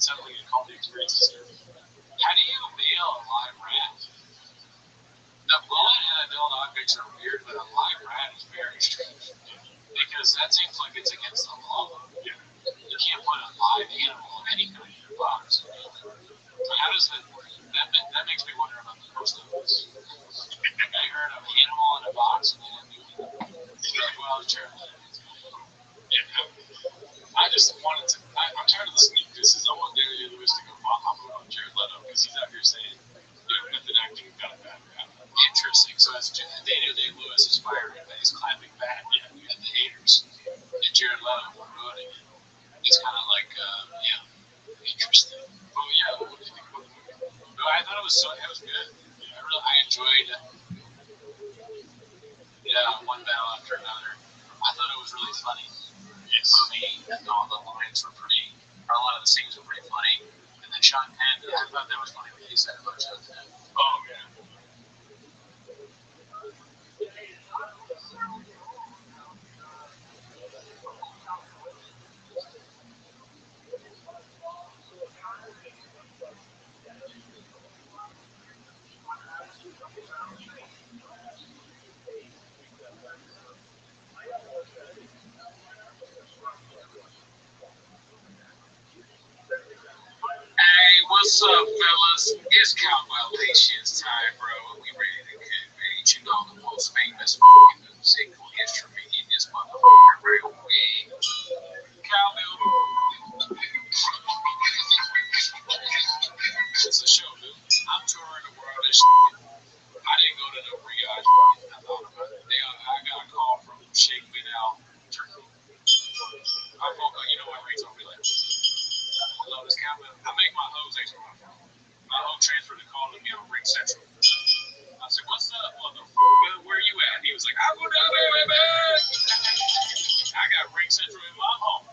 sounds like you call the experiences here. How do you mail a live rat? The bullet and adult objects are weird, but a live rat is very strange. Because that seems like it's against the law. Yeah. You can't put a live animal of any kind in a box. How does that work? That makes me wonder about the post office. I heard of animal in a box and they didn't do anything. Well, sure. Yeah. I just wanted to. I'm tired of listening to this. I want Daniel Lewis to go hop on Jared Leto because he's out here saying, method acting got a bad rap. Interesting. So as Daniel Day-Lewis is firing, but he's clapping back at the haters. And Jared Leto promoting it. It's kind of like, interesting. Well, yeah. What did you think about the movie? No, I thought it was good. Yeah, I enjoyed. One battle after another. I thought it was really funny. Yes. Movie, and all the lines were pretty, or a lot of the scenes were pretty funny. And then Sean Penn, I thought that was funny what he said about Sean Penn. Oh, yeah. Hey, what's up, fellas? It's Cowbell Patience time, bro. We ready to convey the most famous musical instrument in this motherfucking railway. Cowbell. It's a show, dude. I'm touring the world and shit. I didn't go to no Riyadh. I thought about it. I got a call from Sheikh Bin Al, Turkey. I woke up, what Ray told me, like, hello, this Cowbell. I make my hoes extra my phone. My home transferred the call to me on Ring Central. I said, what's up, motherfucker? Where you at? He was like, Abu Dhabi, baby. I got Ring Central in my home.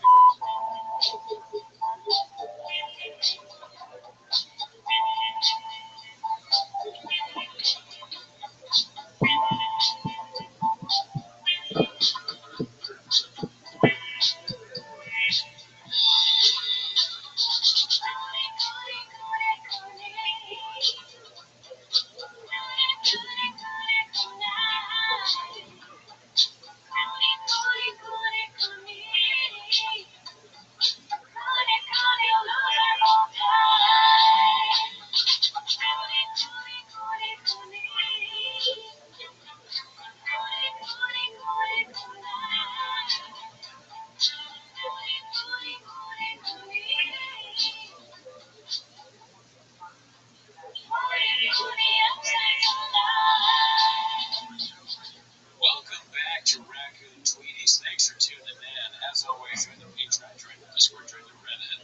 Welcome back to Raccoon Tweeties. Thanks for tuning in. As always, join the Patreon, join the Discord, join the Reddit.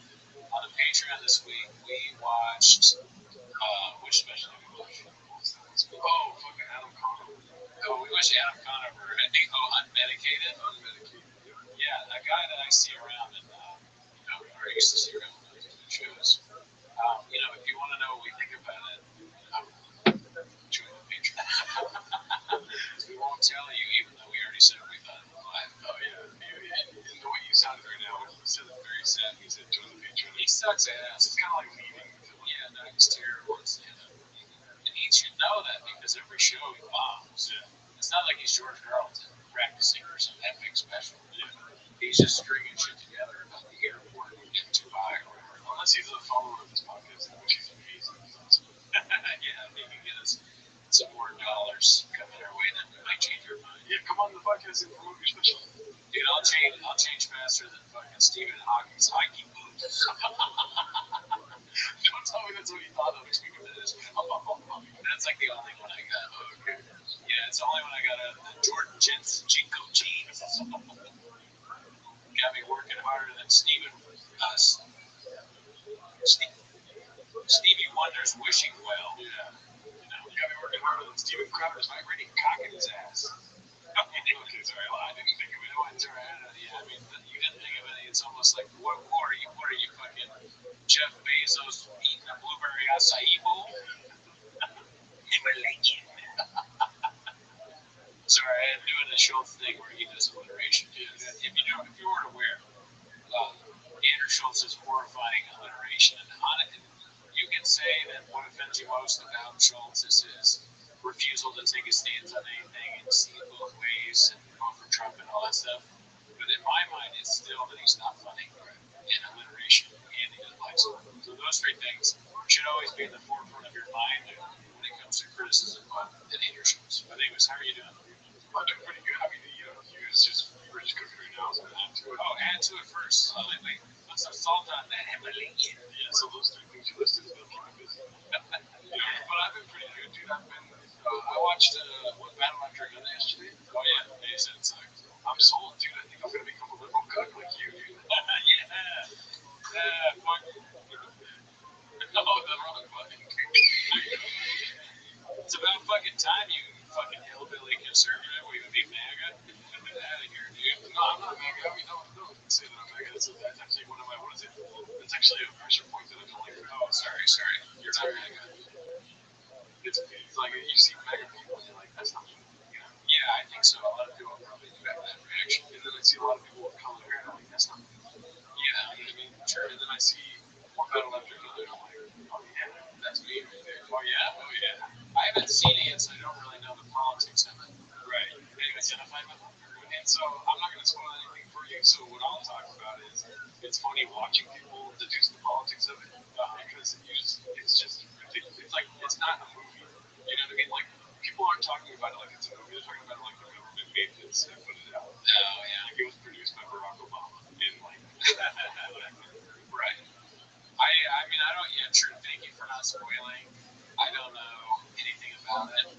On the Patreon this week, we watched, which special did we watch? Oh, fucking Adam Conover. Oh, we watched Adam Conover. I think, Unmedicated. Yeah, a guy that I see around and, or I used to see around when I was doing shows. If you want to know what we think about it, join the Patreon. We won't tell you, even though we already said we thought it live. Oh, yeah. The way you sounded right now, you said it very sad. He said, join the Patreon. He sucks ass. It's kind of like leaving. Yeah, no, he's terrible. And he should know that because every show he bombs. Yeah. It's not like he's George Carlton practicing for some epic special. Yeah. He's just stringing shit together about the airport and getting too high or whatever. Unless he's a follower of this podcast, which he's amazing. Yeah, he can get us some more dollars coming our way, then we might change our mind. Yeah, come on the podcast and promote your special. Dude, I'll change faster than fucking Stephen Hawking's hockey boots. Don't tell me that's what you thought of me speaking of this. That's like the only one I got. Oh, okay. Yeah, it's the only one I got out of the Jordan Jensen Jinko jeans. Got me working harder than Stevie Wonder's wishing well. Yeah. Got me working harder than Steven Crowder's vibrating cock in his ass. Okay, sorry, I didn't think of it. Yeah, I mean, you didn't think of it. It's almost like, what are you fucking Jeff Bezos eating a blueberry acai bowl? Himalayan. Sorry, I'm doing the Schultz thing where he does alliteration. If you weren't aware, Andrew Schultz's horrifying alliteration encourage you most about Schultz is his refusal to take a stance on anything and see it both ways and vote for Trump and all that stuff. But in my mind, it's still that he's not funny in alliteration and he doesn't like school. So those three things should always be in the forefront of your mind when it comes to criticism and haterships. But anyways, how are you doing? I'm doing pretty good. I mean, you were just cooking right now, so add to it. Oh, add to it first. Wait, put some salt on that Emily. Yeah, so those three things you listed have been keeping me busy. But I've been pretty good, dude. I watched Battle After Gun yesterday. Oh yeah, they said it sucked. I'm sold, dude. I think I'm gonna become a liberal cuck like you, dude. Yeah. Fuck. No, the wrong button. It's about fucking time you fucking hillbilly conservative. We would be MAGA. Get out of here, dude. No, I'm not MAGA. I mean, don't say that I'm MAGA. That's actually one of my, what is it? It's actually a pressure point that I don't like. Oh, sorry. You're not MAGA. It's like you see MAGA people and you're like, that's not me. Yeah, I think so. A lot of people probably do have that reaction. And then I see a lot of people with color hair and I'm like, that's not me. Yeah, you know what I mean? Sure. And then I see one Battle After Another and I'm like, oh yeah, that's me right there. Oh yeah. I haven't seen it yet, so I don't really know the politics of it. Right. Are you identified with them? And so I'm not going to spoil anything for you. So what I'll talk about is it's funny watching people deduce the politics of it because it's just ridiculous. It's like it's not a movie. You know what I mean? Like people aren't talking about it like it's a movie. They're talking about it like the government made this and put it out. Oh yeah. Like it was produced by Barack Obama and like whatever. Right. I mean I don't. Yeah, true. Thank you for not spoiling. I don't know anything about it.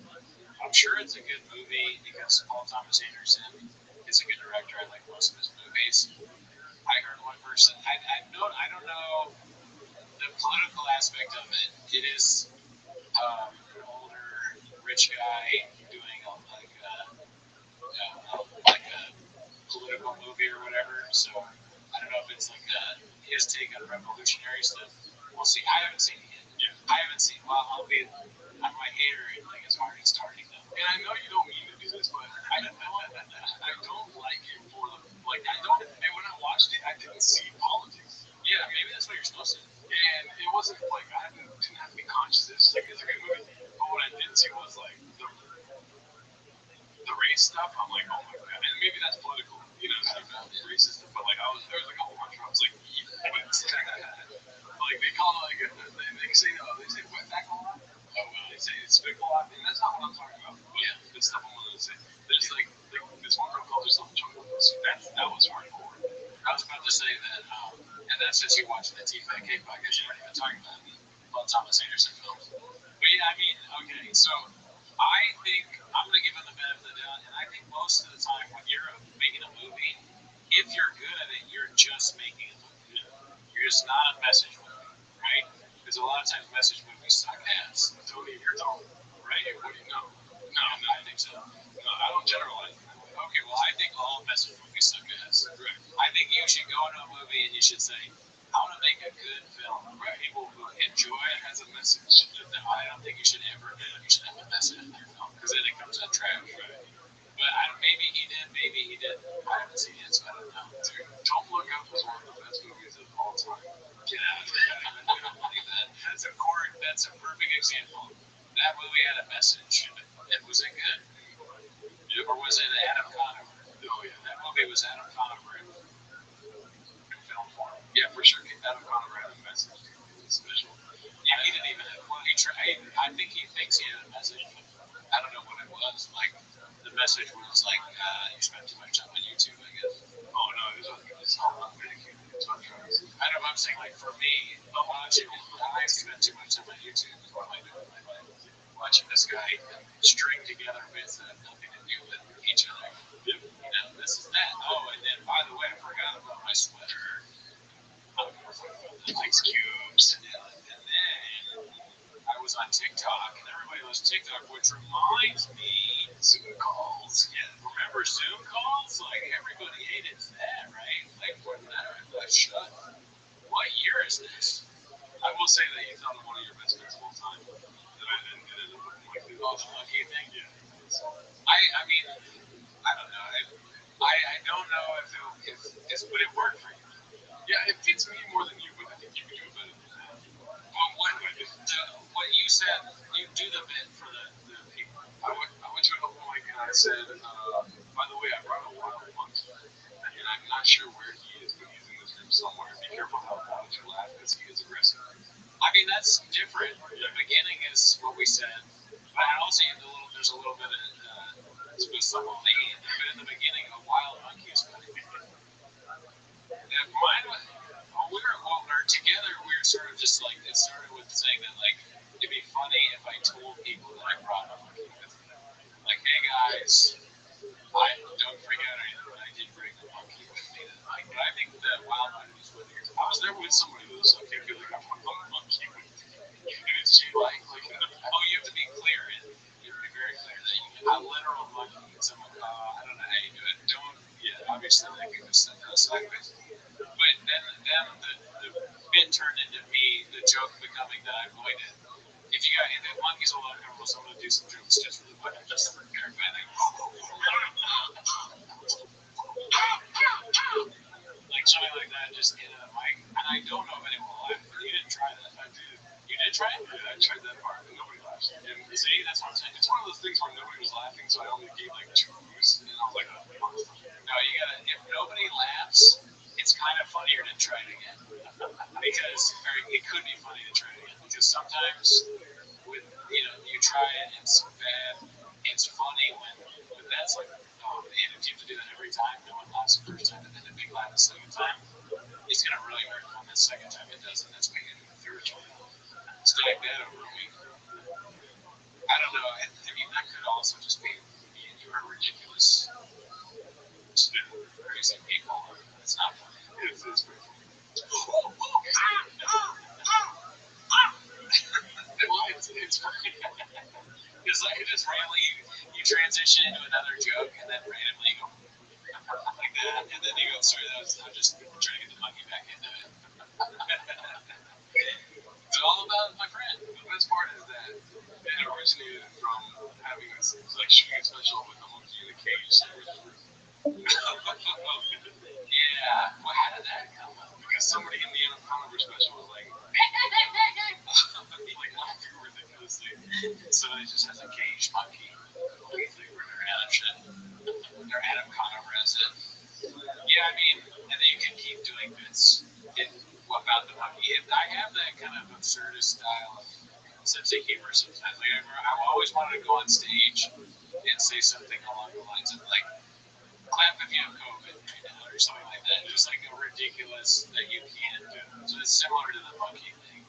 I'm sure it's a good movie because Paul Thomas Anderson is a good director. I like most of his movies. I heard one person. I don't know the political aspect of it. It is an older rich guy doing like a political movie or whatever. So I don't know if it's like his take on revolutionary stuff. We'll see. I haven't seen it yet. Yeah. I haven't seen. Well, I'm my hater and like as hard as starting though. And I know you don't mean to do this, but I don't like it for the like I don't. And when I watched it, I didn't see politics. Yeah, maybe that's what you're supposed to do. And it wasn't like didn't have to be conscious. It's a good movie. But what I did see was like the race stuff. I'm like, oh my god. And maybe that's political, you know, stuff, racist. But like there was a couple parts where I was like, like they call it like they say wetback a lot. Oh well, they say it's spitball a lot, and that's not what I'm talking about. But yeah, the stuff I wanted to say. There's like this one girl called herself Jungle Pussy. That was hardcore. I was about to say that, and that's just you watching the T5K podcast. You weren't even talking about Paul Thomas Anderson films. But yeah, I mean, okay, so I think I'm going to give him the benefit of the doubt, and I think most of the time when you're making a movie, if you're good at it, you're just making a movie. You're just not a message movie, right? Because a lot of times message movies suck ass. Tony, you're talking, right? What do you know? No, I think so. No, I don't generalize. Okay, well, I think all message movies suck ass. Right. I think you should go into a movie and you should say, I want to make a good film where people who enjoy it Has a message. No, I don't think you should ever do it. You should have a message in your film because then it comes out trash. Right. But maybe he did, maybe he didn't. I haven't seen it, so I don't know. Dude, Don't Look Up is one of the best movies of all time. Get out of here. I don't believe that. That's a perfect example. That movie had a message. And was it good? Or was it Adam Conover? Oh yeah, That movie was Adam Conover in film form. yeah, for sure. Adam Conover had a message. Special. Yeah, he didn't even have one. I think he thinks he had a message. I don't know what it was. Like, the message was like, you spend too much time on YouTube, I guess. Oh no, it's all about dedicated. It's about drugs. I don't know, I'm saying, like, for me, watching, I spend too much time on YouTube. What am I doing with my life? Watching this guy string together bits that have nothing to do with each other. Yep. You know, this is that. Oh, and then, by the way, I forgot about my sweater. Ice cubes. And then I was on TikTok, and everybody was TikTok, which reminds me, Zoom calls. yeah, remember Zoom calls? Like, everybody hated that, right? Like, when that was shut. What year is this? I will say that he's not one of your best friends of all time. And I ended up looking like Oh, the monkey thing? Yeah. I mean, I don't know. I don't know if would it work for you? Yeah, it fits me more than you, but I think you can do it better than that. Well, what you said, you do the bit for the people. I went to an open mic and I said, by the way, I brought a wild monkey, and I'm not sure where he is, but he's in this room somewhere. Be careful how loud you laugh because he is aggressive. I mean, that's different. The beginning is what we said, but also there's a little bit of some on the end. But in the beginning, a wild monkey is funny. Mine was, when we were together, we were sort of just like, it started with saying that, like, it'd be funny if I told people that I brought a monkey with me. Like, hey guys, I don't freak out or anything, but I did bring a monkey with me tonight. But I think the wild monkey was with you. I was there with somebody though, so I can't feel like I brought a monkey with me. And it's cheap, like you have to be clear. You have to be very clear that a literal monkey. Someone, I don't know how you do it. Don't, obviously they can just send us sideways. But then the bit turned into me, the joke becoming that I avoided. If you got, if the monkey's a little uncomfortable, so I'm going to do some jokes just for the butt, just to prepare everybody. Like something like that, just in a mic. And I don't know if anyone will laugh. You didn't try that. I did. You did try it? Yeah, I tried that part, and nobody laughed. And see, that's what I'm saying. It's one of those things where nobody was laughing, so I only gave like 2 moves, and I was like, oh, no, you gotta, if nobody laughs, it's kind of funnier to try it again. Because, or it could be funny to try it again. Because sometimes, with, you try it, it's bad. It's funny when that's like, oh man, if you have to do that every time, no one laughs the first time, and then a big laugh the second time, it's gonna really hurt on the second time it doesn't. That's why you do the third time. Stack that over a week. I don't know. I mean, that could also just be me and you are ridiculous, crazy people. It's not funny. it's pretty funny. It's funny. It's like it just randomly you transition into another joke and then randomly you go like that, and then you go, sorry, I'm just trying to get the monkey back into it. It's all about my friend. The best part is that it originated from having this like shooting special with a monkey in a cage. Yeah. Well, how did that come up? Because somebody in the end of Conover special was like, like laughing ridiculously. Somebody just has a caged monkey. They're Adam Conover has it. Yeah, I mean, and then you can keep doing bits about the monkey. I have that kind of absurdist style of sense of humor sometimes. Like, I always wanted to go on stage and say something along the lines of like, clap if you have COVID right now, or something like that. Just like a ridiculous that you can't do. So it's similar to the monkey thing.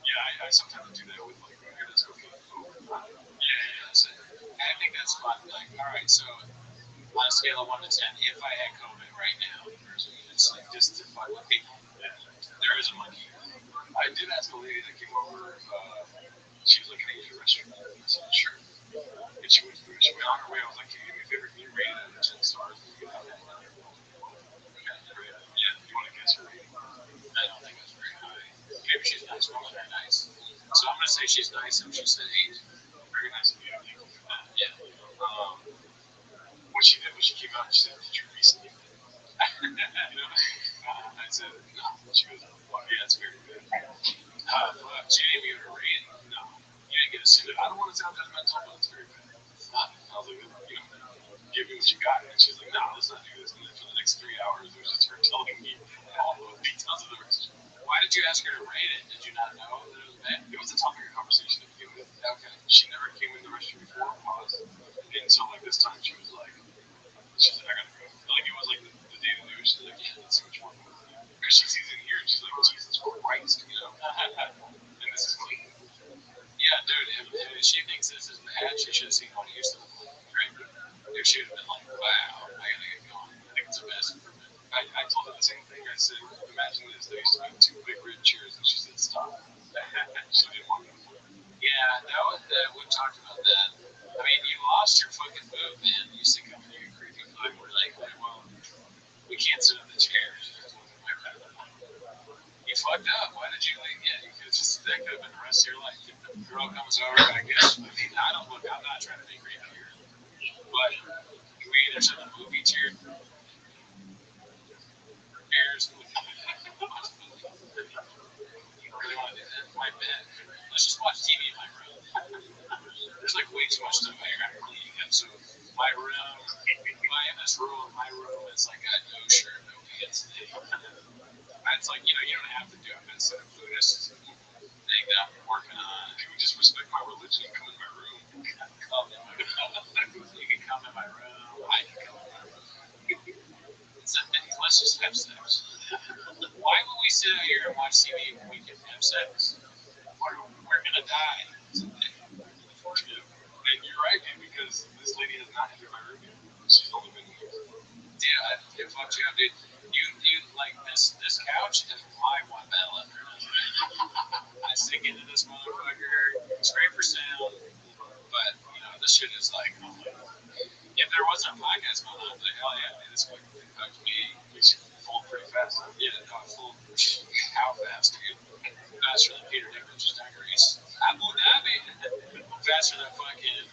Yeah, I sometimes do that with like, here, let's go for COVID. Yeah. So I think that's fun. Like, all right, so on a scale of 1 to 10, if I had COVID right now, it's like just to fuck with people. Yeah. There is a monkey. I did ask a lady that came over. She was like, "Can I use your restroom?" I said, "Sure." And she went on her way. I was like, "Can you do me a favor? Can you rate it out of 10 stars when you get out?" Yeah. You want to guess her rating? I don't think it's very high. Maybe she's nice. Well, very nice. So I'm gonna say she's nice, and she said 8. Very nice of you. Thank you for that. Yeah. What she did was she came out and she said, "Did you recently?" I said, "No." She goes, "Oh yeah, it's very good." She didn't give it a rating. No. You didn't get a single. I don't want to sound judgmental, but it's very good. I was like, give me what you got. And she's like, no, let's not do this. And then for the next 3 hours, it was just her telling me all the details of the restroom. Why did you ask her to rate it? Did you not know that it was bad? It was a topic of conversation to begin with. Okay. She never came in the restroom before or paused. And so, like, this time she was like, I gotta go. Like, it was like the day of the news. She's like, yeah, that's so much fun. Because she sees it here and she's like, Jesus Christ, and this is clean. Yeah, dude, if she thinks this is bad, she should have seen what it used to look like. Right? If she would have been like, wow, I gotta get going. I think it's a best improvement. I told her the same thing. I said, imagine this. There used to be 2 big red chairs, and she said, stop. She didn't want to. Yeah, we talked about that. I mean, you lost your fucking move, man. You used to come in here creepy. We're like, well, we can't sit in the chairs. You fucked up. Why did you leave? Yeah, you could just, that could have been the rest of your life. If the girl comes over, I guess. I mean, I'm not trying to be creepy here. But we either sit in the movie chairs. You really want to do that? My bad. that's a Buddhist thing that I'm working on. If you would just respect my religion and come in my room. Come in my room. You can come in my room. I can come in my room. Let's just have sex. Why would we sit out here and watch TV if we can have sex? We're gonna die someday. And you're right, man, because this lady has not entered my room yet. She's only been here. Dude, it fucked you up, dude. You like this couch is my one battle under. I sink into this motherfucker. It's great for sound, but you know this shit is like, oh my god. If there wasn't a podcast going on, I'd be like, hell yeah, man, this fucking thing fucked me. Makes you fall pretty fast. Yeah, no, full. How fast, dude? Faster than Peter Dinklage's daiquiris. Abu Dhabi. Faster than fucking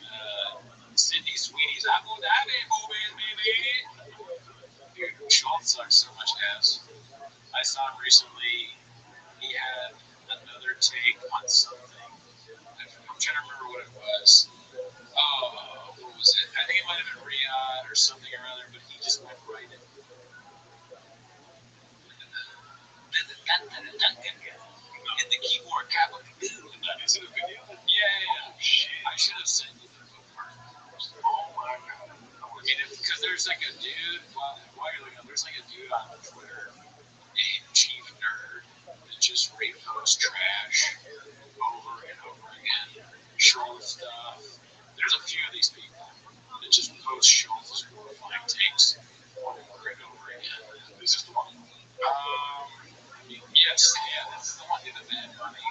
Sydney Sweetie's Abu Dhabi movies, baby. Dude, Schultz sucks so much ass. I saw him recently. He had another take on something. I'm trying to remember what it was. Oh, what was it? I think it might have been Riyadh or something or other, but he just went right in. And the keyboard capital. Is it a video? Yeah. I should have sent you the bookmark. Oh my god. I mean, because there's like a dude, while you're looking up, there's like a dude on Twitter named Chief Nerd that just reposts trash over and over again. Schultz stuff. There's a few of these people that just post Schultz's horrifying takes over and over again. Is this the one? Yes, yeah, this is the one in the Bad Bunny.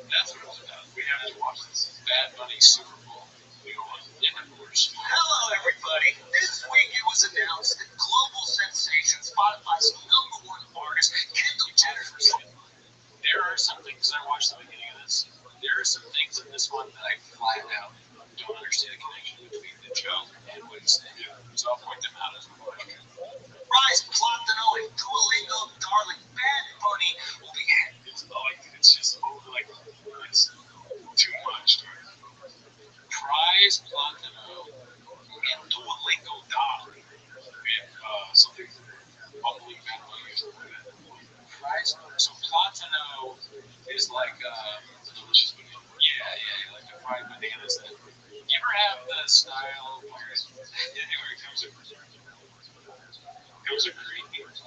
That's what it was about. We have to watch this. Bad Bunny Super Bowl. Yeah, of course. Hello, everybody. This week it was announced that global sensation Spotify's #1 artist, Kendall Jenner, There are some things, I watched the beginning of this, there are some things in this one that I flat out don't understand the connection between the joke and what he's saying. So I'll point them out as we watch. Rise Platano and Duolingo darling Bad Bunny will be It's just like it's too much. Prize Platano and Duolingo darling. And something bubbly Bad Bunny is Prize. So Platano is like delicious banana. Yeah, like the fried bananas. You ever have the style where it comes with green beans?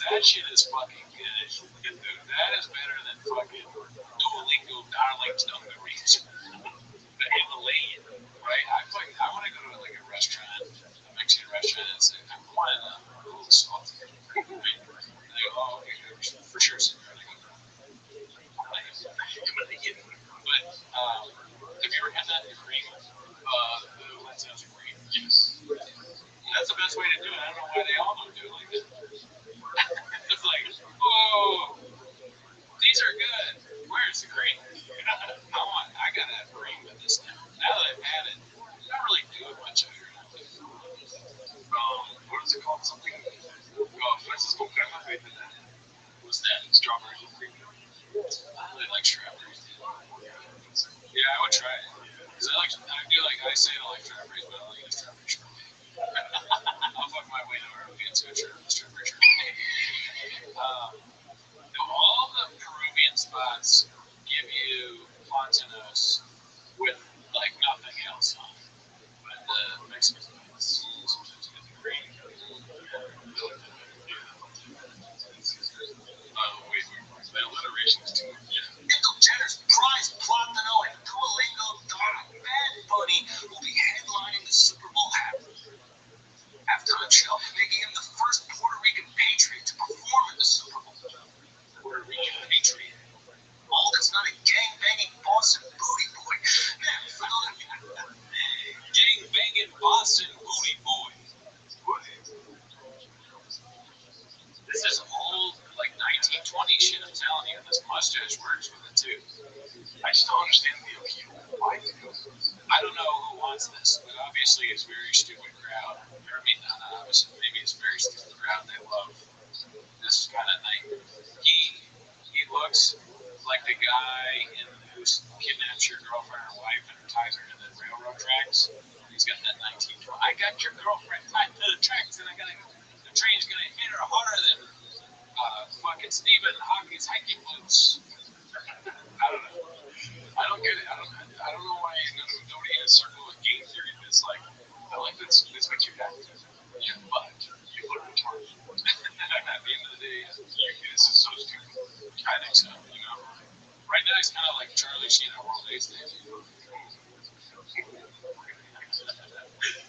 That shit is fucking good. Dude, that is better than fucking Duolingo darling dungarees. The Himalayan, right? I want to go to like a restaurant, a Mexican restaurant, and say, I want a little salt. They go, oh, okay, good. For sure, senor. But have you ever had that green? The Latinos are green. Yes. That's the best way to do it. I don't know why they all don't do it like that. It's like, whoa, these are good. Where's the green? I gotta have green with this now. Now that I've had it, I don't really do it much of it. What is it called? Something. Francisco Crema made that. What's that? Strawberry and cream. I really like strawberries. Yeah, I would try it. Because I say I like strawberries, but I don't like a strawberry shortcake. I'll fuck my way over and get to a strawberry shortcake. All the Peruvian spots give you Plantanos with like nothing else on it. But the Mexican spots sometimes get the green. Wait, the alliteration is too much. Kendall Jenner's Prize Platano and Duolingo darling Bad Bunny will be headlining the Super Bowl halftime show, making him the first Puerto Rican patriot to perform at the Super Bowl. Puerto Rican patriot. Oh, that's not a gang-banging Boston booty boy. Man, for those Gang-banging Boston booty boy. This is old, like 1920 shit, I'm telling you. This mustache works with it too. I just don't understand the appeal. Why do I don't know who wants this, but obviously it's a very stupid crowd. I mean, not obviously, maybe it's a very stupid crowd. They love this kind of thing. He looks like the guy who kidnaps your girlfriend or wife and ties her to the railroad tracks. He's got that 1920. I got your girlfriend tied to the tracks, and the train's gonna hit her harder than fucking It's Stephen Hawking's hiking boots. I don't know. I don't get it. I don't know why nobody in a circle of game theory is like, I like this makes you active. Yeah, but you look retarded. At the end of the day, this is so stupid. I think so. Right now he's kind of like Charlie Sheen at World AIDS Day.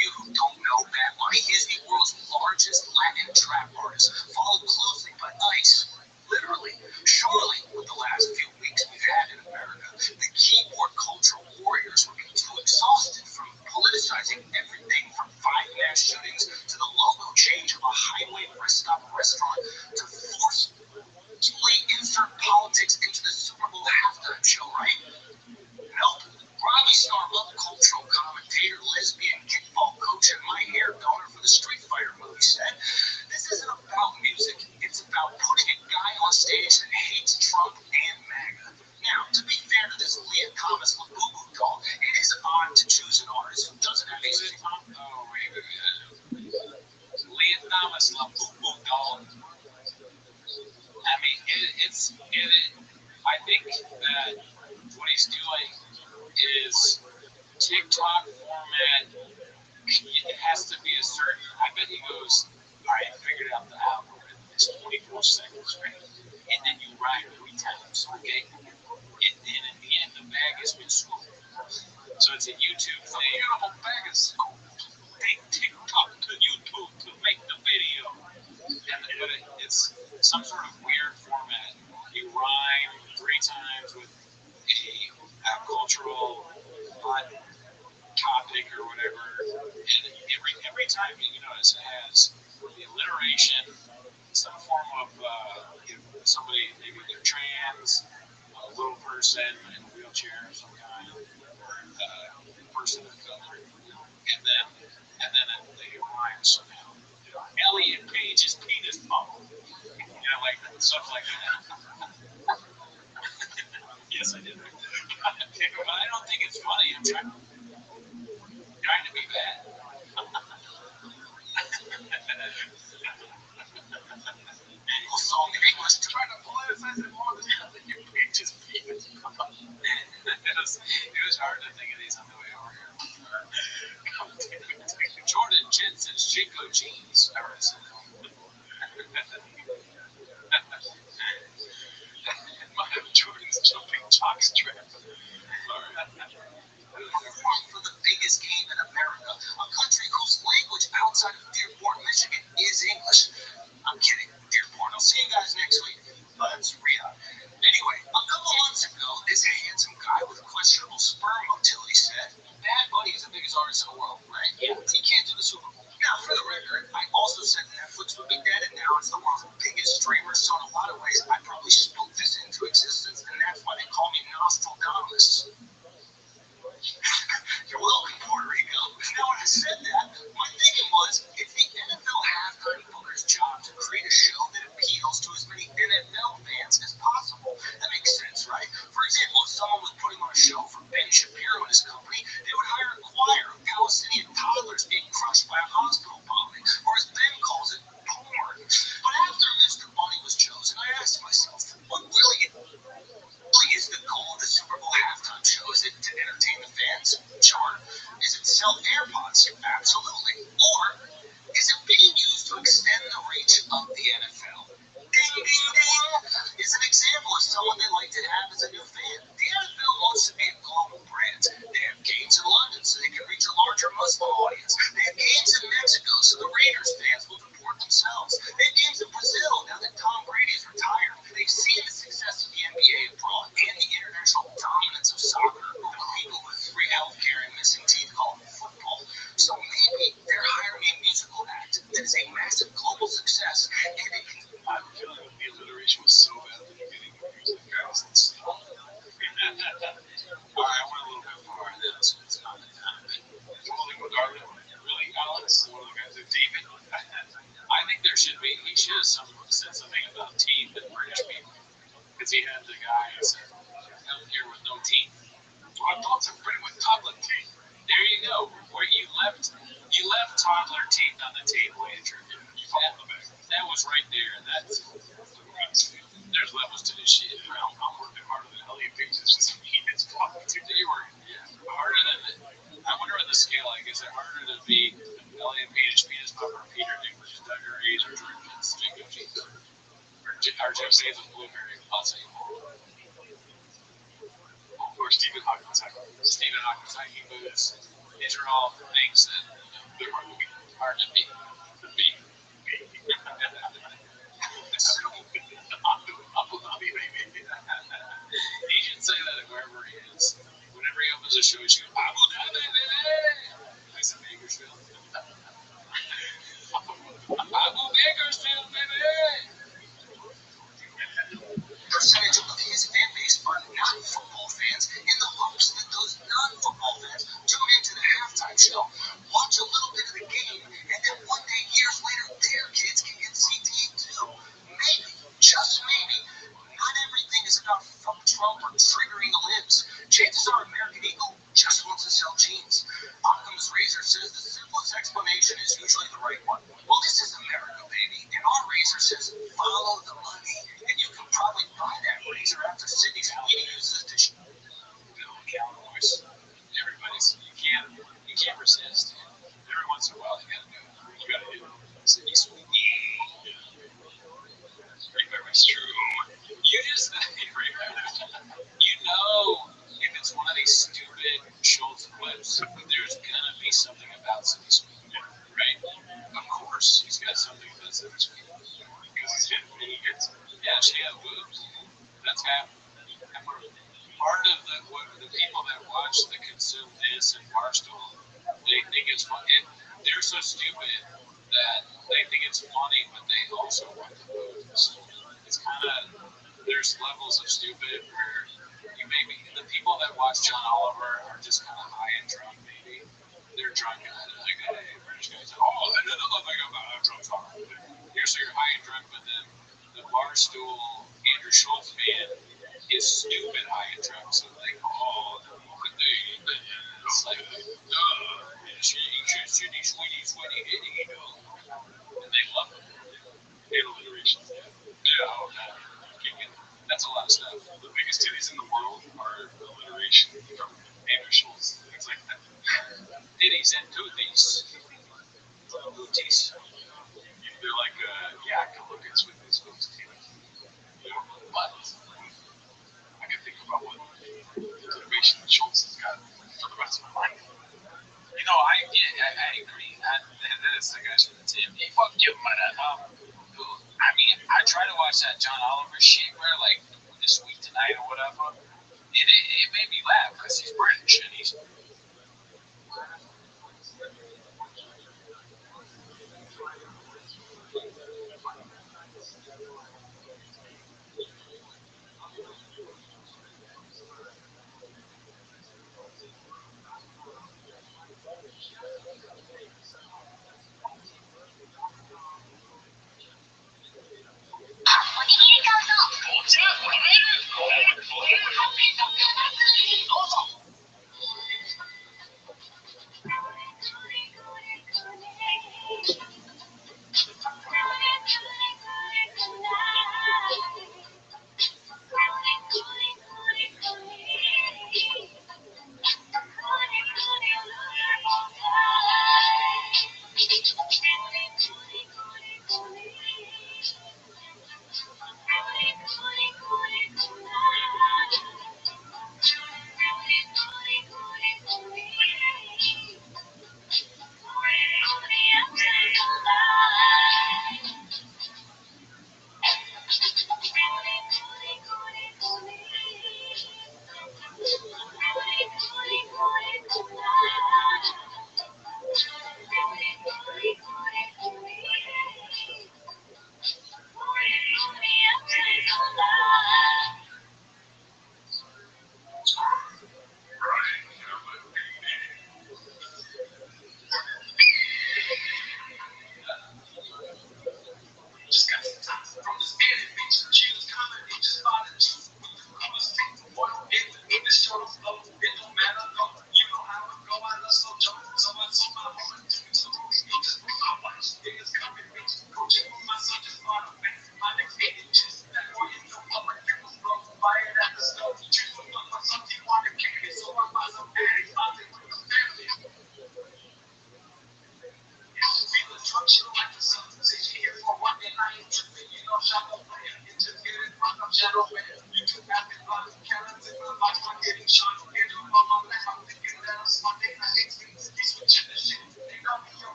You who don't know, Bad Bunny is the world's largest Latin trap artist, followed closely by Ice. Literally, surely, with the last few weeks we've had in America, the keyboard cultural warriors would be too exhausted from politicizing everything from 5 mass shootings to the logo change of a highway rest stop restaurant to forcefully insert politics into the Super Bowl halftime show, right? Nope. Robbie star up cultural commentator, lesbian kickball coach, and my hair donor for the Street Fighter movie said, this isn't about music, it's about putting a guy on stage that hates Trump and MAGA. Now, to be fair to this Leah Thomas Labubu doll, it is odd to choose an artist who doesn't have a... Leah Thomas Labubu doll. I mean, I think that what he's doing is TikTok format. It has to be a certain. I bet he goes, all right, figured out the algorithm. It's 24 seconds, right? And then you ride 3 times, okay? And then in the end, the bag has been scooped. So it's a YouTube thing. Beautiful bag is scooped. Take TikTok to YouTube to make the video. But it's some sort of weird format. You rhyme 3 times with a cultural topic or whatever, and every time you notice it has the alliteration, some form of somebody, maybe they're trans, a little person in a wheelchair of some kind, or person of color, and then they rhyme somehow. Elliot Page's penis bump, like stuff like that. Yes, I did. But I don't think it's funny. I'm trying to be bad. song in English to trying to politicize it more than your pages. It was hard to think of these on the way over here. Jordan Jensen's Jinko jeans. Jordan's jumping jockstrap. For the biggest game in America, a country whose language outside of Dearborn, Michigan is English. I'm kidding, Dearborn. I'll see you guys next week. Let's re-up. Anyway, a couple months ago, this handsome guy with questionable sperm motility said, Bad Bunny is the biggest artist in the world, right? Yeah. He can't do the Super Bowl. Now, for the record, I also said Netflix would be dead, and now it's the world's biggest streamer, so in a lot of ways, I probably spoke this into existence, and that's why they call me Nostradamus. You're welcome, Puerto Rico. Now, when I said that, my thinking was, it's the NFL halftime booker's job to create a show that appeals to as many NFL fans as possible. That makes sense, right? For example, if someone was putting on a show for Ben Shapiro and his company, they would hire a choir of Palestinian toddlers being crushed by a hospital bombing, or as Ben calls it, porn. But after Mr. Bunny was chosen, I asked myself, what really is the goal of the Super Bowl halftime show? Is it to entertain the fans? Sure. Is it to sell AirPods? Absolutely. Or is it being used to extend the reach of the NFL? Ding, ding, ding. Is an example of someone they like to have as a new fan. The NFL wants to be a global brand. They have games in London so they can reach a larger Muslim audience. They have games in Mexico so the Raiders fans will support themselves. They have games in Brazil now that Tom Brady is retired. They've seen the success of the NBA abroad and the international dominance of soccer over people with free healthcare and missing teeth called football. So maybe they're hiring a musical act that is a massive global success, and it can. I have a feeling that the alliteration was so bad at the beginning of the music, guys. All right, I went a little bit far, and then it's not the time. Rolling with Darwin, really, Alex, one of the guys that David. I think there should be. He should have said something about teeth and British people, because he had the guy who said healthcare with no teeth. Well, adults are pretty with toddler teeth. There you go. Where you left toddler teeth on the table, Andrew. You followed the back. That was right there. That's there's levels to this shit. I'm working harder than Elliot Page. It's just me. It's fucking too. You were harder than. I wonder on the scale. Like, is it harder to be Elliot Page, penis pumper, Peter Dinklage, Duggar Hayes, or Jordan Jacob Cheese, or Jeff Bezos with Blueberry? I'll say. Or Stephen Hawking. Stephen Hawking boots. These are all things that They're hard to beat. hard to beat. To beat. Abu Dhabi, baby. He should say that wherever he is. Whenever he opens a show, he should go, Abu Dhabi, baby! Nice in Bakersfield. Abu Bakersfield, baby! Percentage of his fan base are non-football fans in the hopes that those non-football fans tune into the halftime show, watch a little bit of the game, and then one day, years later, their kids can get CTE too. Maybe, just maybe, not everything is about fuck Trump or triggering the libs. Chances are American Eagle just wants to sell jeans. Occam's razor says the simplest explanation is usually the right one. Well, this is America, baby, and our razor says follow the money, and you can probably buy that razor after Sydney Sweeney uses the Cowboys. Everybody's, you can't resist. Every once in a while, you gotta do it. You gotta hit Sydney Sweeney. It's true. You just, you know, if it's one of these stupid Schultz clips, there's gonna be something about Sydney Sweeney, right? Of course, he's got something about Sydney Sweeney. Because he's hitting and he gets it. Yeah, she has boobs. That's half. Part of the people that watch that consume this and Barstool, they think it's fun. They're so stupid that they think it's funny, but they also want the boobs. It's kind of, there's levels of stupid where you maybe, the people that watch John Oliver are just kind of high and drunk, maybe. They're drunk and like, hey, British guys, oh, I don't know nothing about drunk talk. So you're high and drunk, but then the Barstool Andrew Schultz fan is stupid high and drunk, so they go, oh, it's like, Sydney Sweeney, and they love it. And alliteration. Yeah, oh, God. That's a lot of stuff. The biggest titties in the world are alliteration from Andrew Schultz. Things like that. Titties and toothies. Booties. They're like yak looking with these folks' titties. You know, but I can think about what motivation Schultz has got for the rest of my life. You know, I agree. That's the guys from the team. Hey, fuck you, man. I mean, I try to watch that John Oliver shit where, like, This Week Tonight or whatever. It made me laugh because he's British and he's.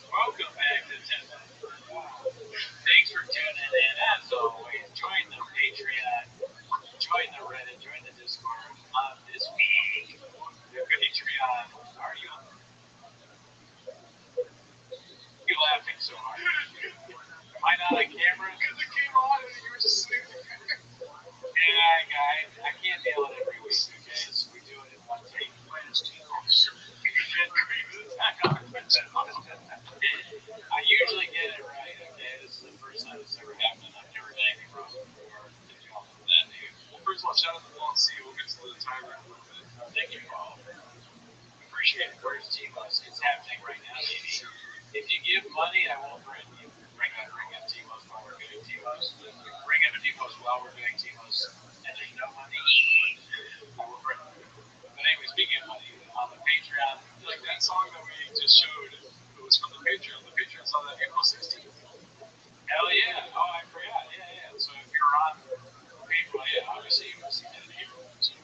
Welcome back to Temple. Thanks for tuning in. As always, join the Patreon, join the Reddit, join the Discord. This week, the Patreon. Are you laughing so hard? Am I not on camera? Because it came on and you were just sleeping. Yeah, guys, I can't nail it every week, okay? So we do it in one take. I usually get it right, okay? This is the first time this ever happened. I've never done anything wrong before. Did y'all know that, dude? Well, first of all, shout out to Paul and C. We'll get to the timer in a little bit. Thank you, Paul. Appreciate it. Where's T-Mos? It's happening right now, baby. If you give money, I won't bring you. Bring up T-Mos while we're doing T-Mos. Bring up T-Mos while we're doing T-Mos. And there's no money. I will bring you. But anyway, speaking of money, on the Patreon, Like that song that we just showed, it was from the Patreon. The Patreon saw that April 16th. hell yeah. Oh, I forgot. Yeah. So if you're on April, yeah, obviously you must have it in April. So,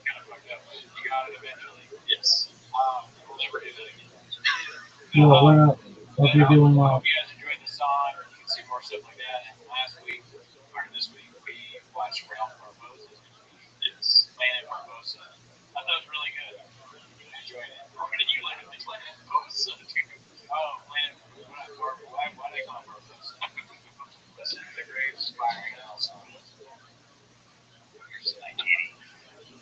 kind of fucked up, but you got it eventually. Yes. We'll never do that again. What up? Hope you're doing well. Hope you guys enjoyed the song. You can see more stuff like that. And last week, or this week, we watched Ralph Barbosa's movie. Yes. Planet Barbosa. I thought it was really good. I enjoyed it. What did you like? Planet Barbosa. Oh, Planet. Why do they call it Barbosa? Listen to the great inspiring also. Here's an idea.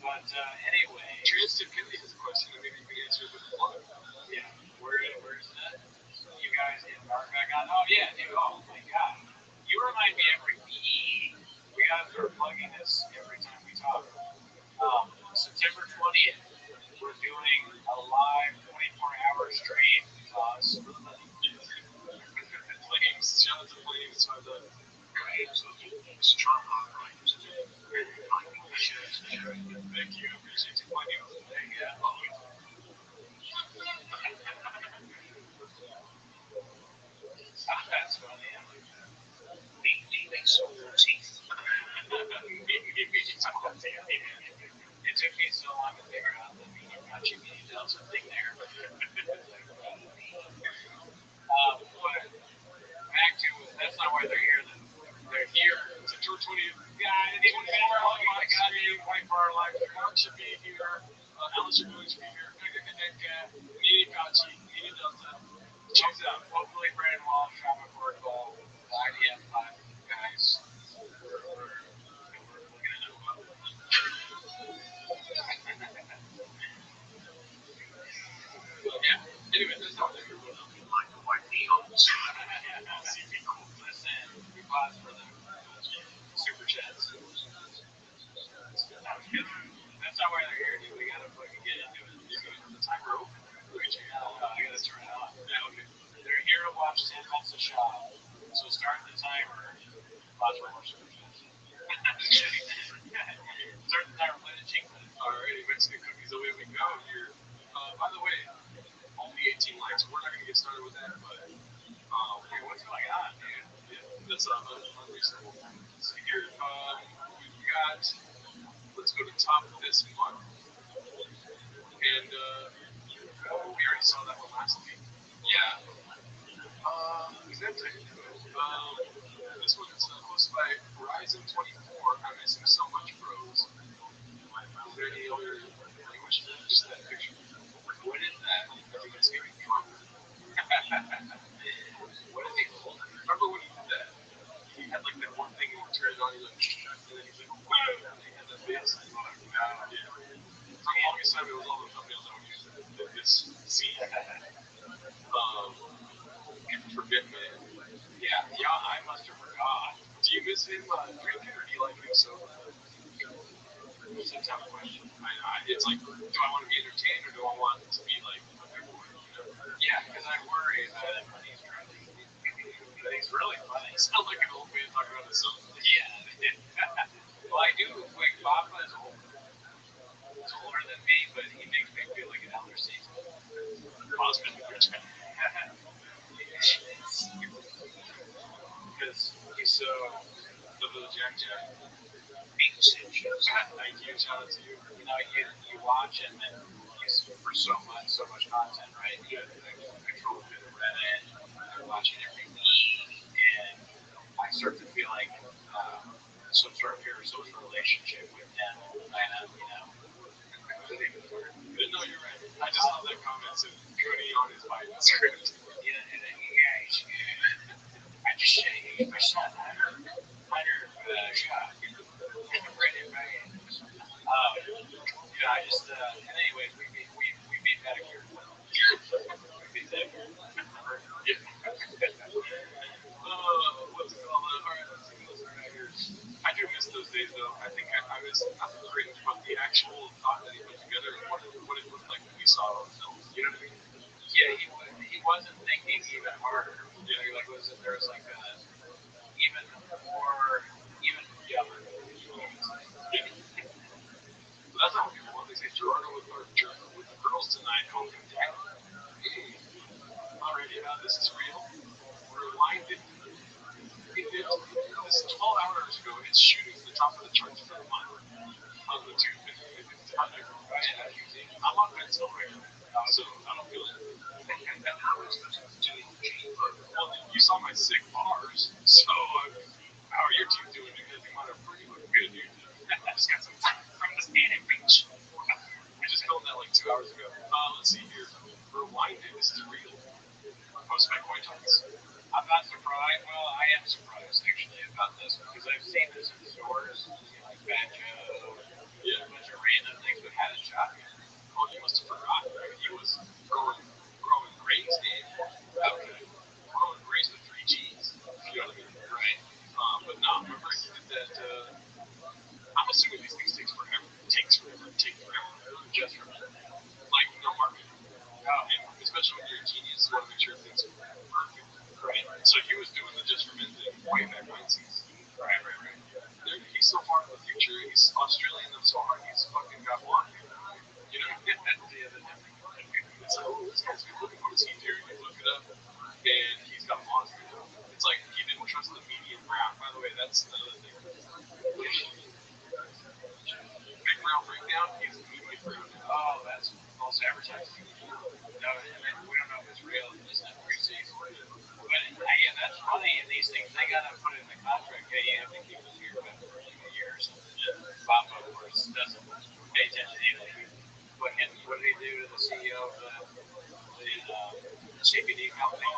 But anyway. Transtupidity is a question that maybe you can answer with a blog. Yeah. Where's that? You guys get Mark back on? Oh, yeah, dude. Oh, my God. You remind me every week. We got to start plugging this every time we talk. September 20th, we're doing a live 24-hour stream. Flames. Shout out to Flames. Thank you. Appreciate you pointing out. There you go. That's funny. It took me so long to figure out that you need to tell something there. But back to, that's not why they're here. They're here. September 20th. Yeah, it's 24-hour live stream. 24-hour live stream. Mark should be here. Alice are going to be here. Nene Fauci. Nene Delta. Check it out. Hopefully, Brandon Walsh, Sean McCord, the IDF 5 guys. We're looking at them. Yeah. Anyway, that's not what they're doing. Listen, we paused for the super chats. That's not why they're here, dude. We gotta fucking get into it. The timer open. I gotta turn it on. Yeah, okay. They're here to watch 10 minutes of shop. So start the timer. Watch one more super chats. Start the timer, play the cheek. Alrighty, Mexican cookies, away we go here. By the way, only 18 likes. We're not going to get started with that, but What's going on, dude? yeah, that's unreasonable. Let's see here. We've got, let's go to top of this month. And we already saw that one last week. Yeah. Is that this one is hosted by Horizon 24. I'm missing so much, bros. Is there any other language? Just that picture. What is that? I think it's lets him drink it, or do you like him so? It's a tough question. It's like, do I want to be entertained, or do I want to be like a good boy? You know? Yeah, because I worry about him when he's drinking. But he's really funny. He sounds like an old man talking about himself. Yeah. Well, I do. Like, Papa is older. He's older than me, but he makes me feel like an elder statesman. Husband. Because he's so the little Jack. Thank you. Shout out to you. You know, you watch him and he's for so much content, right? You control through the Reddit, you're watching every week, and I start to feel like some sort of parasocial relationship with him, kind of, you know. No, you're right. I just saw that comment said Cody on his Biden script. Yeah, I just say my son Hunter shot. Yeah, I just and anyways, we beat Medicare. We beat that. Yeah. What's it called? All right, let's see what's right here. I do miss those days, though. I think I was not the cringe, but the actual thought that he put together and what it looked like when we saw it on film. You know what I mean? Yeah, he wasn't thinking even harder. Yeah. Like there was like even more, even younger. Yeah. But that's not what people want. They say Gerardo with the girls tonight. Call him Dad. Hey, already, this is real. Reminded. This is 12 hours ago. It's shooting to the top of the charts for a month on the 250. I'm on pencil right now, so I don't feel it. Well, you saw my sick bars, so how are your team doing? Because you might have pretty good, dude. I just got some time from the Spanish beach. We just filmed that like 2 hours ago. Let's see here. Rewinded. This is real. Post my coin toss. I'm not surprised. Well, I am surprised actually about this because I've seen this in stores, like Fat Joe, Yeah. a bunch of random things, but had a shotgun. Oh, you must have forgotten, right? He was growing grapes, Dave. Okay. Growing grapes with 3 Gs. You know what I mean? Right. But no, remember he did that. I'm assuming these things take forever. Just for that. Like no marketing. And especially when you're a genius, you want to make sure things are perfect. Right. So he was doing the just for men thing way back when he's Right. he's so far in the future. He's Australian them so hard he's fucking got one. You know? It's like, oh, this guy's good looking. What does he do? You look it up, and he's got blonde hair. It's like he didn't trust the medium brown. By the way, that's another thing. Big brown breakdown. He's medium brown. Oh, that's false advertising. No, we don't know if it's real. It's not pre-season. But yeah, that's funny. In these things, they gotta put it in the contract. Hey, you have to keep us here for like a year or something. Bob, of course, doesn't pay attention to anything. What did he do to the CEO of the CBD company?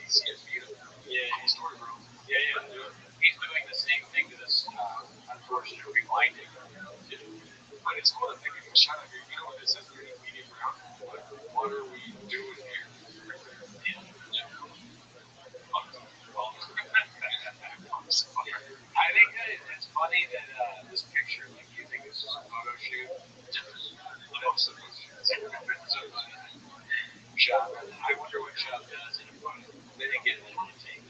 He's beautiful. Yeah, He's story, bro. yeah. He's doing the same thing to this unfortunate rewinding. But it's cool that they give him a shout out here. You know what it says underneath medium brown? What are we doing here? I think that it's funny that this picture, like, you think it's just a photo shoot. Shop. I wonder what Shop does in a photo. They didn't get anything taken.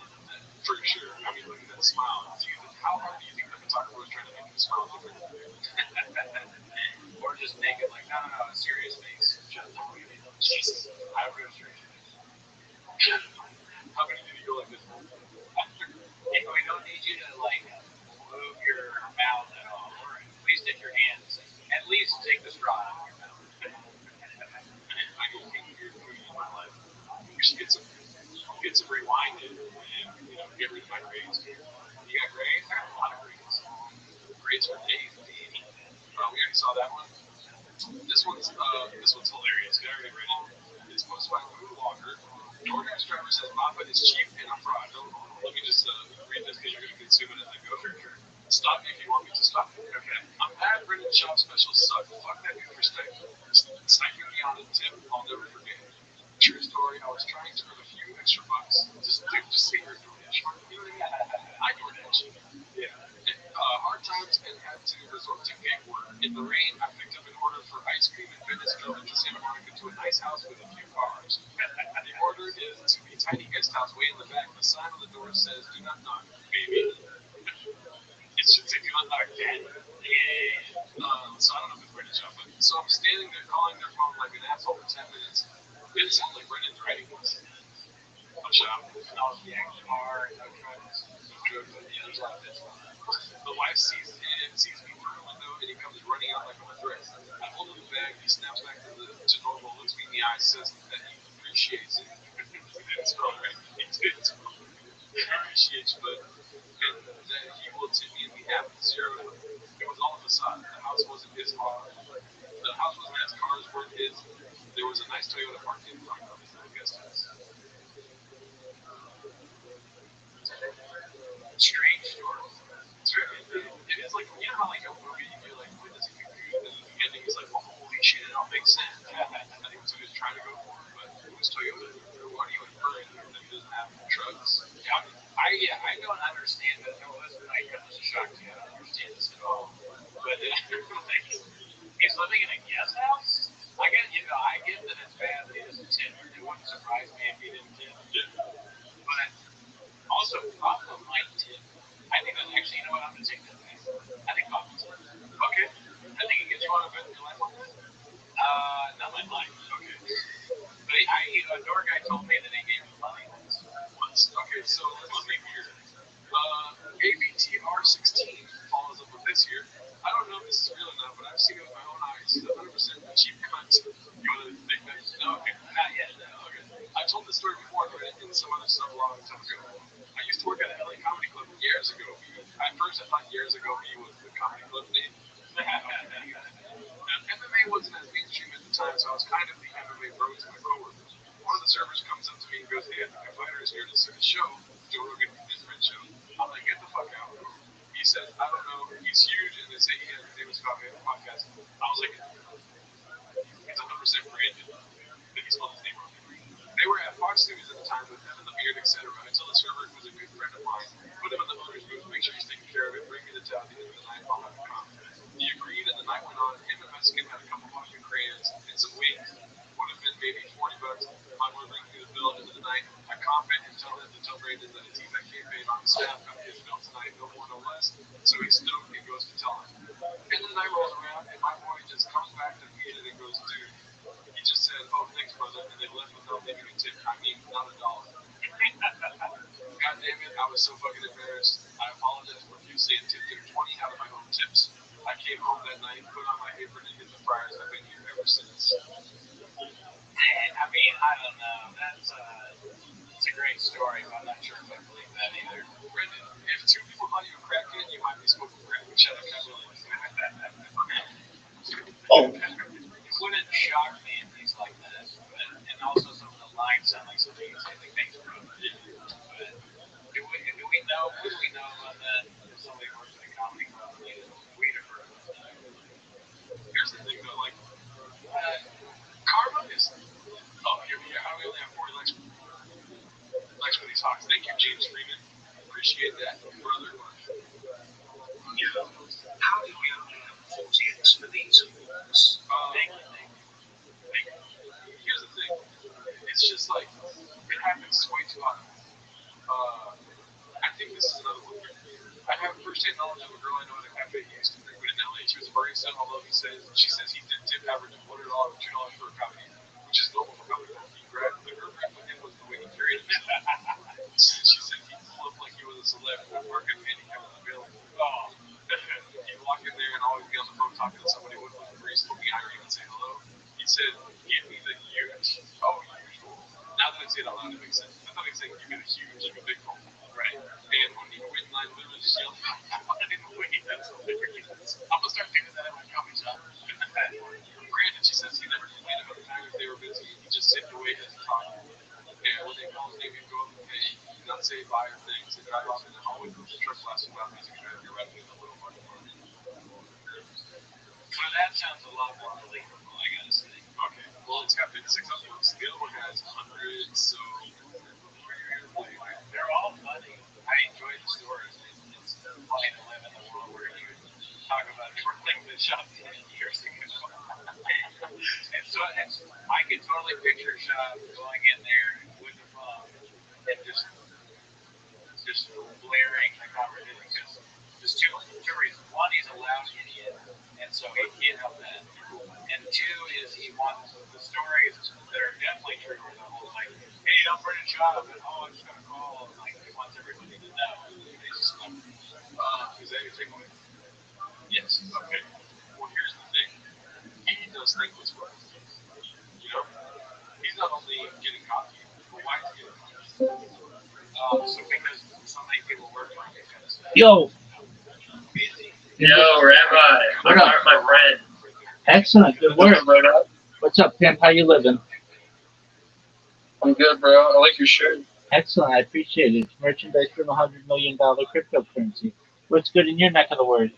For sure. I mean, look at that smile. How hard do you think the photographer was trying to make him smile different? Or just make it like, no, a serious face. Jesus. I would go serious face. How many did he go like this? If we don't need you to, like, move your mouth at all, or please take your hands. At least take the straw out of your mouth. I don't think you're food in my life. We should get some rewinded and, get rid of my grades. You got grades? I got a lot of grades. Grades for days, baby. We already saw that one. This one's hilarious. I already read it. It's posted by Food Walker. DoorDash driver says Moffat is cheap and a fraud. Let me just read this because you're going to consume it as I go. Sure. Stop me if you want me to stop. Okay. I'm mad Brendan Shop specials suck. Fuck that dude for sniping me on a tip I'll never forget. True story. I was trying to earn a few extra bucks. Just say you're DoorDash. You know what I mean? I DoorDash. Yeah. Hard times and had to resort to gig work. In the rain, I picked up an order for ice cream and Venice drove into Santa Monica to a nice house with a few cars. The order is to a tiny guest house way in the back. The sign on the door says, "Do not knock, baby." It should say, "Do not knock, dad." So I don't know if it's British, but so I'm standing there calling their phone like an asshole for 10 minutes. It sounds like Brendan's writing this. I'm shocked. No, yeah, car, no drugs. No drugs. Yeah, there's a lot of this. The wife sees me through the window and he comes running out like I'm a threat. I hold up the bag, he snaps back to normal, looks me in the eye, says that he appreciates it. It's all right. He did. He appreciates, but and that he will tip me in behalf of zero. It was all a facade. The house wasn't his car. The house wasn't his, cars weren't his. There was a nice Toyota parked in front of his little guest house. Strange story. It is like, you know how like a movie, you're like, when does it get good? And the ending is like, well, holy shit, it all makes sense. I think that's what he was trying to go for, but it was Toyota. What are you inferring that he doesn't have trucks? Yeah, I don't understand that. No, this is a shock to me. I don't understand this at all. But like, he's living in a guest house? I get that it's bad that he doesn't tip. It wouldn't surprise me if he didn't tip. Yeah. But also, problem might tip. I think that actually, you know what, I'm going to take that back. I think Papa tip. Okay. I think it gets you on a bet in your life on that? Not my life. Okay. But a door guy told me that he gave me money once. Okay, so let's be weird. ABTR16 follows up with this here. I don't know if this is real or not, but I've seen it with my own eyes. He's 100% a cheap cunt. You want to think that? No, okay. Not yet. No, okay. I told this story before, but in some other stuff a long time ago. I used to work at a LA comedy club years ago. At first, I thought years ago he was the comedy club name. MMA wasn't as mainstream at the time, so I was kind of the MMA bro to my coworkers. One of the servers comes up to me and goes, "Hey, I think a fighter is here to see the show. Joe Rogan, his friend show." I'm like, "Get the fuck out." He says, "I don't know. He's huge," and they say he has a famous podcast. I was like, "It's 100% branded." Then he spelled his name wrong. They were at Fox News at the time with him and the beard, etc. I tell the server, who was a good friend of mine, put him in the owner's booth, make sure he's taking care of it, bring me the tab at the end of the night, I'll have him come. He agreed, and the night went on. Him and Mexican had a couple vodka crayons and some wings. Would have been maybe $40. I would bring through the bill at the end of the night. I comment and tell him to tell Brandon that he's at campaign on the staff got his bill tonight, no more, no less. So he's stoked and goes to tell him. End of the night rolls around, and my boy just comes back to me and goes, "Dude," he just said, "Oh, thanks, brother," and they left without leaving a tip. I mean, not $1. God damn it, I was so fucking embarrassed. I apologize profusely and tipped him 20 out of my own tips. I came home that night, put on my apron, and hit the fryers. I've been here ever since. I mean, I don't know. That's a great story, but I'm not sure if I believe that either. Brendan, if two people call you a crackhead, you might be smoking crack. Shut up, Cat Williams. Oh, It wouldn't shock me if he's like that, but and also some of the lines sound like something you say, like, "Thanks, bro." But do we know? Who do we know about that? If somebody works at a comedy club and they weed or bro? Here's the thing, though, like karma is. Oh, here we are. We only have 40 likes for these hawks. Thank you, James Freeman. Appreciate that, brother. yeah. How did we only have 40x for these hawks? Thank you. Here's the thing. It's just like it happens way too often. I think this is another one. I have first-hand knowledge of a girl I know at a cafe he used to frequent in LA. She was a barista, although she says he did tip average of $100 or $2 for a comedy, which is normal for comedy. The girl gripe with him was the way he carried himself. She said he'd pull up like he was a celeb when market handicap was available. Oh. He'd walk in there and always be on the phone talking to somebody with a very smoky irony and say hello. He said, "Give me the huge." Oh, usual. Now that I say it out loud, it makes sense. I thought he was saying, "Give me the huge," like a big phone. Right. And when he would wait in line, literally just yelled, "I didn't wait." That's hilarious. I'm going to start doing that at my comedy shop. Granted, she says he never complained about the time if they were busy. He just sit and wait as he talked. And when they call his name, he'd go up and pay. He'd not say bye or things. He'd drive off in the hallway with the truck blasting loud music and driving around in a little money. Well, that sounds a lot more believable, I gotta say. Okay. Well, it's got 56 uploads. The other one has hundreds, so they're all funny. I enjoy the stories. It's funny to live in the world where you talk about twirling the shop 10 years ago. And so I could totally picture Shop going in there with the phone and just blaring the conversation because there's two reasons. One, he's a loud idiot, and so he can't help that. And two is he wants the stories that are definitely true are the whole like, hey, I'm for the job, and oh, I'm just gonna call, and like he wants everybody to know. He's just like, is that your takeaway? Yes. Okay. Well, here's the thing. He does think what's right. You know, he's not only getting coffee, but why is he getting coffee? So because so many people work on it, kind of stuff. Yo. Yo, Rabbi. What up? My friend. Excellent. Good work. What's up, pimp? How you living? I'm good, bro. I like your shirt. Excellent. I appreciate it. It's merchandise from $100 million cryptocurrency. What's good in your neck of the woods?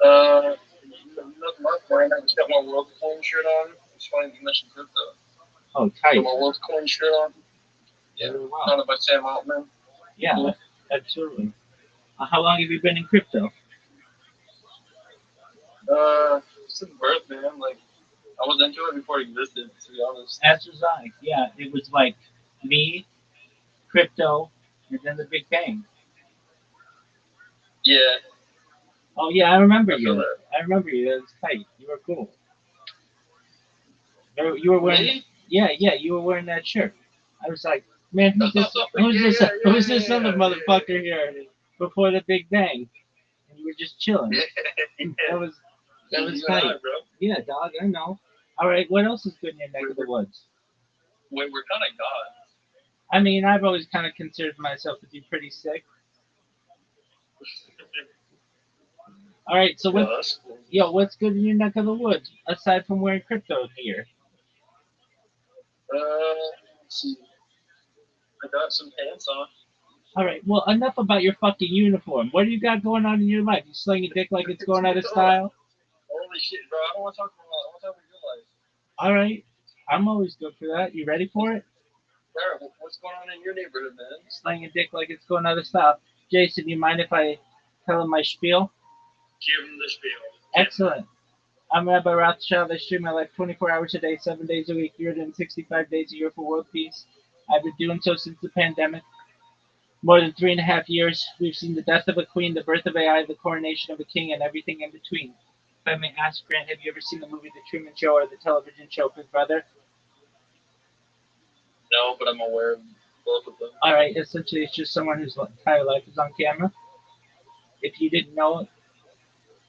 Nothing much, man. I just got my WorldCoin shirt on. It's funny you mentioned crypto. Oh, tight. Got my WorldCoin shirt on. Yeah. Wow. Founded by Sam Altman. Yeah, Cool. absolutely. How long have you been in crypto? Since birth, man. Like, I was into it before it existed, to be honest. As was I. Yeah, it was like me, crypto, and then the Big Bang. Yeah. Oh yeah, I remember I feel you. that. I remember you. That was tight. You were cool. You were wearing. Me? Yeah, you were wearing that shirt. I was like, man, who's this other motherfucker here before the Big Bang? And you were just chilling. That was You and tight. I, bro. Yeah, dog. I know. All right, what else is good in your neck of the woods? We're kind of gods. I mean, I've always kind of considered myself to be pretty sick. All right, so Yeah, that's cool. what's good in your neck of the woods aside from wearing crypto gear? Let's see. I got some pants on. All right, well, enough about your fucking uniform. What do you got going on in your life? You sling a dick like it's going out of style? Holy shit, bro. I don't want to talk about that. I want to talk about your life. All right, I'm always good for that. You ready for it? Sarah, what's going on in your neighborhood, man? Sling a dick like it's going out of style. Jason, you mind if I tell him my spiel? Give him the spiel. Excellent. I'm Rabbi Rothschild. I stream my life 24 hours a day, 7 days a week, 365 days a year for world peace. I've been doing so since the pandemic. More than 3.5 years, we've seen the death of a queen, the birth of AI, the coronation of a king, and everything in between. If I may ask, Grant, have you ever seen the movie The Truman Show or the television show Big Brother? No, but I'm aware of both of them. All right, essentially, it's just someone whose entire life is on camera. If you didn't know,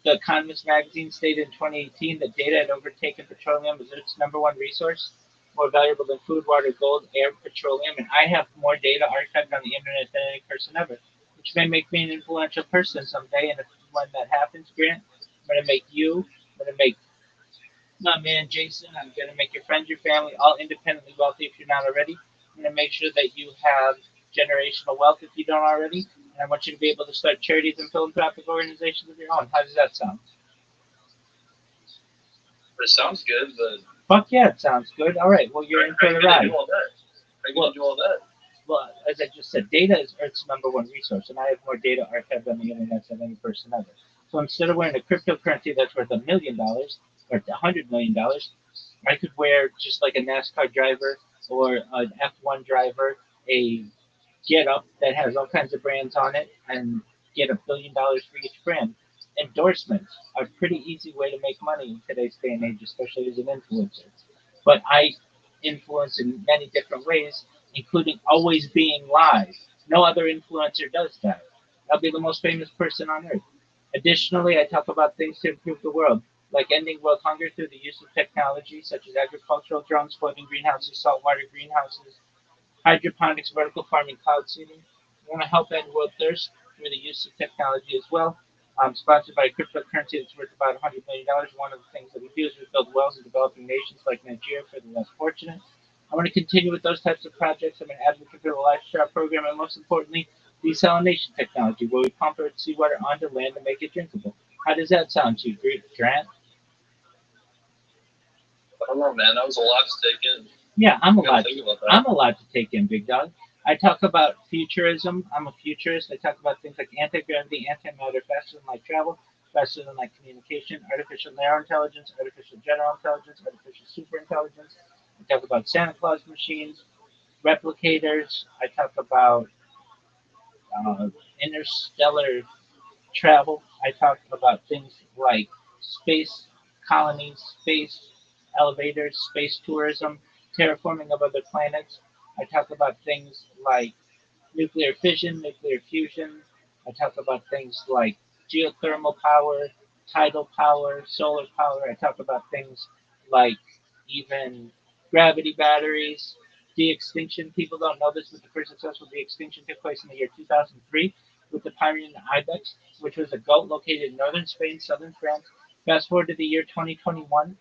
The Economist magazine stated in 2018 that data had overtaken petroleum as Earth's number one resource, more valuable than food, water, gold, air, petroleum, and I have more data archived on the internet than any person ever, which may make me an influential person someday. And when that happens, Grant, I'm going to make you, I'm going to make my man Jason, I'm going to make your friends, your family, all independently wealthy if you're not already. I'm going to make sure that you have generational wealth if you don't already. And I want you to be able to start charities and philanthropic organizations of your own. How does that sound? It sounds good, but Fuck yeah, it sounds good. All right, well, you're in for the ride. do all that? How you gonna do all that? Well, as I just said, data is Earth's number one resource, and I have more data archived on the internet than any person ever. So instead of wearing a cryptocurrency that's worth $1 million or $100 million, I could wear just like a NASCAR driver or an F1 driver, a Get Up that has all kinds of brands on it, and get $1 billion for each brand. Endorsements are a pretty easy way to make money in today's day and age, especially as an influencer. But I influence in many different ways, including always being live. No other influencer does that. I'll be the most famous person on earth. Additionally, I talk about things to improve the world, like ending world hunger through the use of technology such as agricultural drones, floating greenhouses, saltwater greenhouses, hydroponics, vertical farming, cloud seeding. I want to help end world thirst through the use of technology as well. Sponsored by a cryptocurrency that's worth about $100 million. One of the things that we do is we build wells in developing nations like Nigeria for the less fortunate. I want to continue with those types of projects. I'm an advocate for the lifestyle program, and most importantly, desalination technology, where we pump Earth seawater onto land to make it drinkable. How does that sound to you, Grant? I don't know, man. That was a lot to take in. Yeah, I'm You gotta allowed. think about that. I'm allowed to take in, big dog. I talk about futurism. I'm a futurist. I talk about things like anti-gravity, antimatter, faster than light travel, faster than light communication, artificial narrow intelligence, artificial general intelligence, artificial super intelligence. I talk about Santa Claus machines, replicators. I talk about uh, interstellar travel. I talk about things like space colonies, space elevators, space tourism, terraforming of other planets. I talk about things like nuclear fission, nuclear fusion. I talk about things like geothermal power, tidal power, solar power. I talk about things like even gravity batteries, de-extinction. People don't know this, but the first successful de-extinction took place in the year 2003 with the Pyrenean ibex, which was a goat located in northern Spain, southern France. Fast forward to the year 2021,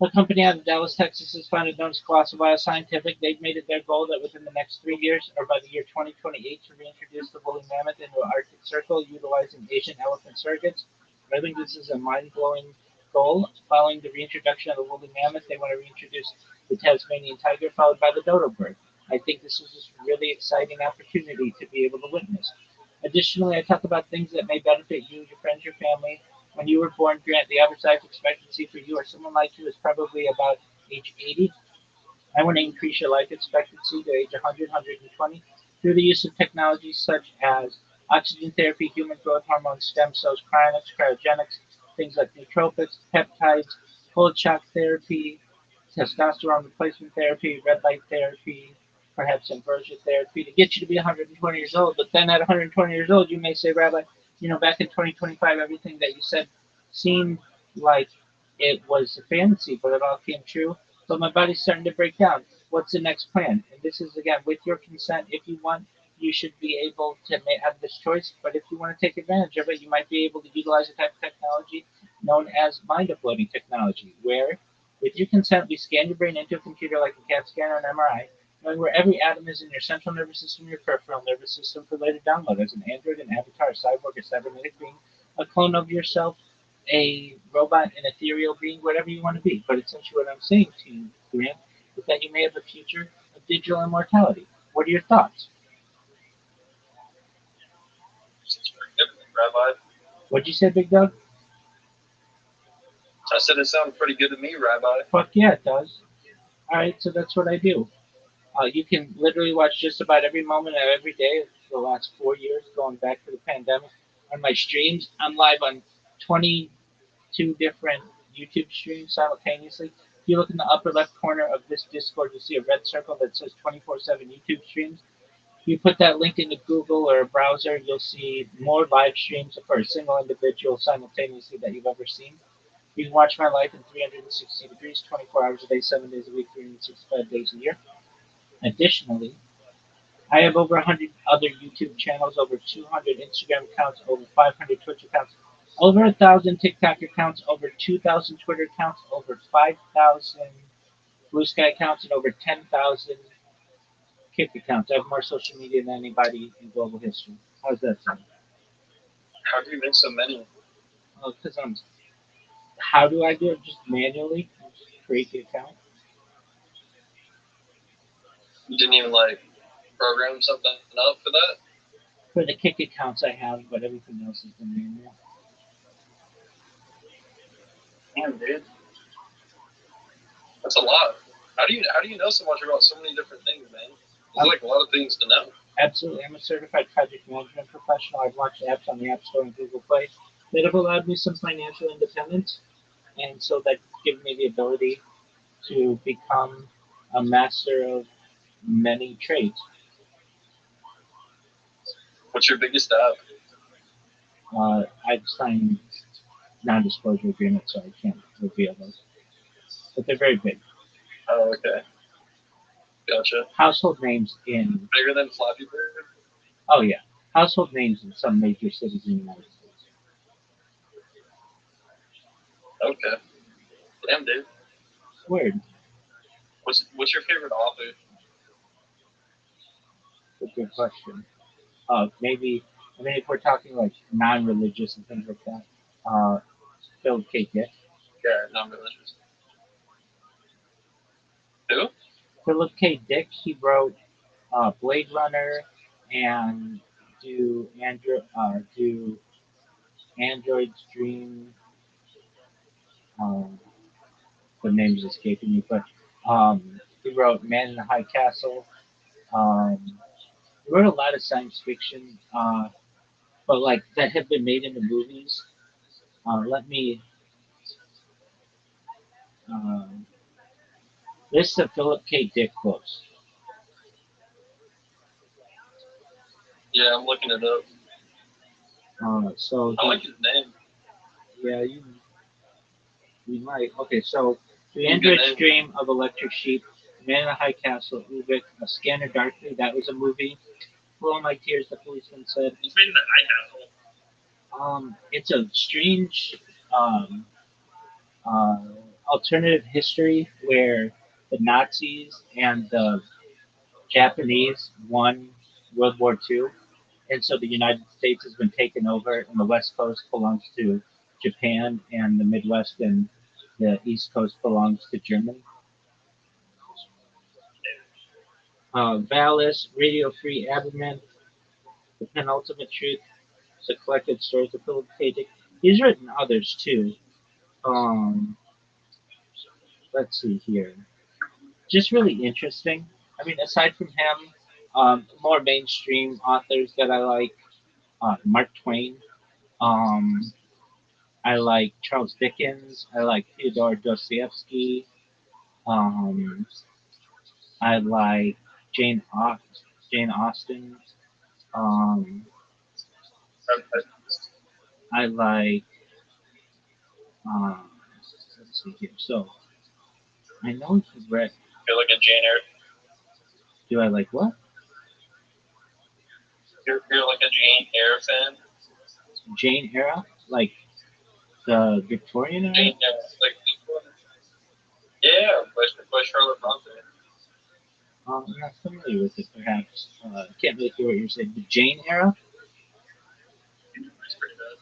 a company out of Dallas, Texas is founded known as Colossal Bioscientific. They've made it their goal that within the next 3 years, or by the year 2028, to reintroduce the woolly mammoth into an Arctic Circle utilizing Asian elephant surrogates. I think this is a mind-blowing goal. Following the reintroduction of the woolly mammoth, they want to reintroduce the Tasmanian tiger, followed by the dodo bird. I think this is just a really exciting opportunity to be able to witness. Additionally, I talk about things that may benefit you, your friends, your family, when you were born, Grant, the average life expectancy for you or someone like you is probably about age 80. I want to increase your life expectancy to age 100, 120 through the use of technologies such as oxygen therapy, human growth hormone, stem cells, cryonics, cryogenics, things like nootropics, peptides, cold shock therapy, testosterone replacement therapy, red light therapy, perhaps inversion therapy to get you to be 120 years old. But then at 120 years old, you may say, Rabbi, back in 2025, everything that you said seemed like it was a fantasy, but it all came true. But my body's starting to break down. What's the next plan? And this is, again, with your consent. If you want, you should be able to have this choice. But if you want to take advantage of it, you might be able to utilize a type of technology known as mind uploading technology, where with your consent, we scan your brain into a computer like a CAT scan or an MRI, knowing where every atom is in your central nervous system, your peripheral nervous system, for later download as an android, an avatar, a cyborg, a cybernetic being, a clone of yourself, a robot, an ethereal being, whatever you want to be. But essentially, what I'm saying to you, Grant, is that you may have a future of digital immortality. What are your thoughts? It's pretty good, Rabbi. What'd you say, Big Dog? I said it sounded pretty good to me, Rabbi. Fuck yeah, it does. All right, so that's what I do. You can literally watch just about every moment of every day for the last 4 years, going back to the pandemic, on my streams. I'm live on 22 different YouTube streams simultaneously. If you look in the upper left corner of this Discord, you'll see a red circle that says 24/7 YouTube streams. If you put that link into Google or a browser, you'll see more live streams for a single individual simultaneously that you've ever seen. You can watch my life in 360 degrees, 24 hours a day, 7 days a week, 365 days a year. Additionally, I have over 100 other YouTube channels, over 200 Instagram accounts, over 500 Twitch accounts, over 1,000 TikTok accounts, over 2,000 Twitter accounts, over 5,000 Blue Sky accounts, and over 10,000 Kick accounts. I have more social media than anybody in global history. How's that sound? How do you make so many? Well, because how do I do it? Just manually? Just create the account? You didn't even program something up for that? For the Kick accounts I have, but everything else has been manual. Damn, dude. That's a lot. How do you know so much about so many different things, man? There's a lot of things to know. Absolutely. I'm a certified project management professional. I've launched apps on the App Store and Google Play that have allowed me some financial independence. And so that's given me the ability to become a master of many trades. What's your biggest app? I've signed non-disclosure agreements, so I can't reveal those. But they're very big. Oh, okay. Gotcha. Household names in... Bigger than Flappy Bird? Oh, yeah. Household names in some major cities in the United States. Okay. Damn, dude. Weird. What's your favorite author? That's a good question. Maybe, if we're talking like non-religious and things like that, Phil K. Dick. Yeah, non-religious. Philip K. Dick. He wrote Blade Runner and do Android's Dream. Um, the name's escaping me, but he wrote Man in the High Castle. Um, he wrote a lot of science fiction, but like that have been made into movies. Let me uh, list of Philip K. Dick books. Yeah, I'm looking it up. So I like his name. yeah, you might. Okay, so The He's a good Android's name. Dream of Electric Sheep, Man in the High Castle, Ubik, A Scanner Darkly, that was a movie. Blow My Tears, the policeman said. He's made in the High Castle. It's a strange um, uh, alternative history where the Nazis and the Japanese won World War II, and so the United States has been taken over, and the West Coast belongs to Japan, and the Midwest and the East Coast belongs to Germany. Valis, Radio Free Aberman, The Penultimate Truth, the collected stories of Philip K. Dick. He's written others too. Um, let's see here. Just really interesting. I mean, aside from him, more mainstream authors that I like, Mark Twain. Um, I like Charles Dickens. I like Fyodor Dostoevsky. Um, I like Jane Austen. Um, I like. Um, let's see here. So I know you've read. You're like a Jane Eyre. Do I like what? You're like a Jane Eyre fan. Jane era, like the Victorian era. Jane Eyre, like yeah, by Charlotte Bronte. I'm not familiar with it, perhaps. Can't really hear what you're saying. The Jane era. It's pretty bad.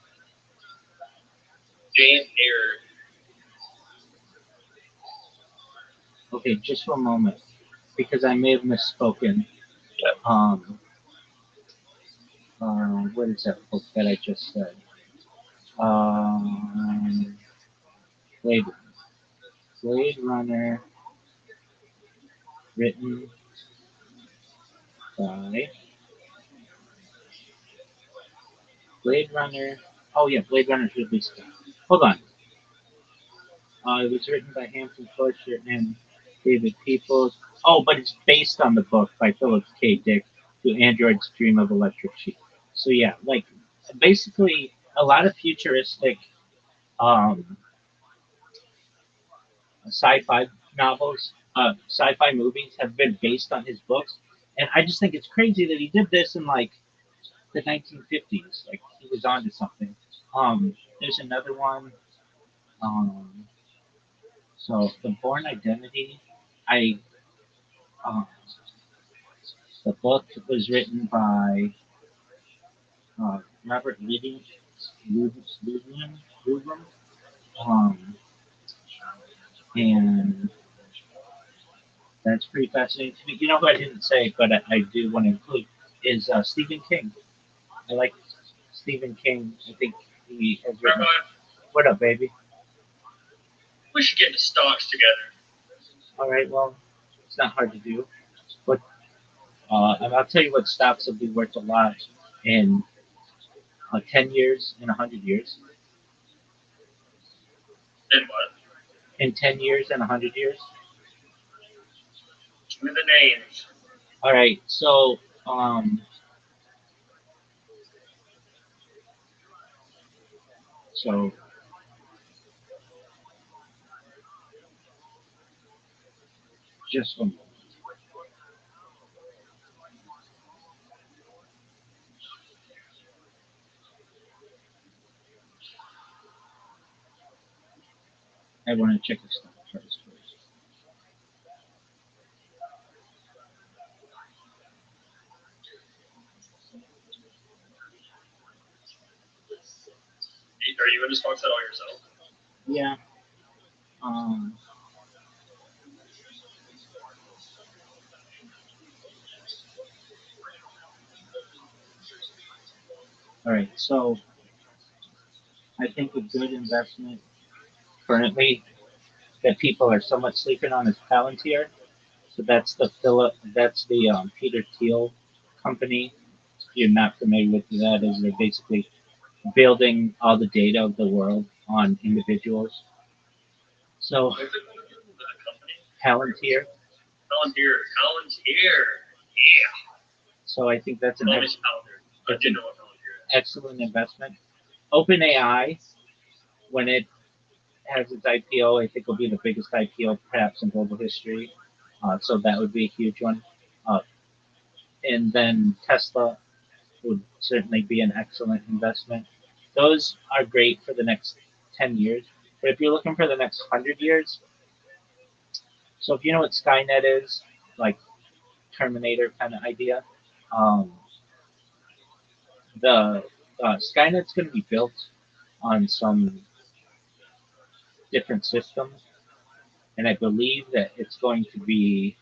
Jane Eyre. Okay, just for a moment, because I may have misspoken. Yeah. What is that book that I just said? Um, Blade, Blade Runner, written by Blade Runner. Oh yeah, Blade Runner is Ridley Scott. Hold on. It was written by Hampton Fletcher and David Peoples. Oh, but it's based on the book by Philip K. Dick, The Android's Dream of Electric Sheep. So yeah, like basically a lot of futuristic um, sci-fi novels, sci-fi movies have been based on his books, and I just think it's crazy that he did this in like the 1950s. Like he was onto something. There's another one. Um, so the Born Identity. I um, the book was written by Robert Ludlum, um, and that's pretty fascinating to me. You know who I didn't say, but I do want to include is Stephen King. I like Stephen King. I think he has written. Rabbi, What up, baby? we should get into stocks together. All right, well, it's not hard to do. But and I'll tell you what stocks will be worth a lot in 10 years, in 100 years. Then what? In 10 years and 100 years. Give me the names. All right, so just one moment. I want to check the stock price first. Are you into stocks at all yourself? Yeah. Um, All right, so I think a good investment currently that people are somewhat sleeping on is Palantir. So that's the Peter Thiel company. If you're not familiar with that, is they're basically building all the data of the world on individuals. So What's it called again? The company? Palantir. Palantir. Yeah. So I think that's an Always Palantir. I that's do an know what Palantir is. excellent investment. OpenAI, when it has its IPO, I think will be the biggest IPO perhaps in global history. So that would be a huge one. Uh, and then Tesla would certainly be an excellent investment. Those are great for the next 10 years. But if you're looking for the next 100 years, so if you know what Skynet is, like Terminator kind of idea, um, the Skynet's going to be built on some different systems, and I believe that it's going to be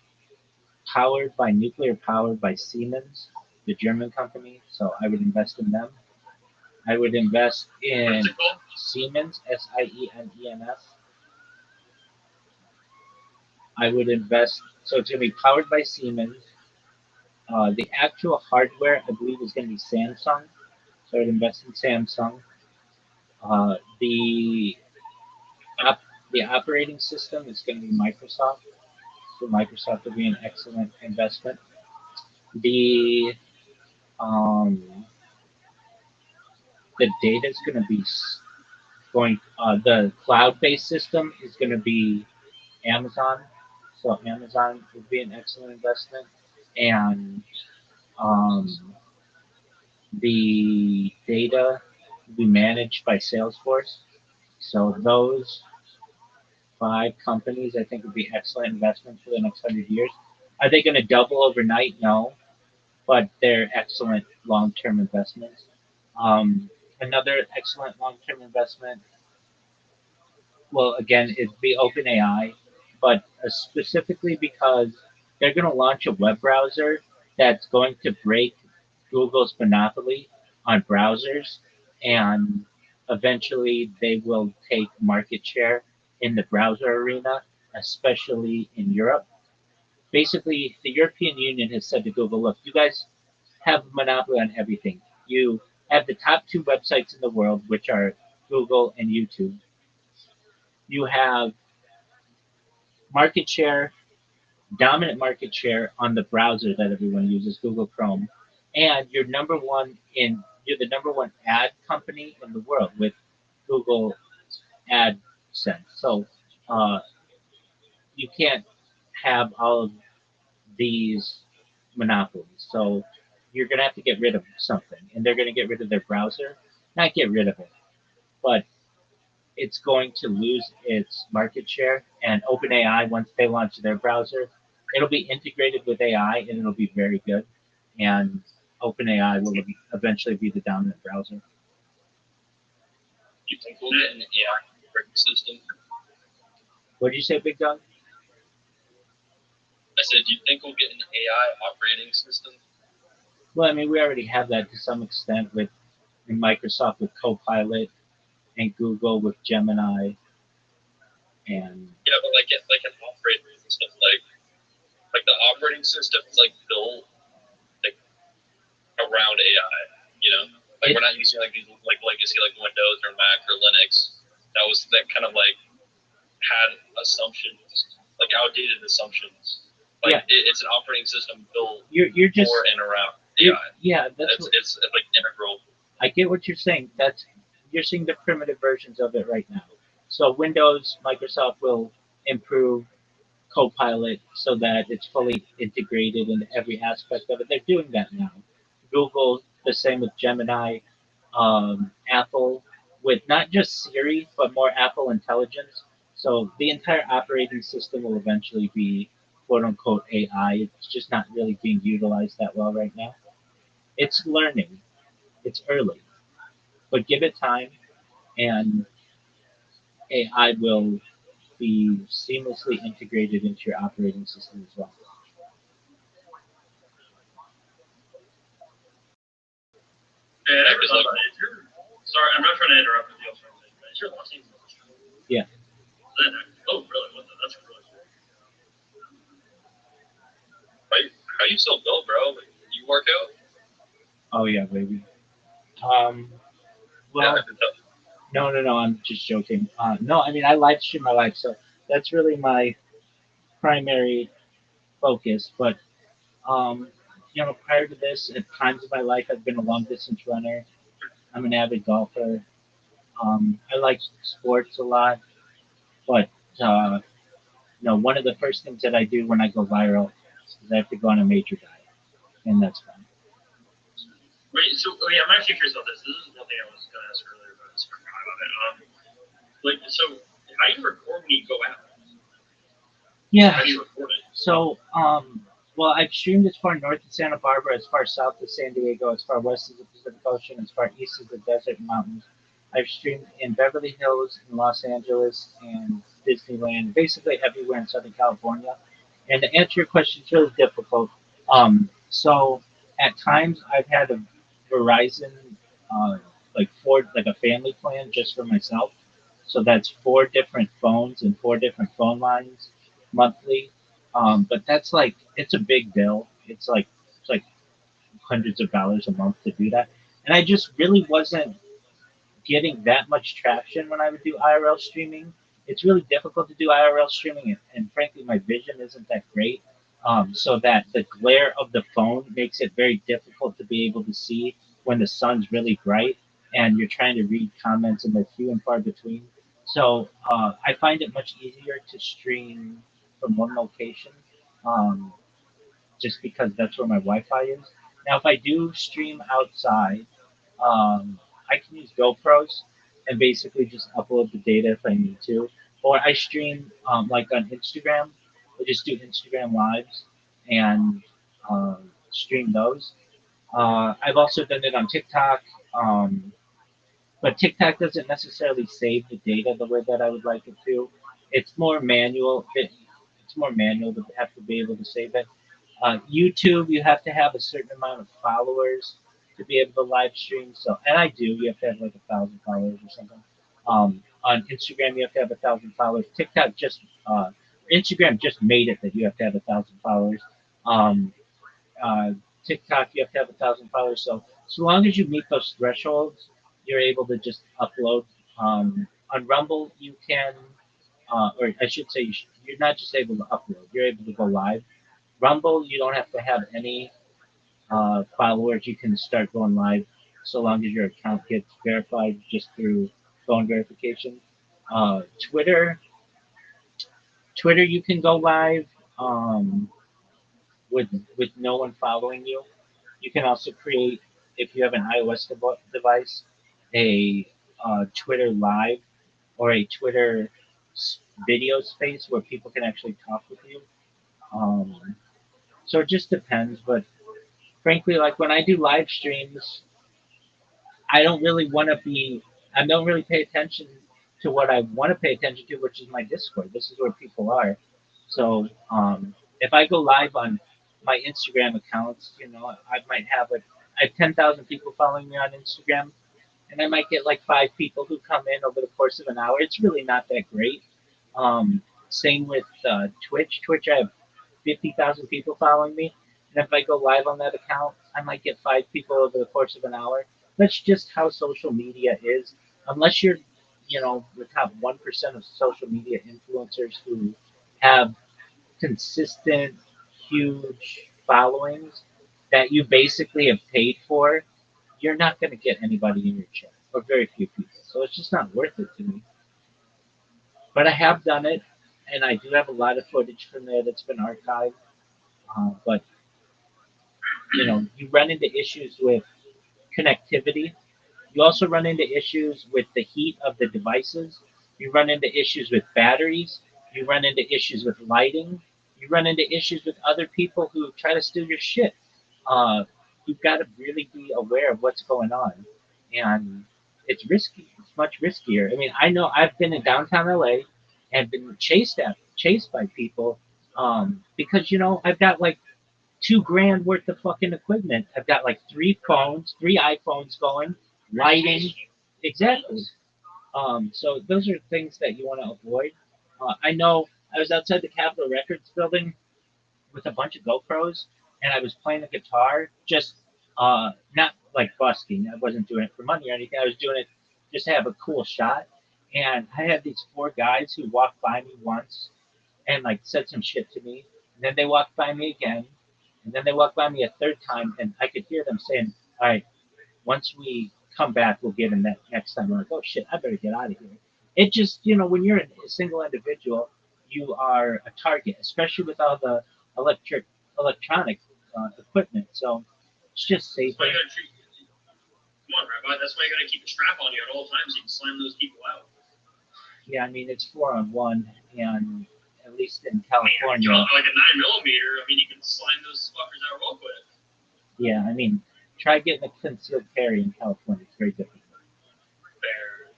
nuclear powered by Siemens, the German company. So I would invest in them. I would invest in What's it called? Siemens, Siemen's. I would invest. So it's going to be powered by Siemens. The actual hardware, I believe, is going to be Samsung. So I would invest in Samsung. Uh, the the operating system is going to be Microsoft. So Microsoft would be an excellent investment. The um, the data is going to be the cloud-based system is going to be Amazon. So Amazon would be an excellent investment, and um, the data will be managed by Salesforce. So those five companies, I think, would be excellent investments for the next 100 years. Are they going to double overnight? No, but they're excellent long-term investments. Another excellent long-term investment, well, again, it'd be OpenAI, but specifically because they're going to launch a web browser that's going to break Google's monopoly on browsers, and eventually they will take market share in the browser arena, especially in Europe. Basically, the European Union has said to Google, look, you guys have a monopoly on everything. You have the top two websites in the world, which are Google and YouTube. You have market share, dominant market share on the browser that everyone uses, Google Chrome, and you're the number one ad company in the world with Google AdSense. So uh, you can't have all of these monopolies. So you're going to have to get rid of something, and they're going to get rid of their browser. Not get rid of it, but it's going to lose its market share. And OpenAI, once they launch their browser, it'll be integrated with AI and it'll be very good. And OpenAI will eventually be the dominant browser. You think we'll get an AI operating system? What did you say, Big Dog? I said, do you think we'll get an AI operating system? Well, I mean, we already have that to some extent with Microsoft with Copilot and Google with Gemini. And Yeah, but like an operating system, like the operating system is like built like around AI. You know, like we're not using like these like legacy like Windows or Mac or Linux. That kind of like had assumptions, like outdated assumptions. Like yeah, it's an operating system built you're just for and around AI. yeah, it's like integral. I get what you're saying. You're seeing the primitive versions of it right now. So Windows, Microsoft will improve Copilot so that it's fully integrated in every aspect of it. They're doing that now. Google, the same with Gemini. Apple, with not just Siri, but more Apple Intelligence. So the entire operating system will eventually be quote unquote AI. It's just not really being utilized that well right now. It's learning, it's early, but give it time and AI will be seamlessly integrated into your operating system as well. Yeah, I was like, sorry, I'm not trying to interrupt with you. Is your last name Rothschild? Yeah. Oh, really? That's really cool. How you still build, bro? You work out? Oh yeah, baby. Yeah, Well, no. I'm just joking. No, I mean I live stream my life, so that's really my primary focus. But prior to this, at times of my life, I've been a long distance runner. I'm an avid golfer. I like sports a lot, but uh, one of the first things that I do when I go viral is I have to go on a major diet, and that's fun. Wait, so I'm actually curious about this. This is one thing I was going to ask earlier, but I just forgot about it. So how do you record when you go out? Yeah. How do you record it? So, well, I've streamed as far north as Santa Barbara, as far south as San Diego, as far west as the Pacific Ocean, as far east as the desert and mountains. I've streamed in Beverly Hills, in Los Angeles, and Disneyland, basically everywhere in Southern California. And to answer your question, it's really difficult. So at times I've had a Verizon, like a family plan just for myself. So that's 4 different phones and 4 different phone lines monthly. But that's like it's a big bill. It's like hundreds of dollars a month to do that. And I just really wasn't getting that much traction when I would do IRL streaming. It's really difficult to do IRL streaming, and frankly, my vision isn't that great. So that the glare of the phone makes it very difficult to be able to see when the sun's really bright and you're trying to read comments and they're few and far between. So I find it much easier to stream from one location. Um, just because that's where my Wi-Fi is. Now, if I do stream outside, I can use GoPros and basically just upload the data if I need to. Or I stream like on Instagram. I just do Instagram lives and stream those. I've also done it on TikTok, but TikTok doesn't necessarily save the data the way that I would like it to. It's more manual. It's more manual to have to be able to save it. YouTube, you have to have a certain amount of followers to be able to live stream. So, and I do. You have to have like 1,000 followers or something. On Instagram, you have to have 1,000 followers. Instagram just made it that you have to have 1,000 followers. Um, uh, TikTok, you have to have 1,000 followers. So long as you meet those thresholds, you're able to just upload. On Rumble, you can, or I should say, you're not just able to upload. You're able to go live. Rumble, you don't have to have any followers. You can start going live so long as your account gets verified just through phone verification. Uh, Twitter, Twitter, you can go live um, with no one following you. You can also create, if you have an iOS device, a Twitter Live or a Twitter video space where people can actually talk with you. Um, so it just depends, but frankly, like when I do live streams, I don't really want to be, I don't really pay attention to what I want to pay attention to, which is my Discord. This is where people are. So if I go live on my Instagram accounts, I might have like, I have 10,000 people following me on Instagram, and I might get like 5 people who come in over the course of an hour. It's really not that great. Same with Twitch. Twitch, I have 50,000 people following me. And if I go live on that account, I might get 5 people over the course of an hour. That's just how social media is. Unless you're, the top 1% of social media influencers who have consistent, huge followings that you basically have paid for, you're not going to get anybody in your chat, or very few people. So it's just not worth it to me. But I have done it, and I do have a lot of footage from there that's been archived. But you run into issues with connectivity. You also run into issues with the heat of the devices. You run into issues with batteries. You run into issues with lighting. You run into issues with other people who try to steal your shit. Uh, you've got to really be aware of what's going on, and it's risky. It's much riskier. I mean, I know I've been in downtown LA and been chased by people because I've got like $2,000 worth of fucking equipment. I've got like three iPhones going, lighting. Exactly. So those are things that you want to avoid. I know I was outside the Capitol Records building with a bunch of GoPros, and I was playing the guitar, just not like busking. I wasn't doing it for money or anything. I was doing it just to have a cool shot. And I had these four guys who walked by me once and like said some shit to me. And then they walked by me again, and then they walked by me a third time, and I could hear them saying, "All right, once we come back, we'll get in that next time." I'm like, "Oh shit, I better get out of here." It just, when you're a single individual, you are a target, especially with all the electronic equipment. So it's just That's safer. why you gotta treat. Come on, Rabbi. That's why you gotta keep a strap on you at all times so you can slam those people out. Yeah, I mean it's 4-on-1, and at least in I mean, California. like a 9mm. I mean, you can slam those fuckers out real quick. Yeah, I mean, try getting a concealed carry in California. It's very difficult. Fair.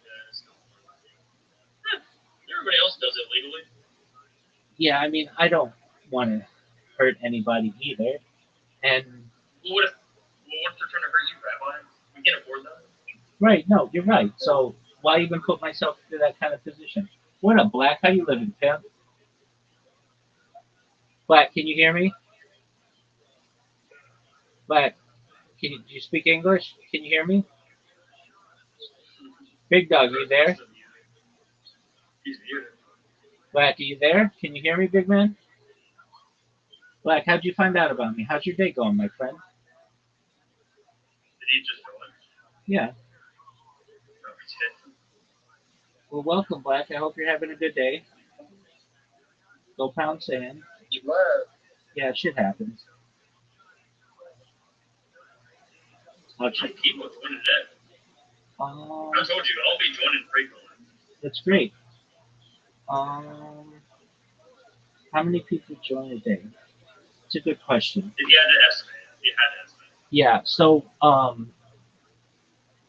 Everybody else does it legally. Yeah, I mean, I don't want to hurt anybody either. And Well, what if they're trying to hurt you, Rabbi? We can't afford that. right, no, you're right. So why even put myself into that kind of position? What up, Black? How you living, pimp? Black, can you hear me? Black, do you speak English? Can you hear me? Big Dog, you there? He's muted. Black, are you there? Can you hear me, big man? Black, how'd you find out about me? How's your day going, my friend? Did he just join? Yeah. No, he did. Well, welcome, Black. I hope you're having a good day. Go pound sand. You left. Yeah, shit happens. How many people joined today? I told you, I'll be joining frequently. That's great. How many people join a day? It's a good question. If you had to estimate. Yeah, so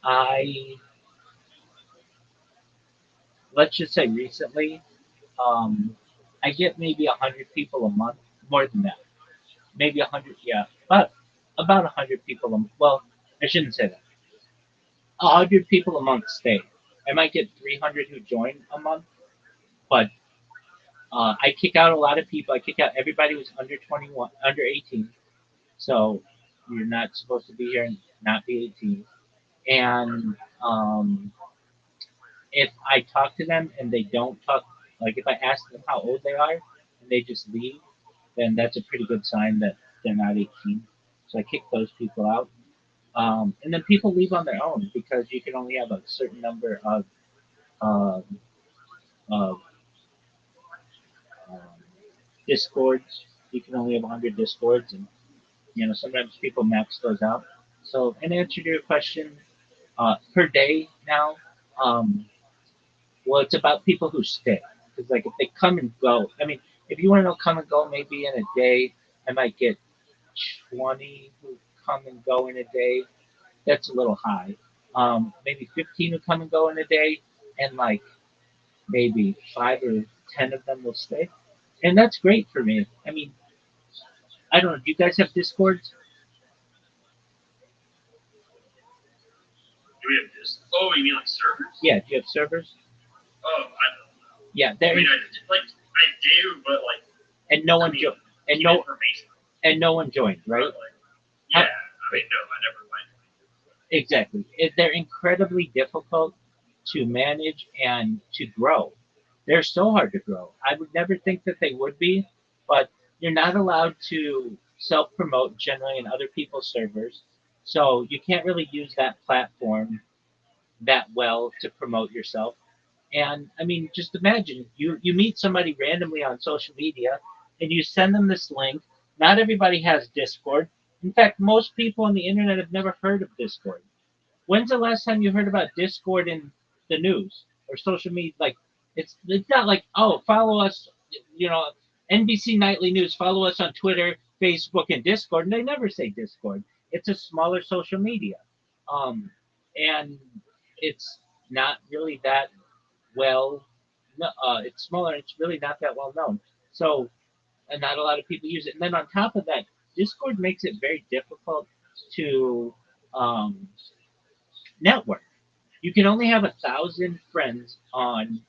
I let's just say recently, I get maybe 100 people a month, more than that, maybe 100. Yeah, about 100 people. Well, I shouldn't say that. 100 people a month stay. I might get 300 who join a month, but I kick out a lot of people. I kick out everybody who's under 21, under 18. So you're not supposed to be here and not be 18. And if I talk to them and they don't talk, like if I ask them how old they are and they just leave, then that's a pretty good sign that they're not 18. So I kick those people out. And then people leave on their own because you can only have a certain number um, of um, discords. You can only have 100 discords, and sometimes people max those out. So, in answer to your question, per day now, um, well, it's about people who stay. Because like if they come and go, I mean, if you want to know come and go, maybe in a day, I might get 20 who come and go in a day. That's a little high. Maybe 15 who come and go in a day, and like maybe 5 or 10 of them will stay, and that's great for me. I mean, I don't know. Do you guys have discords? Do we have this? Oh, you mean like servers? Yeah. Do you have servers? Oh, I don't know. Yeah. I mean, I do, but like. And no one joined. And no one joined, right? Like, yeah. I mean, no, I never went. Exactly. They're incredibly difficult to manage and to grow. They're so hard to grow. I would never think that they would be, but you're not allowed to self promote generally in other people's servers. So you can't really use that platform that well to promote yourself. And I mean, just imagine you meet somebody randomly on social media and you send them this link. Not everybody has Discord. In fact, most people on the internet have never heard of Discord. When's the last time you heard about Discord in the news or social media? Like, it's not like, oh, follow us, you know, NBC Nightly News, follow us on Twitter, Facebook, and Discord. And they never say Discord. It's a smaller social media, and it's not really that well. No, it's smaller. It's really not that well known. So, and not a lot of people use it. And then on top of that, Discord makes it very difficult to um, network. You can only have 1,000 friends on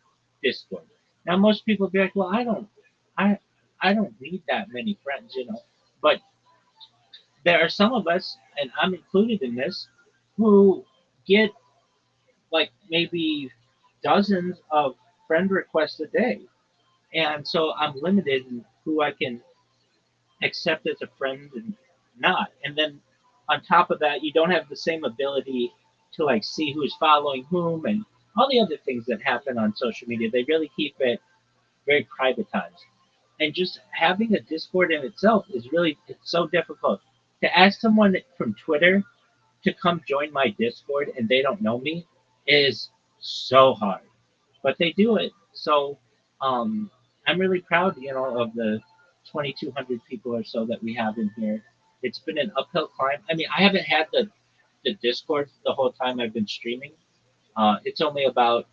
Discord. Now, most people be like, "Well, I, I don't need that many friends, you know." But there are some of us, and I'm included in this, who get like maybe dozens of friend requests a day, and so I'm limited in who I can accept as a friend and not. And then on top of that, you don't have the same ability to like see who's following whom and all the other things that happen on social media. They really keep it very privatized. And just having a Discord in itself is really it's so difficult. To ask someone from Twitter to come join my Discord and they don't know me is so hard. But they do it. So um, I'm really proud, you know, of the 2,200 people or so that we have in here. It's been an uphill climb. I mean, I haven't had the Discord the whole time I've been streaming. It's only about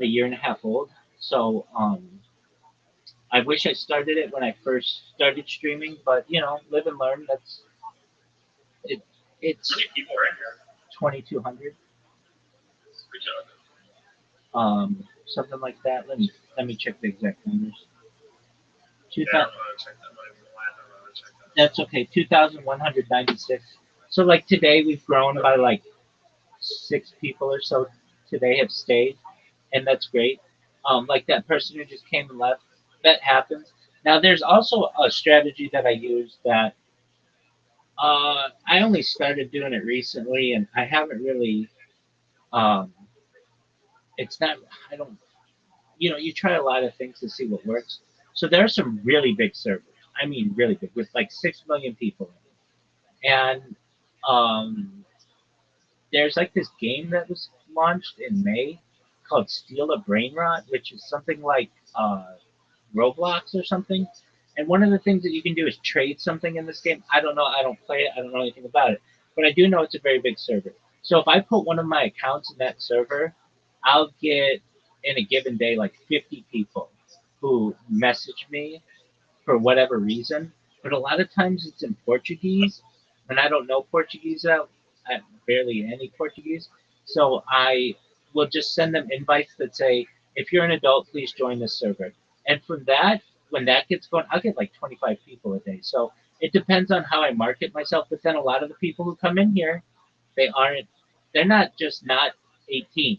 a year and a half old. So I wish I started it when I first started streaming, but you know, live and learn. That's it. How It's many people are in here? 2,200, Pretty good. something like that. Let me check the exact numbers. Two Yeah, I'm thousand. gonna check that. I'm not even lying. I'm gonna check that. That's okay. 2,196. So like today we've grown by like 6 people or so. Today have stayed, and that's great. Like that person who just came and left. That happens. Now there's also a strategy that I use that I only started doing it recently, and I haven't really. Um, it's not. I don't. You know, you try a lot of things to see what works. So there are some really big servers. I mean, really big, with like 6 million people in it. And there's like this game that was launched in May called Steal a Brain Rot, which is something like Roblox or something. And one of the things that you can do is trade something in this game. I don't know. I don't play it. I don't know anything about it. But I do know it's a very big server. So if I put one of my accounts in that server, I'll get in a given day like 50 people who message me for whatever reason. But a lot of times it's in Portuguese, and I don't know Portuguese out, barely any Portuguese. So I will just send them invites that say, if you're an adult, please join this server. And from that, when that gets going, I'll get like 25 people a day. So it depends on how I market myself. But then a lot of the people who come in here, they aren't, they're not just not 18.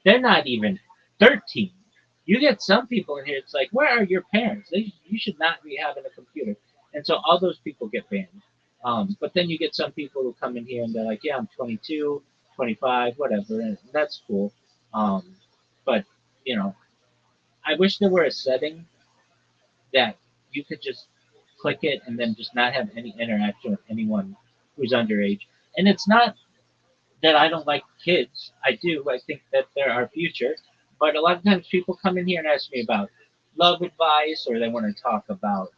They're not even 13. You get some people in here. It's like, where are your parents? You should not be having a computer. And so all those people get banned. But then you get some people who come in here and they're like, yeah, I'm 22, 25, whatever, and that's cool. Um, but you know, I wish there were a setting that you could just click it and then just not have any interaction with anyone who's underage. And it's not that I don't like kids. I do. I think that they're our future. But a lot of times people come in here and ask me about love advice, or they want to talk about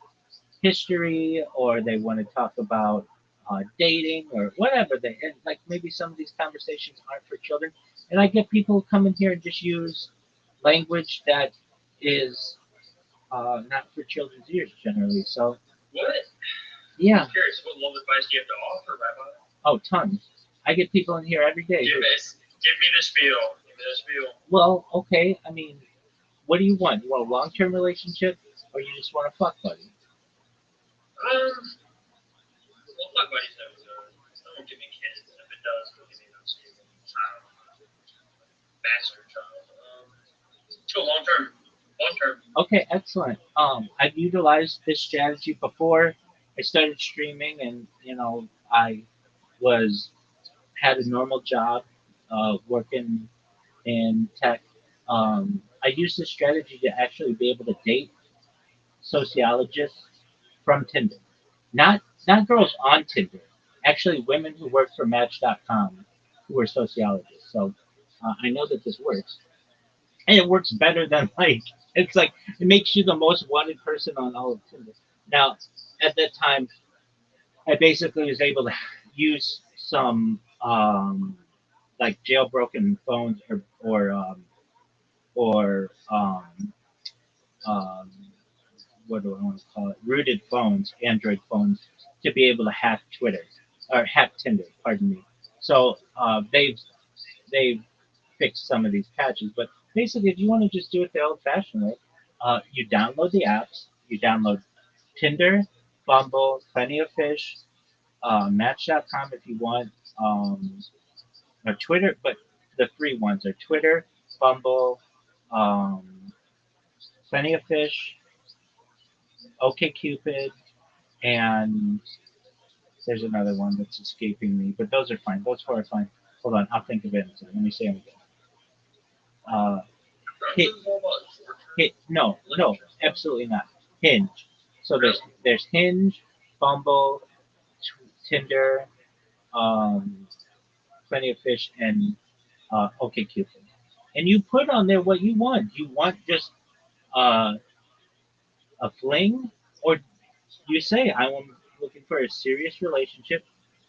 history, or they want to talk about dating, or whatever. And like maybe some of these conversations aren't for children. And I get people who come in here and just use language that is not for children's ears generally. So What? yeah. I'm curious. What love advice do you have to offer, Rabbi? Oh, tons. I get people in here every day. Give me the spiel. Give me the spiel. Well, okay. I mean, what do you want? You want a long term relationship, or you just want a fuck buddy? Well, fuck buddies never good. It won't give me kids, and if it does, it'll give me no stable child, bastard child. So long term. Long term. Okay, excellent. I've utilized this strategy before. I started streaming, and you know, I was had a normal job, working in tech. I used this strategy to actually be able to date sociologists from Tinder. Not girls on Tinder, actually women who work for Match.com who are sociologists. So I know that this works, and it works better than like it's like it makes you the most wanted person on all of Tinder. Now, at that time, I basically was able to use some like jailbroken phones or um, what do I want to call it? Rooted phones, Android phones, to be able to hack Twitter or hack Tinder. Pardon me. So they've fixed some of these patches, but basically, if you want to just do it the old-fashioned way, you download the apps. You download Tinder, Bumble, Plenty of Fish, Match.com if you want, or Twitter, but the free ones are Twitter, Bumble, um, Plenty of Fish, OkCupid, and there's another one that's escaping me, but those are fine. Those four are fine. Hold on, I'll think of it. Let me say them again. Uh, hit, no, absolutely not. Hinge. So there's Hinge, Bumble, Tinder, um, Plenty of Fish, and OkCupid. And you put on there what you want. You want just uh, a fling, or you say, I'm looking for a serious relationship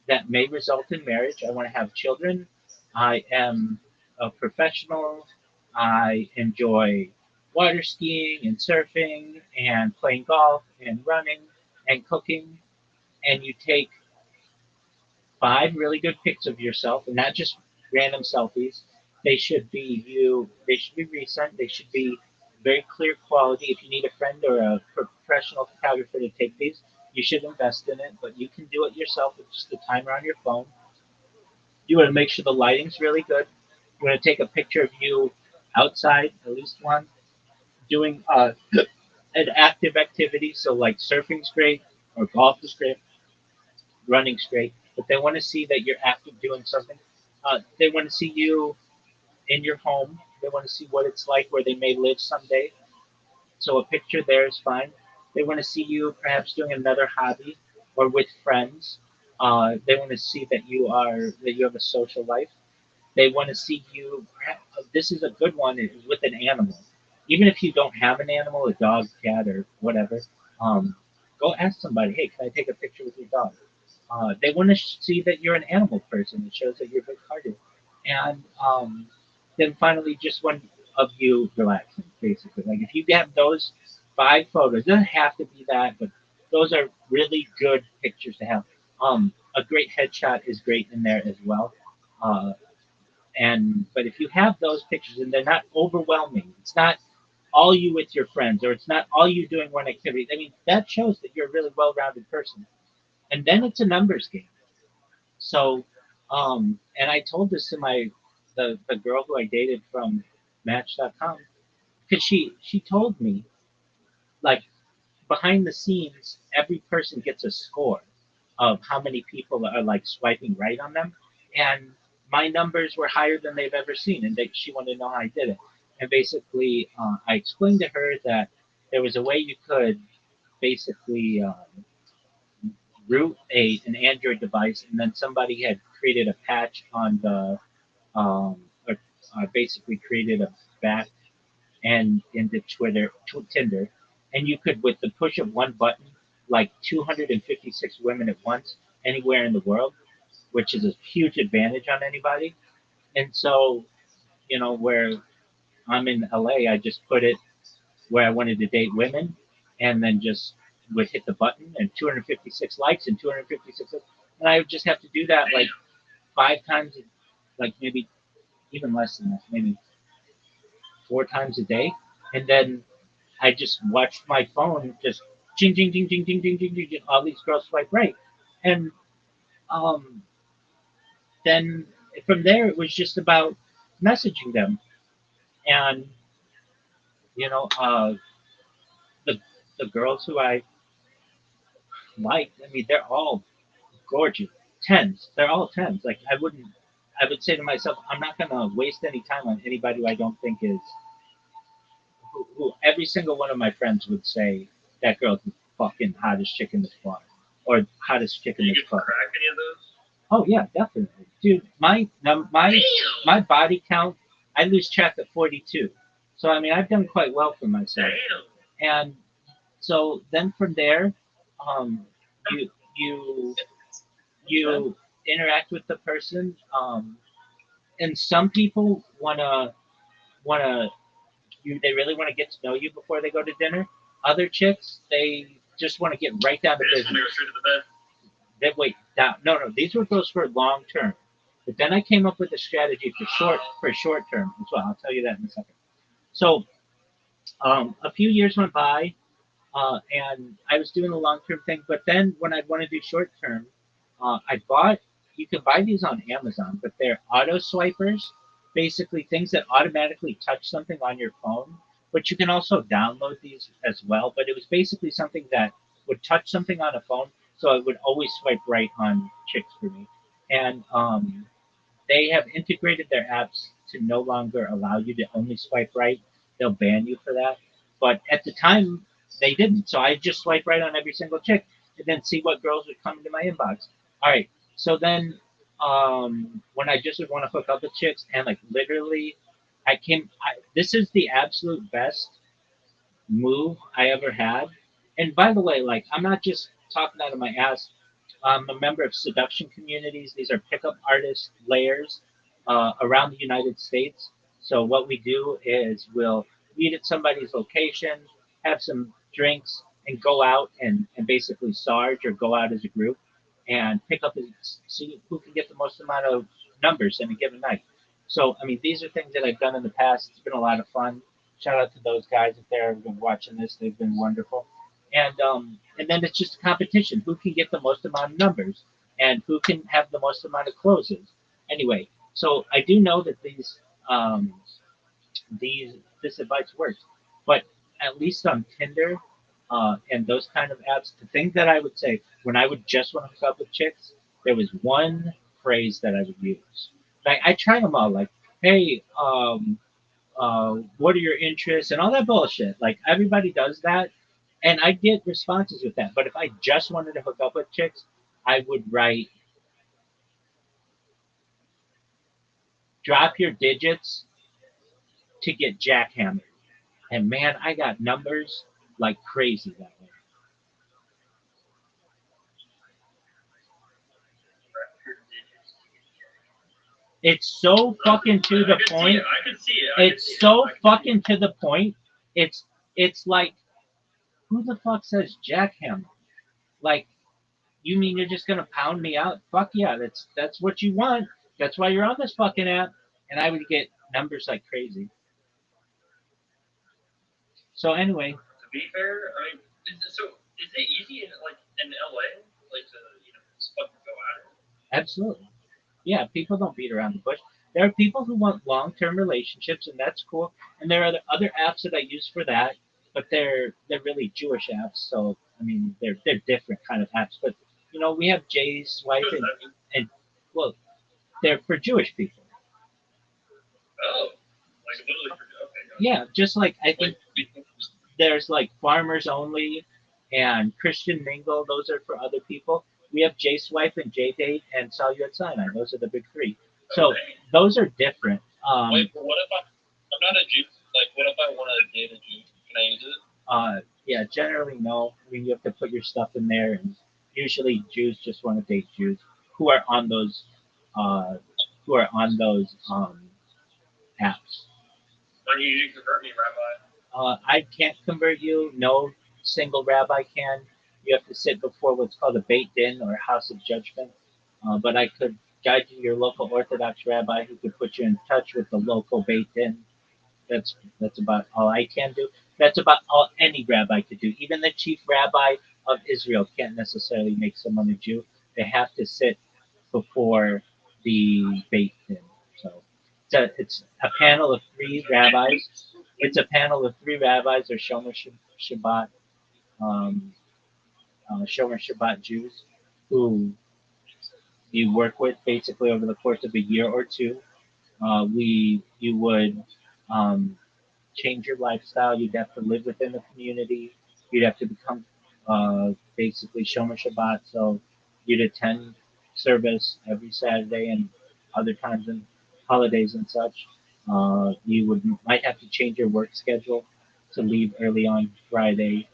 that may result in marriage. I want to have children. I am a professional. I enjoy water skiing and surfing and playing golf and running and cooking. And you take 5 really good pics of yourself, and not just random selfies. They should be you. They should be recent. They should be very clear quality. If you need a friend or a professional photographer to take these, you should invest in it. But you can do it yourself with just the timer on your phone. You want to make sure the lighting's really good. You want to take a picture of you outside, at least one, doing an active activity. So like surfing's great, or golf is great, running great. But they want to see that you're active doing something. They want to see you in your home. They want to see what it's like where they may live someday. So a picture there is fine. They want to see you perhaps doing another hobby or with friends. They want to see that you have a social life. They want to see you. This is a good one is with an animal. Even if you don't have an animal, a dog, cat, or whatever, um, go ask somebody, hey, can I take a picture with your dog? They want to see that you're an animal person. It shows that you're big-hearted. And then finally, just one of you relaxing, basically. Like if you have those 5 photos, it doesn't have to be that, but those are really good pictures to have. A great headshot is great in there as well. Uh, but if you have those pictures and they're not overwhelming, it's not all you with your friends or it's not all you doing one activity. I mean, that shows that you're a really well-rounded person. And then it's a numbers game. So, and I told this to the girl who I dated from Match.com because she told me like behind the scenes, every person gets a score of how many people are like swiping right on them, and my numbers were higher than they've ever seen, and she wanted to know how I did it. And basically, I explained to her that there was a way you could basically root an Android device, and then somebody had created a patch on the or, basically created a back and into Tinder, and you could, with the push of one button, like 256 women at once, anywhere in the world, which is a huge advantage on anybody. And so, where I'm in LA, I just put it where I wanted to date women, and then just would hit the button, and 256 likes and 256, and I would just have to do that like 5 times, like maybe even less than that, maybe 4 times a day, and then I just watched my phone just ching ching ching ching ching ching ching ching, ching all these girls swipe right, and um, then from there it was just about messaging them, and you know uh, the the girls who I liked, I mean they're all gorgeous, tens, they're all tens. Like I would say to myself, I'm not gonna waste any time on anybody who I don't think is who every single one of my friends would say that girl's the fucking hottest chick in this bar or hottest chick in You this could club. crack any of those? Oh yeah, definitely, dude. My body count, I lose track at 42. So I mean, I've done quite well for myself. Damn. And so then from there, um, you you you interact with the person, and some people wanna they really want to get to know you before they go to dinner. Other chicks, they just want to get right down to They just want to business. go straight to the bed. No, these were girls for long term. But then I came up with a strategy for short term as well. I'll tell you that in a second. So a few years went by, and I was doing the long term thing. But then when I want to do short term, I bought. You can buy these on Amazon, but they're auto swipers, basically things that automatically touch something on your phone. But you can also download these as well. But it was basically something that would touch something on a phone, so it would always swipe right on chicks for me. And they have integrated their apps to no longer allow you to only swipe right. They'll ban you for that. But at the time, they didn't. So I just swipe right on every single chick and then see what girls would come into my inbox. All right. So then, when I just would want to hook up with chicks, and like literally, this is the absolute best move I ever had. And by the way, like I'm not just talking out of my ass. I'm a member of seduction communities. These are pickup artist layers around the United States. So what we do is we'll meet at somebody's location, have some drinks, and go out and basically sarge or go out as a group and pick up and see who can get the most amount of numbers in a given night. So I mean, these are things that I've done in the past. It's been a lot of fun. Shout out to those guys if they're been watching this. They've been wonderful. And then it's just a competition. Who can get the most amount of numbers and who can have the most amount of closes? Anyway, so I do know that these this advice works, but at least on Tinder and those kind of apps, the thing that I would say when I would just want to hook up with chicks, there was one phrase that I would use. Like I try them all, like, hey, what are your interests and all that bullshit. Like everybody does that, and I get responses with that. But if I just wanted to hook up with chicks, I would write, drop your digits to get jackhammered. And man, I got numbers like crazy that way. It's so fucking to the point. I can see it. It's so fucking to the point. It's it's like, who the fuck says jackhammer? Like, you mean you're just gonna pound me out? Fuck yeah, that's what you want. That's why you're on this fucking app. And I would get numbers like crazy. So anyway, To be fair, I mean, is it easy in LA like to just fucking go at it? absolutely. Yeah, people don't beat around the bush. There are people who want long-term relationships, and that's cool. And there are other apps that I use for that, but they're really Jewish apps. So I mean, they're different kind of apps. But we have Jay's wife, and well, they're for Jewish people. Oh, like literally for okay, got Yeah, just like I think like there's like farmers only and Christian mingle. Those are for other people. We have J Swipe and J Date and Salyut Sinai. Those are the big three. So okay. those are different. Wait, but what if I'm not a Jew? Like, what if I want to date a Jew? Can I use it? Yeah, generally no. I mean, you have to put your stuff in there, and usually Jews just want to date Jews who are on those uh, apps. Or you convert me, Rabbi? I can't convert you. No single rabbi can. You have to sit before what's called a Beit Din or a house of judgment. But I could guide you to your local Orthodox rabbi who could put you in touch with the local Beit Din. That's about all I can do. That's about all any rabbi could do. Even the chief rabbi of Israel can't necessarily make someone a Jew. They have to sit before the Beit Din. So it's a panel of three rabbis. It's a panel of three rabbis or Shabbat, um, Shomer Shabbat Jews who you work with basically over the course of a year or two. You would um, change your lifestyle. You'd have to live within the community. You'd have to become basically Shomer Shabbat. So you'd attend service every Saturday and other times and holidays and such. You might have to change your work schedule to leave early on Friday.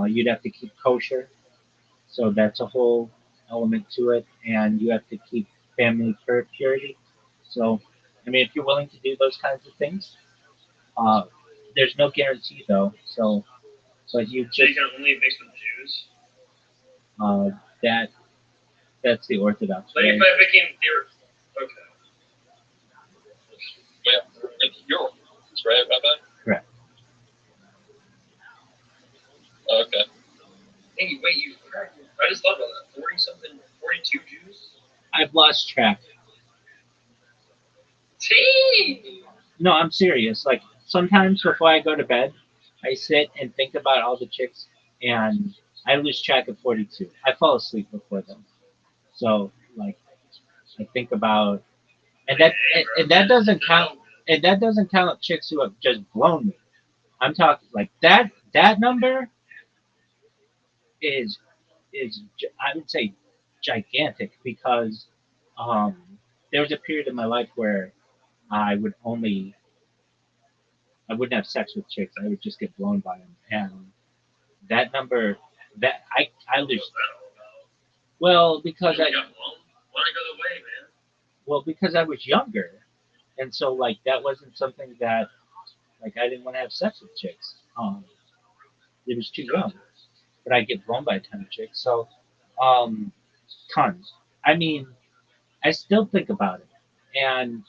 You'd have to keep kosher, so that's a whole element to it, and you have to keep family purity. So, I mean, if you're willing to do those kinds of things, uh, there's no guarantee though. So you So just you can only mix with Jews? uh, that That's the Orthodox Like way. if I became theory. Okay. Yeah, like you're Orthodox, right, Rabbi? Correct. Okay. Hey, wait, I just thought about that. 40 something, 42 Jews? I've lost track. Gee! No, I'm serious. Like sometimes before I go to bed, I sit and think about all the chicks, and I lose track of 42. I fall asleep before them. So like I think about, and that doesn't count, and that doesn't count chicks who have just blown me. I'm talking like that number is I would say gigantic because um, there was a period in my life where I would only I wouldn't have sex with chicks. I would just get blown by them, and that number that I lose. Well, because I Want to go the way, man. well because I was younger, and so like that wasn't something that like I didn't want to have sex with chicks. It was too young, but I get blown by a ton of chicks. So um, tons. I mean, I still think about it, and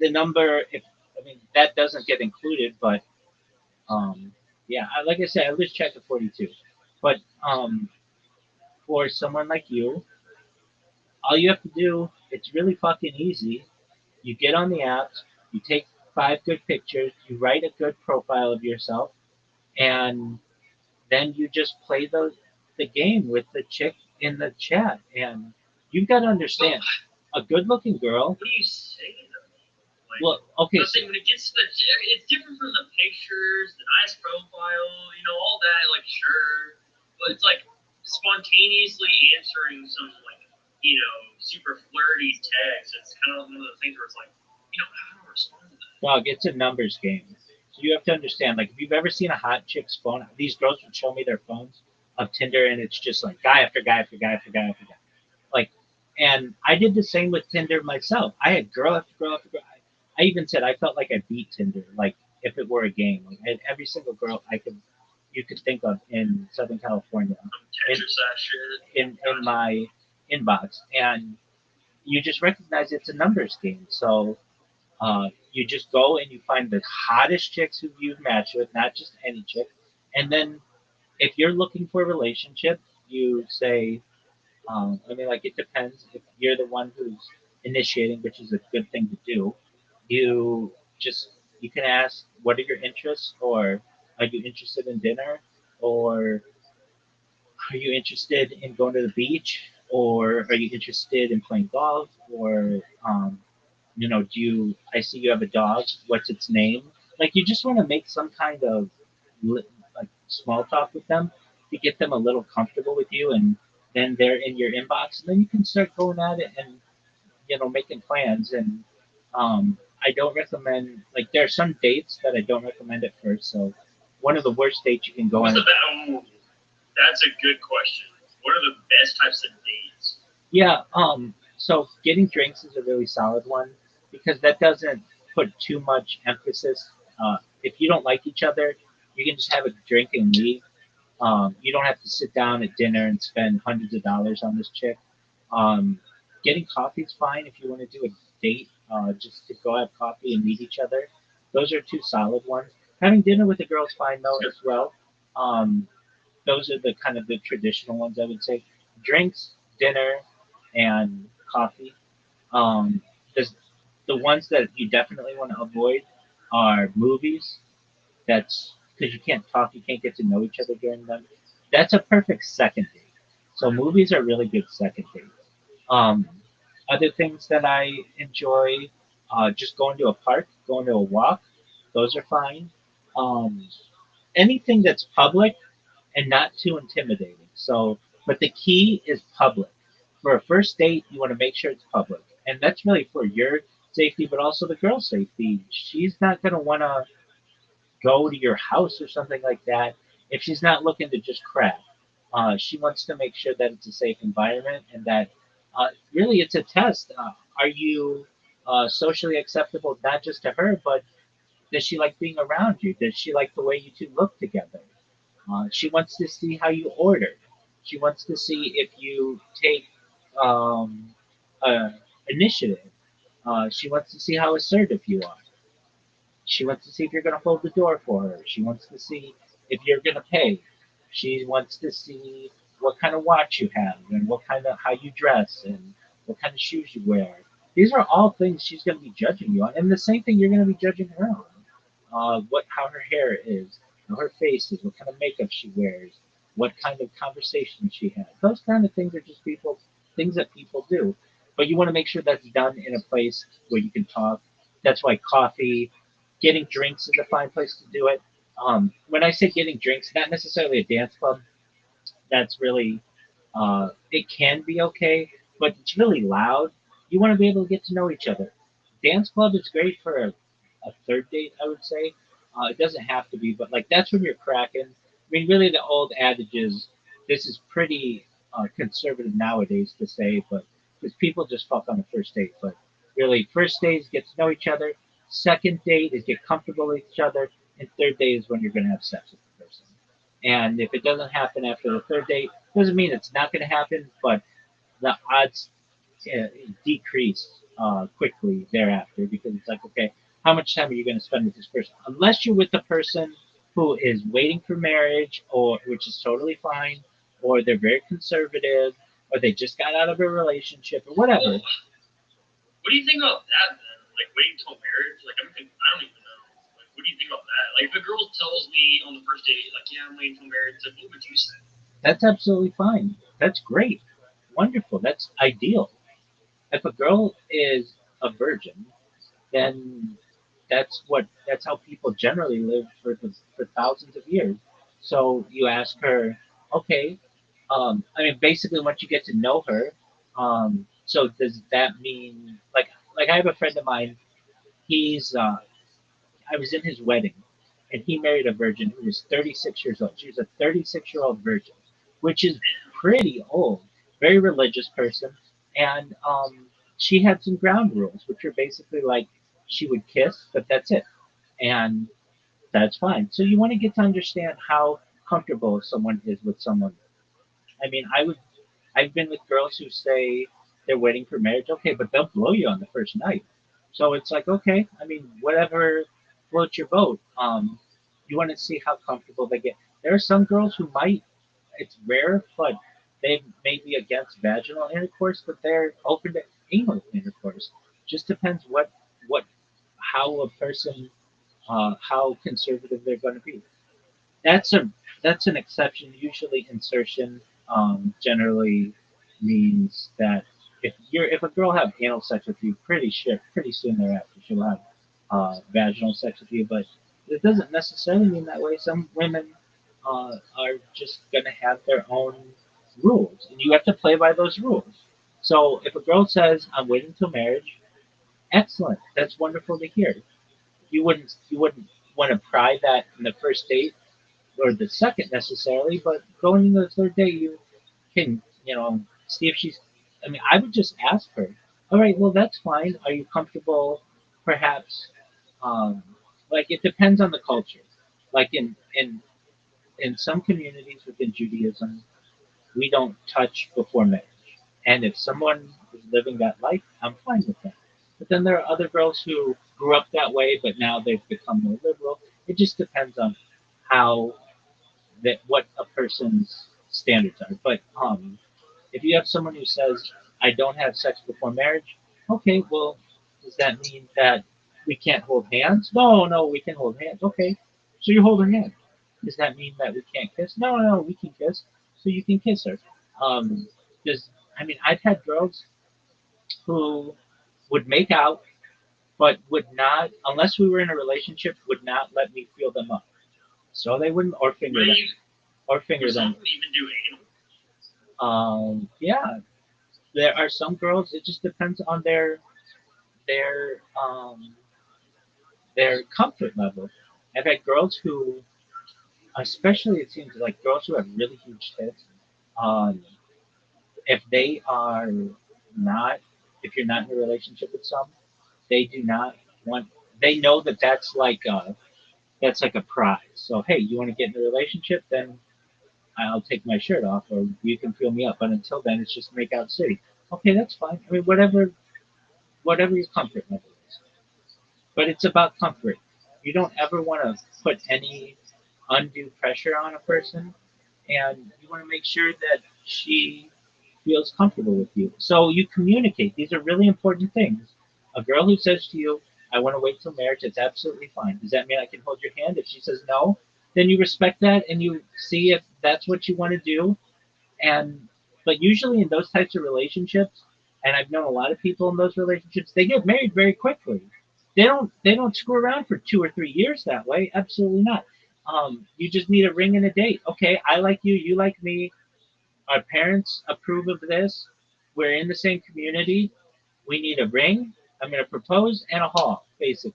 the number if I mean that doesn't get included, but yeah, like I said, I lose track of 42. But for someone like you, all you have to do, it's really fucking easy. You get on the apps, you take 5 good pictures, you write a good profile of yourself, and then you just play the game with the chick in the chat. And you've got to understand, a good-looking girl. What are you saying? Like, Well, okay. Nothing, when it gets to it's different from the pictures, the nice profile, all that. Like, sure, but it's like spontaneously answering some super flirty text. It's kind of one of the things where it's like, how to respond to that. Dog, it's a numbers game. So you have to understand, like, if you've ever seen a hot chick's phone, these girls would show me their phones of Tinder, and it's just like guy after guy after guy after guy after guy. Like, and I did the same with Tinder myself. I had girl after girl after girl. I even said I felt like I beat Tinder, like if it were a game. Like I had every single girl you could think of in Southern California in my inbox, and you just recognize it's a numbers game. So you just go and you find the hottest chicks who you've matched with, not just any chick. And then if you're looking for a relationship, you say, I mean, like it depends. If you're the one who's initiating, which is a good thing to do, you just you can ask, what are your interests, or are you interested in dinner, or are you interested in going to the beach, or are you interested in playing golf, or do you? I see you have a dog. What's its name? Like you just want to make some kind of like small talk with them to get them a little comfortable with you, and then they're in your inbox, and then you can start going at it and making plans. And I don't recommend like there are some dates that I don't recommend at first. So one of the worst dates you can go on. That's a good question. What are the best types of dates? Yeah. So getting drinks is a really solid one because that doesn't put too much emphasis. If you don't like each other, you can just have a drink and leave. You don't have to sit down at dinner and spend hundreds of dollars on this chick. Um, Getting coffee is fine if you want to do a date, just to go have coffee and meet each other. Those are 2 solid ones. Having dinner with a girl is fine though as well. Um, those are the kind of the traditional ones I would say. Drinks, dinner, and coffee. Um, the ones that you definitely want to avoid are movies. That's because you can't talk, you can't get to know each other during them. That's a perfect second date. So movies are really good second dates. Um, Other things that I enjoy, just going to a park, going to a walk, those are fine. Um, Anything that's public and not too intimidating. So, but the key is public. For a first date, you want to make sure it's public, and that's really for your safety, but also the girl's safety. She's not going to want to go to your house or something like that if she's not looking to just crap. She wants to make sure that it's a safe environment and that really it's a test. Are you socially acceptable not just to her, but does she like being around you? Does she like the way you two look together? She wants to see how you order. She wants to see if you take um, initiative. She wants to see how assertive you are. She wants to see if you're going to hold the door for her. She wants to see if you're going to pay. She wants to see what kind of watch you have and what kind of how you dress and what kind of shoes you wear. These are all things she's going to be judging you on, and the same thing you're going to be judging her on. What how her hair is, how her face is, what kind of makeup she wears, what kind of conversation she has. Those kind of things are just people things that people do. But you want to make sure that's done in a place where you can talk. That's why coffee, getting drinks is a fine place to do it. When I say getting drinks, not necessarily a dance club. That's really it can be okay, but it's really loud. You want to be able to get to know each other. Dance club is great for a third date, I would say. It doesn't have to be, but like that's when you're cracking. I mean, really, the old adage is this is pretty conservative nowadays to say, but because people just fuck on the first date. But really, first date is get to know each other. Second date is get comfortable with each other, and third date is when you're going to have sex with the person. And if it doesn't happen after the third date, doesn't mean it's not going to happen, but the odds decrease quickly thereafter because it's like, okay, how much time are you going to spend with this person? Unless you're with the person who is waiting for marriage, or which is totally fine, or they're very conservative, or they just got out of a relationship, or whatever. Well, what do you think about that then? Like waiting till marriage? Like I don't even know. Like what do you think about that? Like if a girl tells me on the first date, like yeah, I'm waiting till marriage, like what would you say? That's absolutely fine. That's great. Wonderful. That's ideal. If a girl is a virgin, then that's how people generally live for thousands of years. So you ask her, okay, I mean, basically once you get to know her, so does that mean like I have a friend of mine, he's I was in his wedding, and he married a virgin who was 36 years old. She was a 36-year-old virgin, which is pretty old, very religious person, and she had some ground rules, which are basically like she would kiss, but that's it, and that's fine. So you want to get to understand how comfortable someone is with someone. I mean, I've been with girls who say they're waiting for marriage. Okay, but they'll blow you on the first night. So it's like, okay, I mean, whatever floats your boat. You want to see how comfortable they get. There are some girls who might. It's rare, but they may be against vaginal intercourse, but they're open to anal intercourse. Just depends what how a person how conservative they're going to be. That's a that's an exception. Usually, insertion generally means that if a girl have anal sex with you, pretty soon thereafter she'll have vaginal sex with you. But it doesn't necessarily mean that way. Some women are just gonna have their own rules, and you have to play by those rules. So if a girl says, "I'm waiting till marriage," excellent. That's wonderful to hear. You wouldn't want to pry that in the first date or the second necessarily, but going into the third day, you can, see if she's. I mean, I would just ask her. All right, well, that's fine. Are you comfortable? Perhaps, um, like it depends on the culture. Like in some communities within Judaism, we don't touch before marriage. And if someone is living that life, I'm fine with that. But then there are other girls who grew up that way, but now they've become more liberal. It just depends on how that what a person's standards are. But if you have someone who says, "I don't have sex before marriage," okay, well, does that mean that we can't hold hands? No, no, we can hold hands. Okay, so you hold her hand. Does that mean that we can't kiss? No, no, we can kiss. So you can kiss her. Um, does I mean I've had girls who would make out, but would not, unless we were in a relationship, would not let me feel them up. So they wouldn't, or finger them, Really? or finger Some them. of them even do anal. Yeah, there are some girls. It just depends on their um, their comfort level. I've had girls who, especially it seems like girls who have really huge tits. Um, if they are not, if you're not in a relationship with some, they do not want. They know that that's like a prize. So hey, you want to get in a relationship? Then I'll take my shirt off, or you can feel me up. But until then, it's just make out city. Okay, that's fine. I mean, whatever your comfort level is. But it's about comfort. You don't ever want to put any undue pressure on a person, and you want to make sure that she feels comfortable with you. So you communicate. These are really important things. A girl who says to you, I want to wait till marriage, it's absolutely fine. Does that mean I can hold your hand? If she says no, then you respect that and you see if that's what you want to do. And but usually in those types of relationships, and I've known a lot of people in those relationships, they get married very quickly. They don't screw around for 2 or 3 years that way. Absolutely not. You just need a ring and a date. Okay, I like you, you like me. Our parents approve of this. We're in the same community. We need a ring. I'm going to propose and a hall, basically.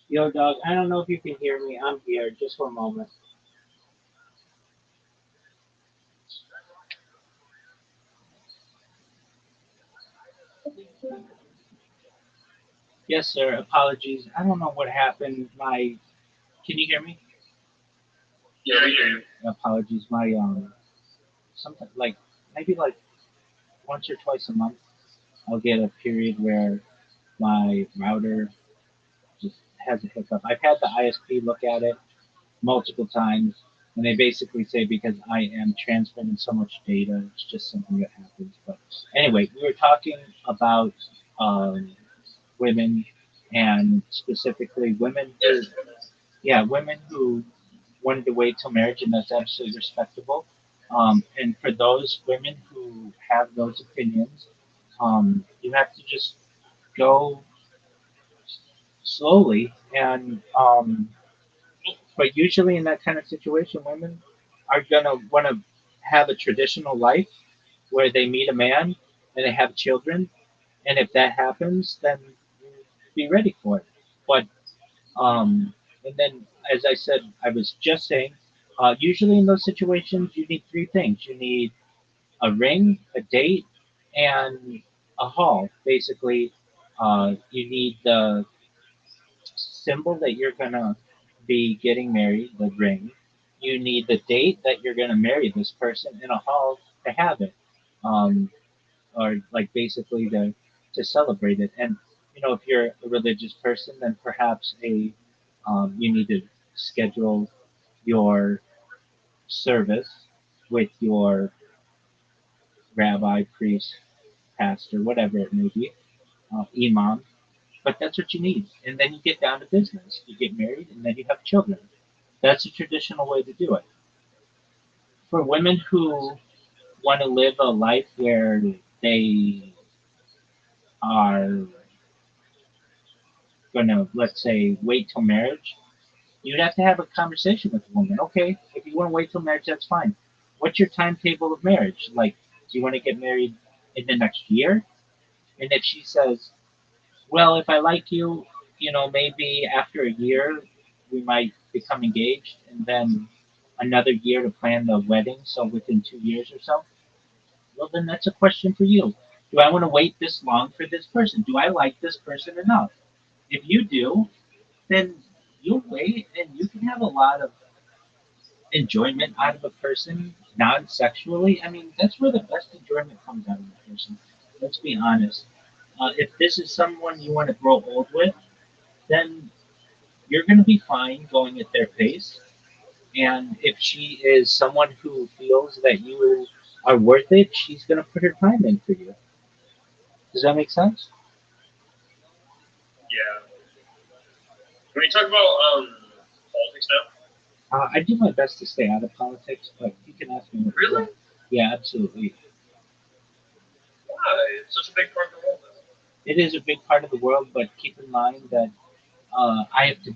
Yo, dog, I don't know if you can hear me. I'm here. Just one moment. Yes, sir. Apologies. I don't know what happened. Can you hear me? Yeah, we hear you. Apologies. Something like maybe like once or twice a month, I'll get a period where my router just has a hiccup. I've had the ISP look at it multiple times, and they basically say because I am transmitting so much data, it's just something that happens. But anyway, we were talking about um, women, and specifically women who, Yes. yeah, women who wanted to wait till marriage, and that's absolutely respectable. And for those women who have those opinions, you have to just go slowly. And but usually in that kind of situation, women are gonna want to have a traditional life where they meet a man and they have children, And if that happens, then be ready for it. But and then, as I said, I was just saying, usually in those situations, you need three things. You need a ring, a date, and a hall. Basically, you need the symbol that you're gonna be getting married, the ring. You need the date that you're gonna marry this person, and a hall to have it, um, or like basically to celebrate it. And if you're a religious person, then perhaps you need to schedule your service with your rabbi, priest, pastor, whatever it may be, imam. But that's what you need. And then you get down to business. You get married and then you have children. That's a traditional way to do it. For women who want to live a life where they are going to, let's say, wait till marriage, you'd have to have a conversation with the woman. Okay, if you want to wait till marriage, that's fine. What's your timetable of marriage? Like, do you want to get married in the next year? And if she says, well, if I like you, maybe after a year we might become engaged, and then another year to plan the wedding, so within 2 years or so. Well, then that's a question for you. Do I want to wait this long for this person? Do I like this person enough? If you do, then you'll wait and you can have a lot of enjoyment out of a person non sexually. I mean, that's where the best enjoyment comes out of a person. Let's be honest. If this is someone you want to grow old with, then you're going to be fine going at their pace. And if she is someone who feels that you are worth it, she's going to put her time in for you. Does that make sense? Yeah. When you talk about politics now, I do my best to stay out of politics, but you can ask me what you really? want. Yeah, absolutely. Why? It's such a big part of the world. Though. It is a big part of the world, but keep in mind that I have to,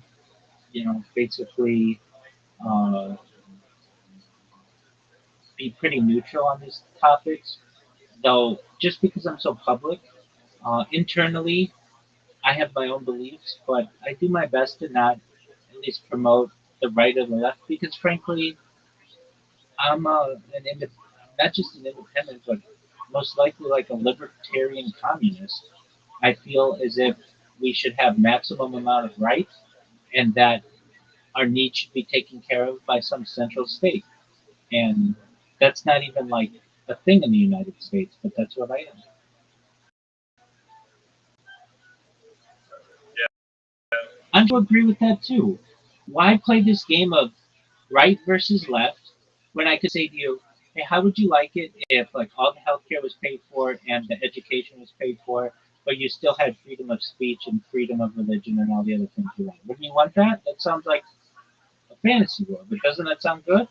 basically uh, be pretty neutral on these topics. Though, just because I'm so public, internally, I have my own beliefs, but I do my best to not at least promote the right or the left because, frankly, I'm not just an independent, but most likely like a libertarian communist. I feel as if we should have maximum amount of rights and that our needs should be taken care of by some central state. And that's not even like a thing in the United States, but that's what I am. Yeah. I'm to agree with that too. Why play this game of right versus left when I could say to you, hey, how would you like it if like all the healthcare was paid for and the education was paid for, but you still had freedom of speech and freedom of religion and all the other things you want? Wouldn't you want that? That sounds like a fantasy world, but doesn't that sound good?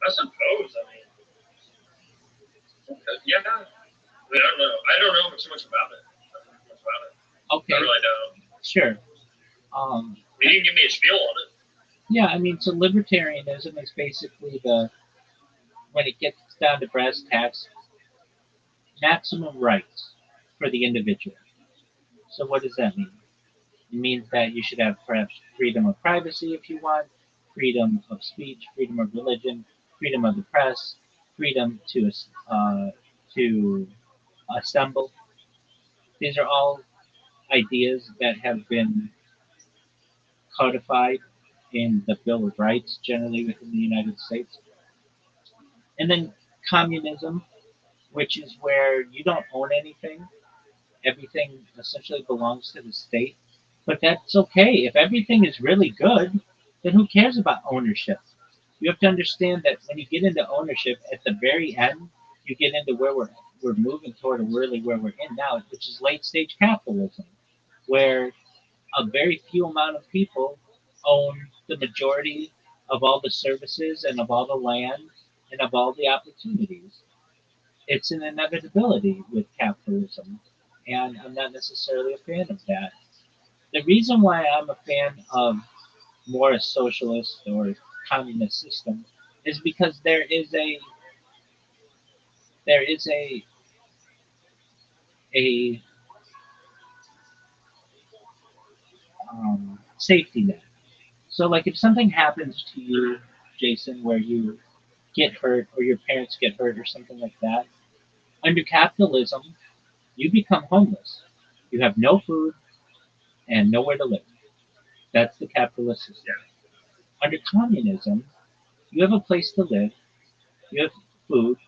I suppose. I mean, yeah. I mean, I don't know. I don't know too much about it. I don't know too much about it. Okay, I really don't. sure. I mean, you can give me a spiel on it. Yeah, I mean, so libertarianism is basically when it gets down to brass tacks, maximum rights for the individual. So what does that mean? It means that you should have perhaps freedom of privacy if you want, freedom of speech, freedom of religion, freedom of the press, freedom to assemble. These are all ideas that have been codified in the Bill of Rights, generally within the United States. And then communism, which is where you don't own anything. Everything essentially belongs to the state. But that's okay. If everything is really good, then who cares about ownership? You have to understand that when you get into ownership, at the very end, you get into where we're moving toward, and really where we're in now, which is late stage capitalism, where a very few amount of people own the majority of all the services and of all the land and of all the opportunities. It's an inevitability with capitalism, and I'm not necessarily a fan of that. The reason why I'm a fan of more a socialist or communist system is because there is a a safety net. So, like, if something happens to you, Jason, where you get hurt or your parents get hurt or something like that, under capitalism, you become homeless. You have no food and nowhere to live. That's the capitalist system. Under communism, you have a place to live, you have food,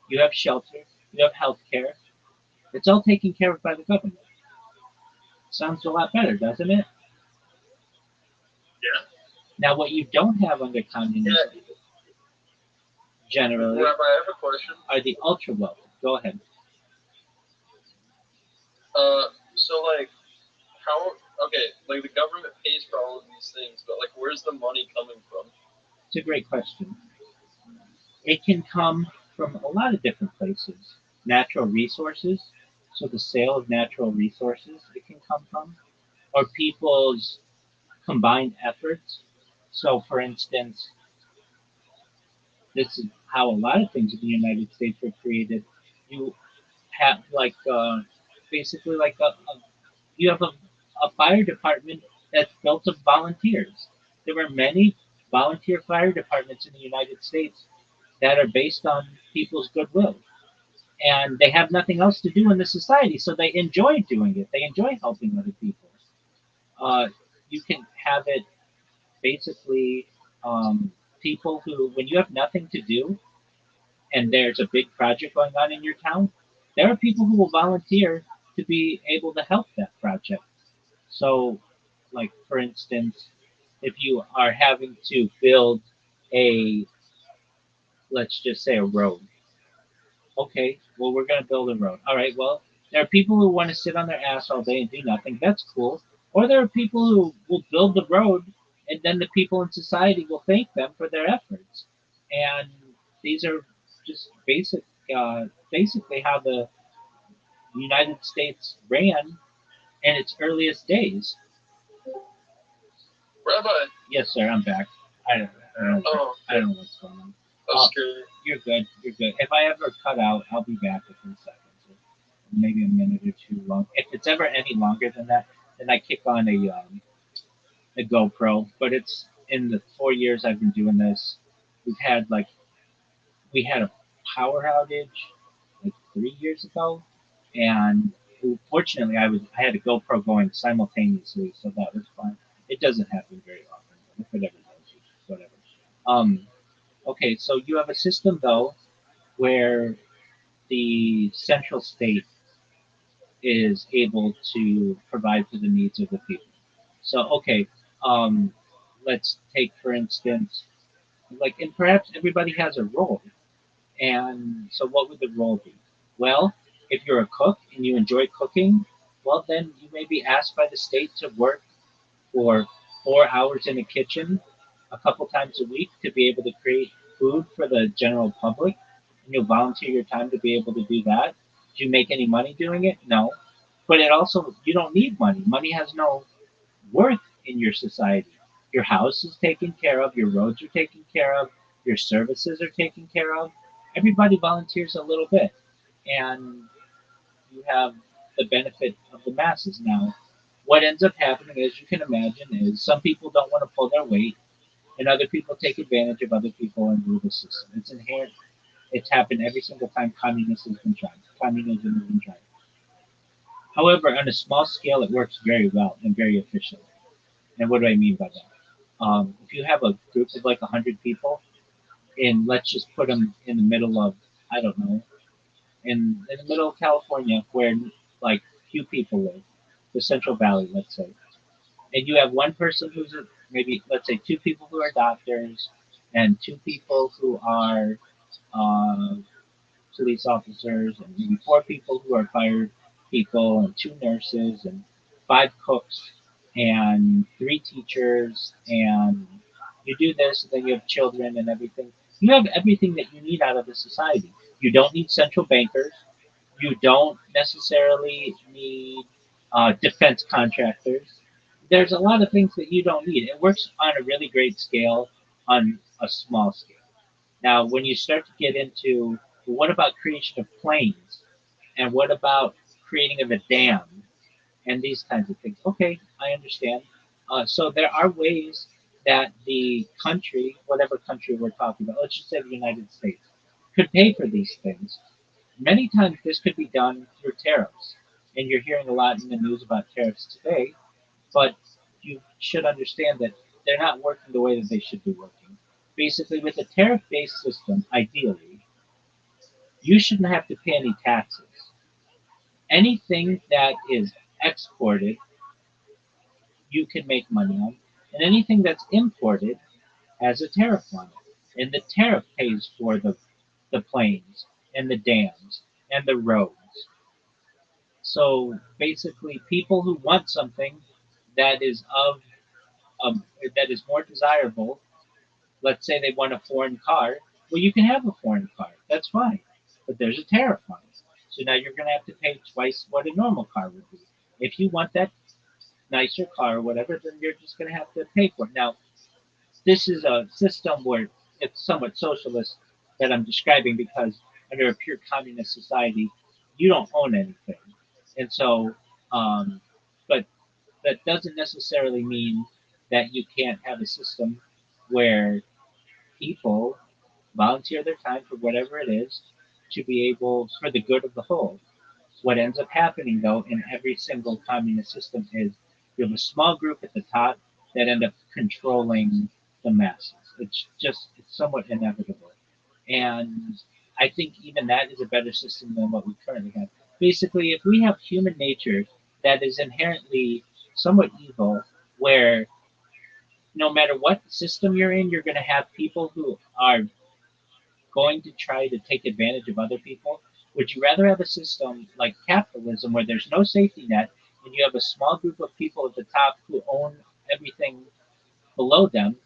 you have shelter, you have health care. It's all taken care of by the government. Sounds a lot better, doesn't it? Yeah. Now, what you don't have under communism, Yeah. generally, Rabbi, I have a question. are the ultra wealthy. Go ahead. So like, how? Okay, like the government pays for all of these things, but like, where's the money coming from? It's a great question. It can come from a lot of different places. Natural resources, so the sale of natural resources it can come from, or people's combined efforts. So, for instance, this is how a lot of things in the United States were created. You have like basically like you have a fire department that's built of volunteers. There were many volunteer fire departments in the United States that are based on people's goodwill. And they have nothing else to do in the society, so they enjoy doing it. They enjoy helping other people. Uh, you can have it basically people who, when you have nothing to do and there's a big project going on in your town, there are people who will volunteer to be able to help that project. So, like for instance, if you are having to build a, let's just say a road, okay, well, we're going to build a road. All right, well, there are people who want to sit on their ass all day and do nothing. That's cool. Or there are people who will build the road and then the people in society will thank them for their efforts. And these are just basically how the United States ran in its earliest days. Rabbi. Yes, sir, I'm back. I don't, I don't, Oh, I don't know what's going on. I'm scared. You're good. You're good. If I ever cut out, I'll be back within seconds, or maybe a minute or two long. If it's ever any longer than that, then I kick on a GoPro. But it's in the 4 years I've been doing this. We've had like we had a power outage like 3 years ago, and fortunately I had a GoPro going simultaneously, so that was fine. It doesn't happen very often, but if it ever does, whatever. Um, okay, so you have a system though where the central state is able to provide for the needs of the people. So, okay, um, let's take for instance, like, and perhaps everybody has a role. And so, what would the role be? Well, if you're a cook and you enjoy cooking, well, then you may be asked by the state to work for 4 hours in a kitchen a couple times a week to be able to create food for the general public. And you'll volunteer your time to be able to do that. Do you make any money doing it? No. But it also, you don't need money. Money has no worth in your society. Your house is taken care of, your roads are taken care of, your services are taken care of. Everybody volunteers a little bit. And you have the benefit of the masses. Now, what ends up happening, as you can imagine, is some people don't want to pull their weight, and other people take advantage of other people and rule the system. It's inherent. It's happened every single time communism has been tried. Communism has been tried. However, on a small scale, it works very well and very efficiently. And what do I mean by that? If you have a group of like 100 people, and let's just put them in the middle of, I don't know, in the middle of California where like few people live, the Central Valley, let's say, and you have one person who's maybe let's say two people who are doctors and two people who are uh, police officers and maybe four people who are fire people and two nurses and five cooks and three teachers and you do this and then you have children and everything. You have everything that you need out of the society. You don't need central bankers. You don't necessarily need defense contractors. There's a lot of things that you don't need. It works on a really great scale, on a small scale. Now, when you start to get into well, what about creation of planes, and what about creating of a dam and these kinds of things. Okay, I understand. So there are ways that the country, whatever country we're talking about, let's just say the United States, could pay for these things. Many times this could be done through tariffs. And you're hearing a lot in the news about tariffs today, but you should understand that they're not working the way that they should be working. Basically, with a tariff based system, ideally, you shouldn't have to pay any taxes. Anything that is exported, you can make money on, and anything that's imported has a tariff on it. And the tariff pays for the planes and the dams and the roads. So basically, people who want something that is of that is more desirable, let's say they want a foreign car, well, you can have a foreign car. That's fine, but there's a tariff on it. So now you're going to have to pay twice what a normal car would be. If you want that nicer car or whatever, then you're just going to have to pay for it. Now, this is a system where it's somewhat socialist that I'm describing because under a pure communist society, you don't own anything. And so, but that doesn't necessarily mean that you can't have a system where people volunteer their time for whatever it is to be able, for the good of the whole. What ends up happening, though, in every single communist system is you have a small group at the top that end up controlling the masses. It's somewhat inevitable. And I think even that is a better system than what we currently have. Basically, if we have human nature that is inherently somewhat evil, where no matter what system you're in, you're going to have people who are going to try to take advantage of other people? Would you rather have a system like capitalism where there's no safety net and you have a small group of people at the top who own everything below them?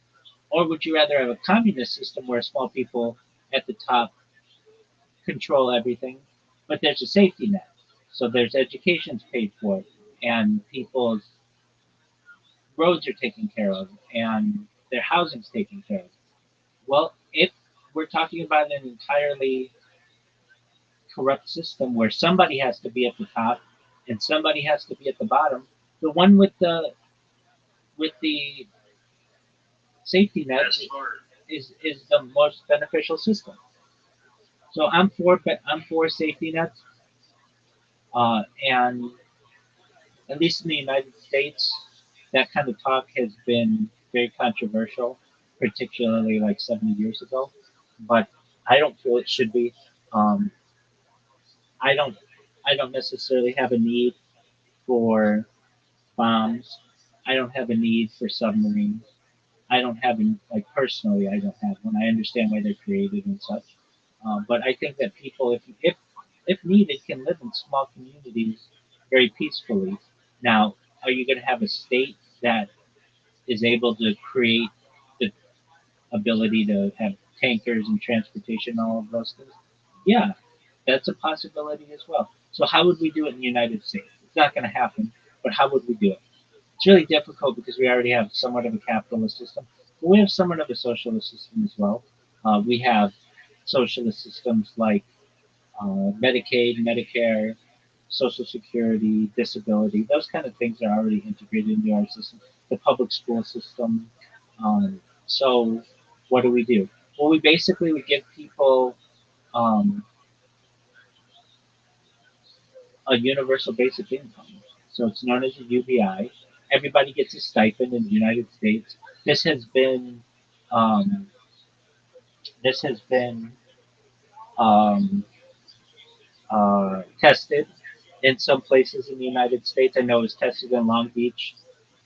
Or would you rather have a communist system where small people at the top control everything, but there's a safety net? So there's education's paid for, and people's roads are taken care of, and their housing's taken care of. Well, if we're talking about an entirely corrupt system where somebody has to be at the top and somebody has to be at the bottom, the one with the safety net is the most beneficial system. So I'm for safety nets, and at least in the United States, that kind of talk has been very controversial, particularly like 70 years ago. But I don't feel it should be. Um, I don't I don't necessarily have a need for bombs. I don't have a need for submarines. I don't have any, like personally, I don't have one. I understand why they're created and such. But I think that people, if needed, can live in small communities very peacefully. Now, are you going to have a state that is able to create the ability to have tankers and transportation, all of those things? Yeah, that's a possibility as well. So how would we do it in the United States? It's not going to happen, but how would we do it? It's really difficult because we already have somewhat of a capitalist system, but we have somewhat of a socialist system as well. We have socialist systems like Medicaid, Medicare, Social Security, disability. Those kind of things are already integrated into our system. The public school system. So what do we do? Well, we basically would give people um, a universal basic income. So it's known as a UBI. Everybody gets a stipend in the United States. This has been um, this has been um, tested in some places in the United States. I know it was tested in Long Beach,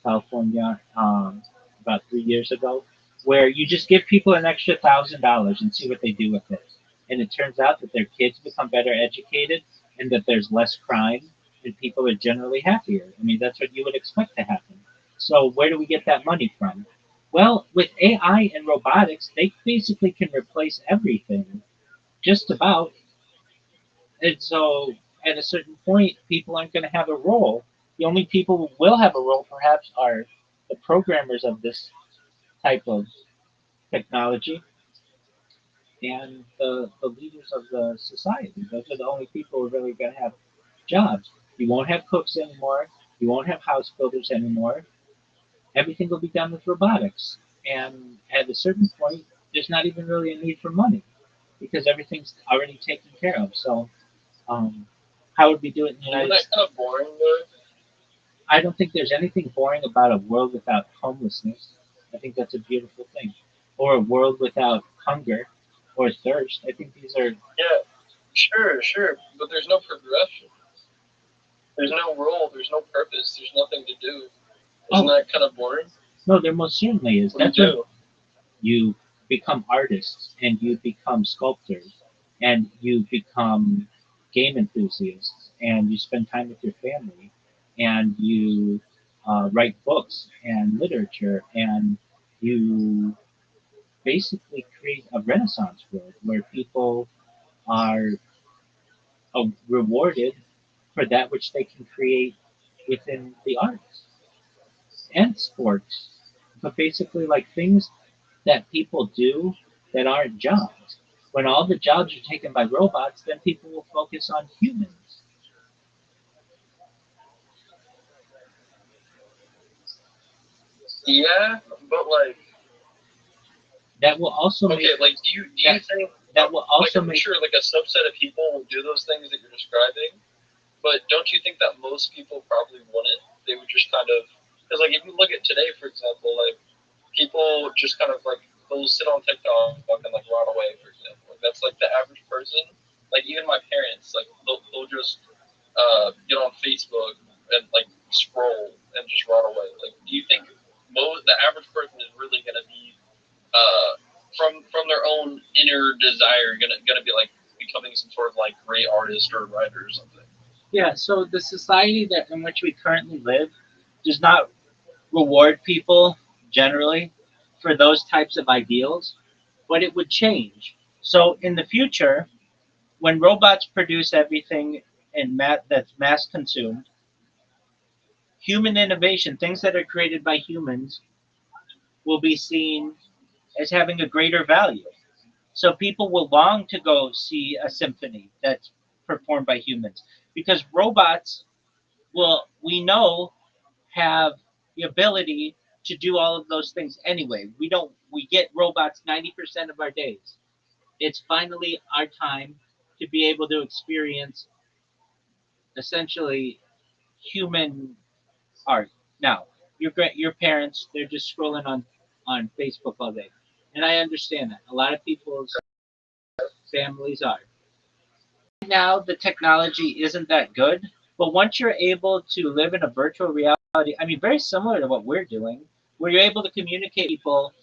California, about 3 years ago, where you just give people an extra $1,000 and see what they do with it. And it turns out that their kids become better educated and that there's less crime and people are generally happier. I mean, that's what you would expect to happen. So, where do we get that money from? Well, with AI and robotics, they basically can replace everything, just about. And so at a certain point, people aren't going to have a role. The only people who will have a role, perhaps, are the programmers of this type of technology and the leaders of the society. Those are the only people who are really going to have jobs. You won't have cooks anymore. You won't have house builders anymore. Everything will be done with robotics. And at a certain point, there's not even really a need for money because everything's already taken care of. So, how would we do it in the Isn't United that States? kind of boring though? I don't think there's anything boring about a world without homelessness. I think that's a beautiful thing. Or a world without hunger or thirst. I think these are. Yeah, sure, but there's no progression. There's no role. There's no purpose. There's nothing to do. Isn't Oh, that kind of boring? no, there most certainly is. What do you That's when do? you become artists and you become sculptors and you become game enthusiasts and you spend time with your family and you write books and literature and you basically create a renaissance world where people are rewarded for that which they can create within the arts and sports, but basically like things that people do that aren't jobs. When all the jobs are taken by robots, then people will focus on humans. Yeah, but like, That will also make okay, like, do you that think that will like also I'm make sure like a subset of people will do those things that you're describing, but don't you think that most people probably wouldn't? They would just kind of because like if you look at today, for example, like people just kind of like they'll sit on TikTok and like run away, for example. Like that's like the average person. Like even my parents, like they'll just get on Facebook and like scroll and just run away. Like, do you think the average person is really gonna be from their own inner desire gonna be like becoming some sort of like great artist or writer or something? yeah. So the society that in which we currently live does not reward people generally for those types of ideals, but it would change. So in the future, when robots produce everything that's mass consumed, human innovation, things that are created by humans, will be seen as having a greater value. So people will long to go see a symphony that's performed by humans because robots will, we know, have the ability to do all of those things anyway. We get robots 90% of our days. It's finally our time to be able to experience essentially human art. Now, your parents, they're just scrolling on Facebook all day. And I understand that. A lot of people's families are. Now the technology isn't that good, but once you're able to live in a virtual reality, I mean very similar to what we're doing, where you're able to communicate with people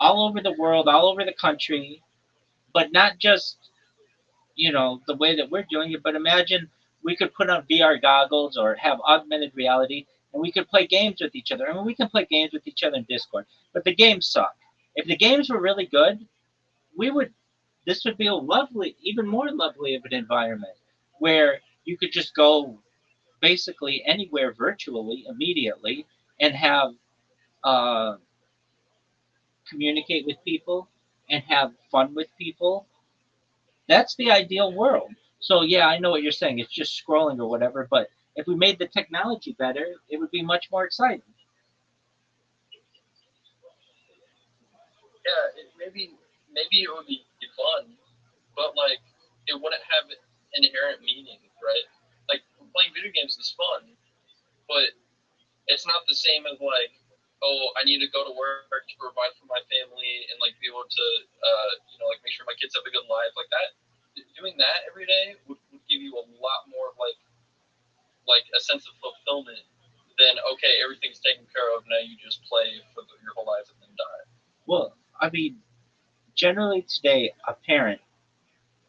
all over the world, all over the country, but not just, the way that we're doing it, but imagine we could put on VR goggles or have augmented reality and we could play games with each other. I mean, we can play games with each other in Discord, but the games suck. If the games were really good, we would this would be a lovely, even more lovely of an environment where you could just go basically anywhere virtually immediately and have uh, communicate with people and have fun with people. That's the ideal world. So yeah, I know what you're saying. It's just scrolling or whatever, but if we made the technology better, it would be much more exciting. Yeah, maybe it would be fun, but like it wouldn't have inherent meaning, right? Like playing video games is fun, but it's not the same as like, oh, I need to go to work to provide for my family and like be able to, like make sure my kids have a good life. Like that, doing that every day would give you a lot more of like a sense of fulfillment than okay, everything's taken care of. Now you just play for your whole life and then die. Well, I mean, generally today, a parent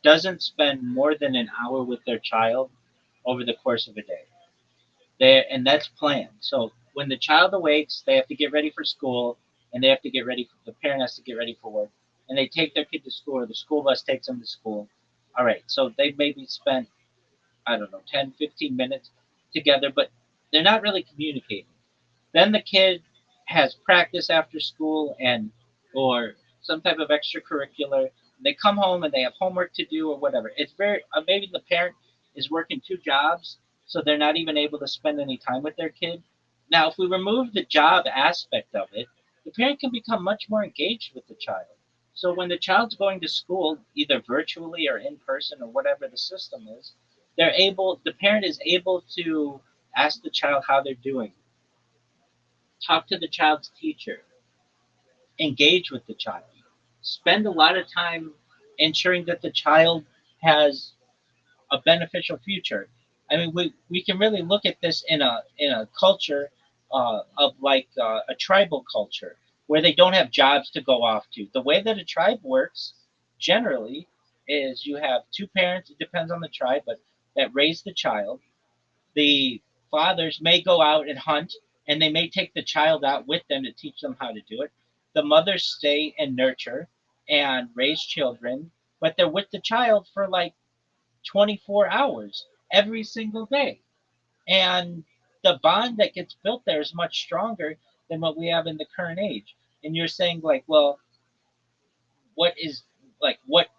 doesn't spend more than an hour with their child over the course of a day. And that's planned. So when the child awakes, they have to get ready for school, and they have to get ready. The parent has to get ready for work, and they take their kid to school, or the school bus takes them to school. All right, so they maybe spent, I don't know, 10, 15 minutes together, but they're not really communicating. Then the kid has practice after school and or some type of extracurricular. They come home and they have homework to do or whatever. It's very maybe the parent is working two jobs, so they're not even able to spend any time with their kid. Now, if we remove the job aspect of it, the parent can become much more engaged with the child. So when the child's going to school, either virtually or in person or whatever the system is, the parent is able to ask the child how they're doing, talk to the child's teacher, engage with the child, spend a lot of time ensuring that the child has a beneficial future. I mean, we can really look at this in a culture of like a tribal culture where they don't have jobs to go off to. The way that a tribe works generally is you have two parents. It depends on the tribe, but that raise the child. The fathers may go out and hunt, and they may take the child out with them to teach them how to do it. The mothers stay and nurture and raise children, but they're with the child for like 24 hours every single day. And the bond that gets built there is much stronger than what we have in the current age. And you're saying like, well, what is like what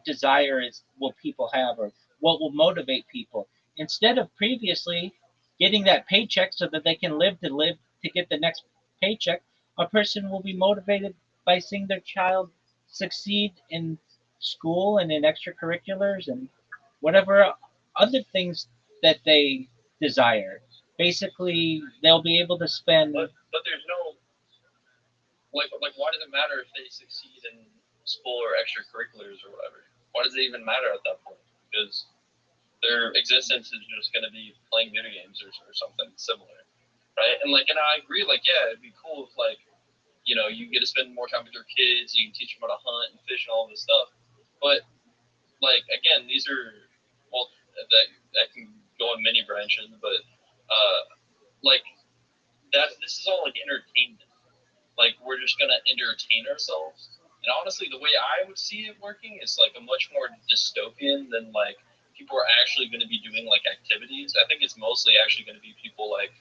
desire is will people have, or what will motivate people instead of previously getting that paycheck so that they can live to get the next paycheck. A person will be motivated by seeing their child succeed in school and in extracurriculars and whatever other things that they desire. Basically, they'll be able to spend. But there's no like why does it matter if they succeed in school or extracurriculars or whatever? Why does it even matter at that point? Because their existence is just going to be playing video games or something similar, right? And like, and I agree. Like, yeah, it'd be cool if like, you know, you get to spend more time with your kids. You can teach them how to hunt and fish and all this stuff. But like, again, these are well that can go in many branches, but like that this is all like entertainment. Like we're just gonna entertain ourselves. And honestly, the way I would see it working is like a much more dystopian than like people are actually going to be doing like activities. I think it's mostly actually going to be people like,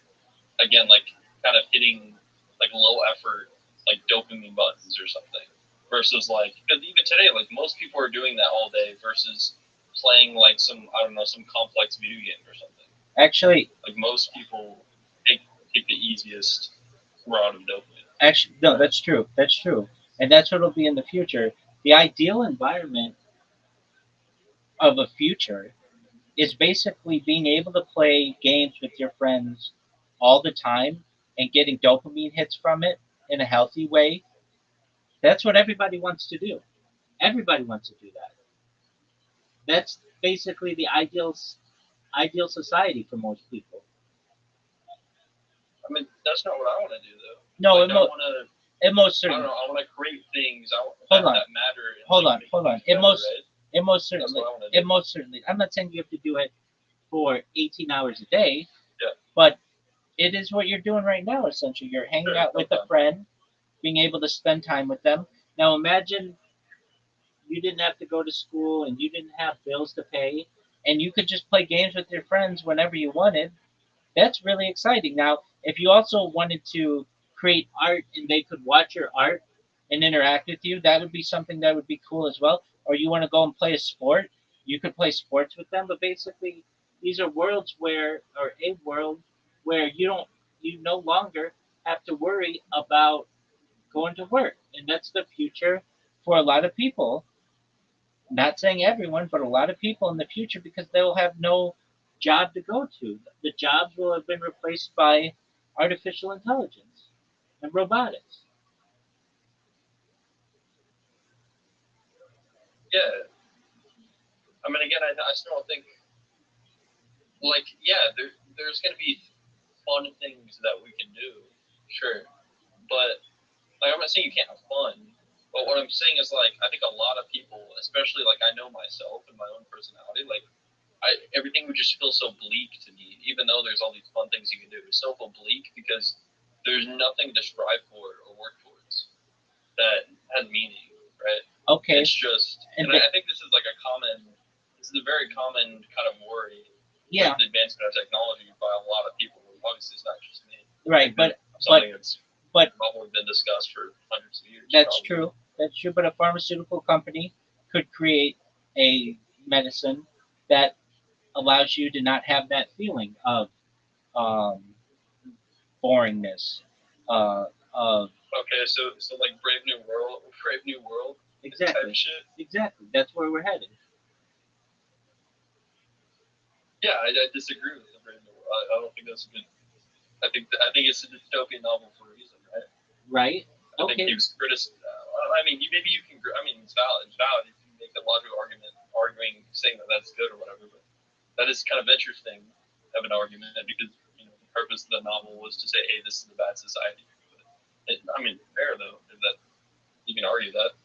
again, like kind of hitting like low effort, like dopamine buttons or something versus like, because even today, like most people are doing that all day versus playing like some, I don't know, some complex video game or something. Actually, Like most people take the easiest route of dopamine. actually, no, that's true. That's true, and that's what it'll be in the future. The ideal environment of a future is basically being able to play games with your friends all the time and getting dopamine hits from it in a healthy way. That's what everybody wants to do. Everybody wants to do that. That's basically the ideal society for most people. I mean, that's not what I want to do though. No, like, I want to. it most I don't certainly. know. I want to create things. Hold on. That matter. And, Hold like, on, hold on. better, right? It most certainly. That's what I want to do. It most certainly. I'm not saying you have to do it for 18 hours a day. Yeah. But it is what you're doing right now. Essentially, you're hanging out with a friend, being able to spend time with them. Now imagine you didn't have to go to school and you didn't have bills to pay, and you could just play games with your friends whenever you wanted. That's really exciting. Now, if you also wanted to create art and they could watch your art and interact with you, that would be something that would be cool as well. Or you want to go and play a sport, you could play sports with them. But basically, these are worlds where, or a world where you no longer have to worry about going to work, and that's the future for a lot of people. Not saying everyone, but a lot of people in the future because they will have no job to go to. The jobs will have been replaced by artificial intelligence and robotics. Yeah. I mean, again, I still don't think like there's going to be fun things that we can do, sure, but like I'm not saying you can't have fun. But what I'm saying is like I think a lot of people, especially like I know myself and my own personality, like everything would just feel so bleak to me, even though there's all these fun things you can do. It's so bleak because there's nothing to strive for or work towards that has meaning, right? Okay. It's just, and I think this is like this is a very common kind of worry. Yeah. With the advancement of technology by a lot of people. Obviously, it's not just me. Right, but that's probably been discussed for hundreds of years. That's true. That's true. But a pharmaceutical company could create a medicine that allows you to not have that feeling of um, boringness. Of Okay, so like Brave New World type exactly, shit. exactly. That's where we're headed. Yeah, I disagree with the Brave New World. I don't think that's a good. I think it's a dystopian novel for a reason, right? Right? I think Okay. he was I mean, maybe you can. I mean, it's valid. It's valid if you make a logical argument, arguing, saying that that's good or whatever. But that is kind of interesting of an argument because the purpose of the novel was to say, hey, this is a bad society. But I mean, fair though, if that you can argue that.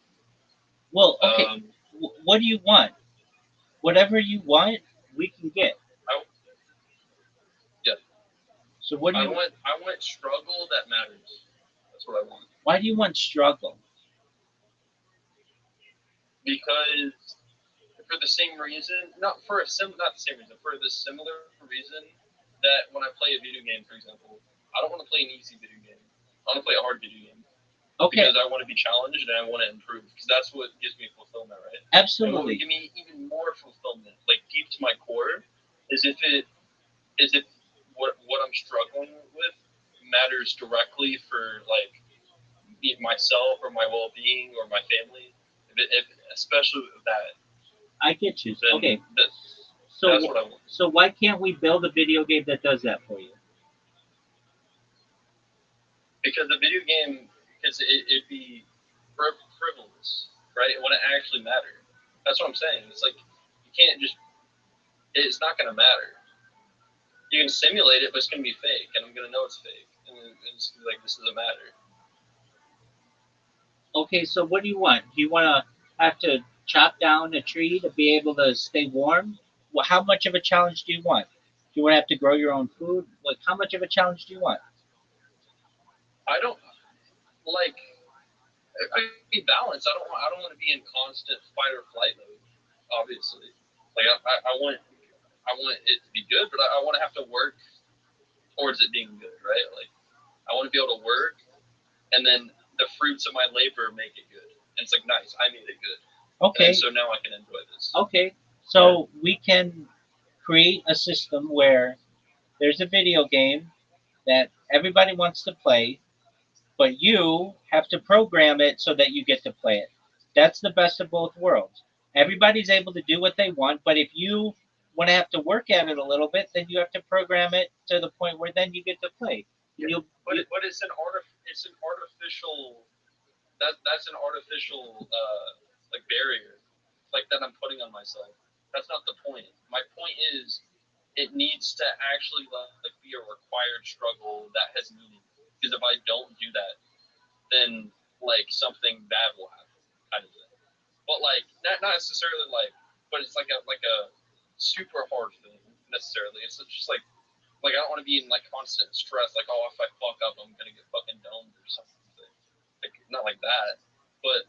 Well, okay. What do you want? Whatever you want, we can get. I, yeah. So what do you? I want struggle that matters. That's what I want. Why do you want struggle? Because for the same reason, not the same reason, for the similar reason that when I play a video game, for example, I don't want to play an easy video game. I want to play a hard video game. Okay. Because I want to be challenged and I want to improve. Because that's what gives me fulfillment, right? Absolutely. And what would give me even more fulfillment, like deep to my core, is if what I'm struggling with matters directly for like myself or my well-being or my family. If especially with that. I get you. Then Okay. That's what I want. So why can't we build a video game that does that for you? Because the video game, it'd be frivolous, right? It wouldn't actually matter. That's what I'm saying. It's like you can't just. It's not gonna matter. You can simulate it, but it's gonna be fake, and I'm gonna know it's fake, and it's like this doesn't matter. Okay, so what do you want? Do you want to have to chop down a tree to be able to stay warm? Well, how much of a challenge do you want? Do you want to have to grow your own food? Like, how much of a challenge do you want? I don't like. I be balanced. I don't want to be in constant fight or flight mode. Obviously, like I want it to be good, but I want to have to work towards it being good, right? Like I want to be able to work, and then the fruits of my labor make it good. And it's like nice, I made it good. Okay. And so now I can enjoy this. Okay. So we can create a system where there's a video game that everybody wants to play, but you have to program it so that you get to play it. That's the best of both worlds. Everybody's able to do what they want, but if you want to have to work at it a little bit, then you have to program it to the point where then you get to play. Yeah. But it's an artificial that's an artificial like barrier like that I'm putting on myself. That's not the point. My point is it needs to actually like be a required struggle that has meaning. Because if I don't do that, then like something bad will happen, kind of thing. But like not necessarily like, but it's like a super hard thing necessarily. It's just like I don't want to be in like constant stress. Like if I fuck up, I'm gonna get fucking domed or something. Like not like that, but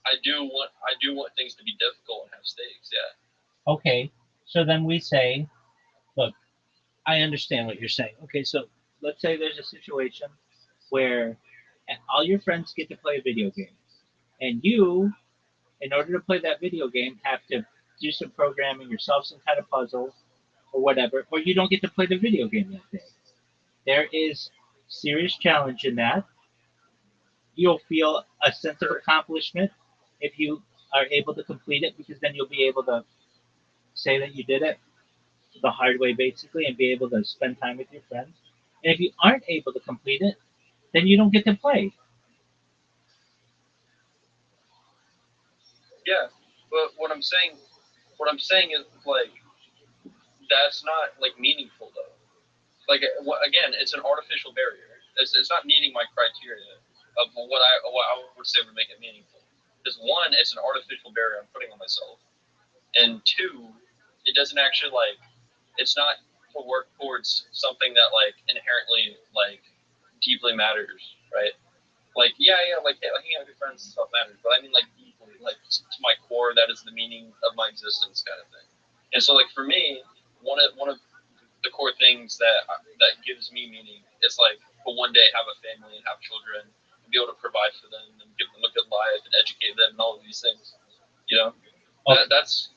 I do want things to be difficult and have stakes. Yeah. Okay, so then we say, look, I understand what you're saying. Okay, so let's say there's a situation where all your friends get to play a video game, and you, in order to play that video game, have to do some programming yourself, some kind of puzzle or whatever, or you don't get to play the video game that day. There is serious challenge in that. You'll feel a sense of accomplishment if you are able to complete it, because then you'll be able to say that you did it the hard way, basically, and be able to spend time with your friends. And if you aren't able to complete it, then you don't get to play. Yeah, but what I'm saying is like that's not like meaningful though. Like again, it's an artificial barrier. It's not meeting my criteria of what I would say would make it meaningful. Because one, it's an artificial barrier I'm putting on myself, and two, it doesn't actually like it's not to work towards something that like inherently like deeply matters, right? Like like hanging out with your friends and stuff matters, but I mean like deeply, like to my core, that is the meaning of my existence, kind of thing. And so like for me, one of the core things that gives me meaning is like to one day have a family and have children and be able to provide for them and give them a good life and educate them and all of these things. You know, that's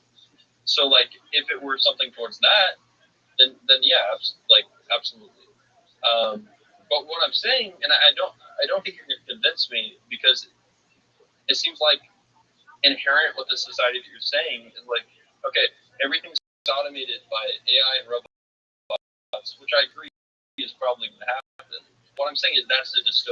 So like, if it were something towards that, then yeah, absolutely. But what I'm saying, and I don't think you're going to convince me, because it seems like inherent with the society that you're saying is like, okay, everything's automated by AI and robots, which I agree is probably going to happen. What I'm saying is that's the dystopia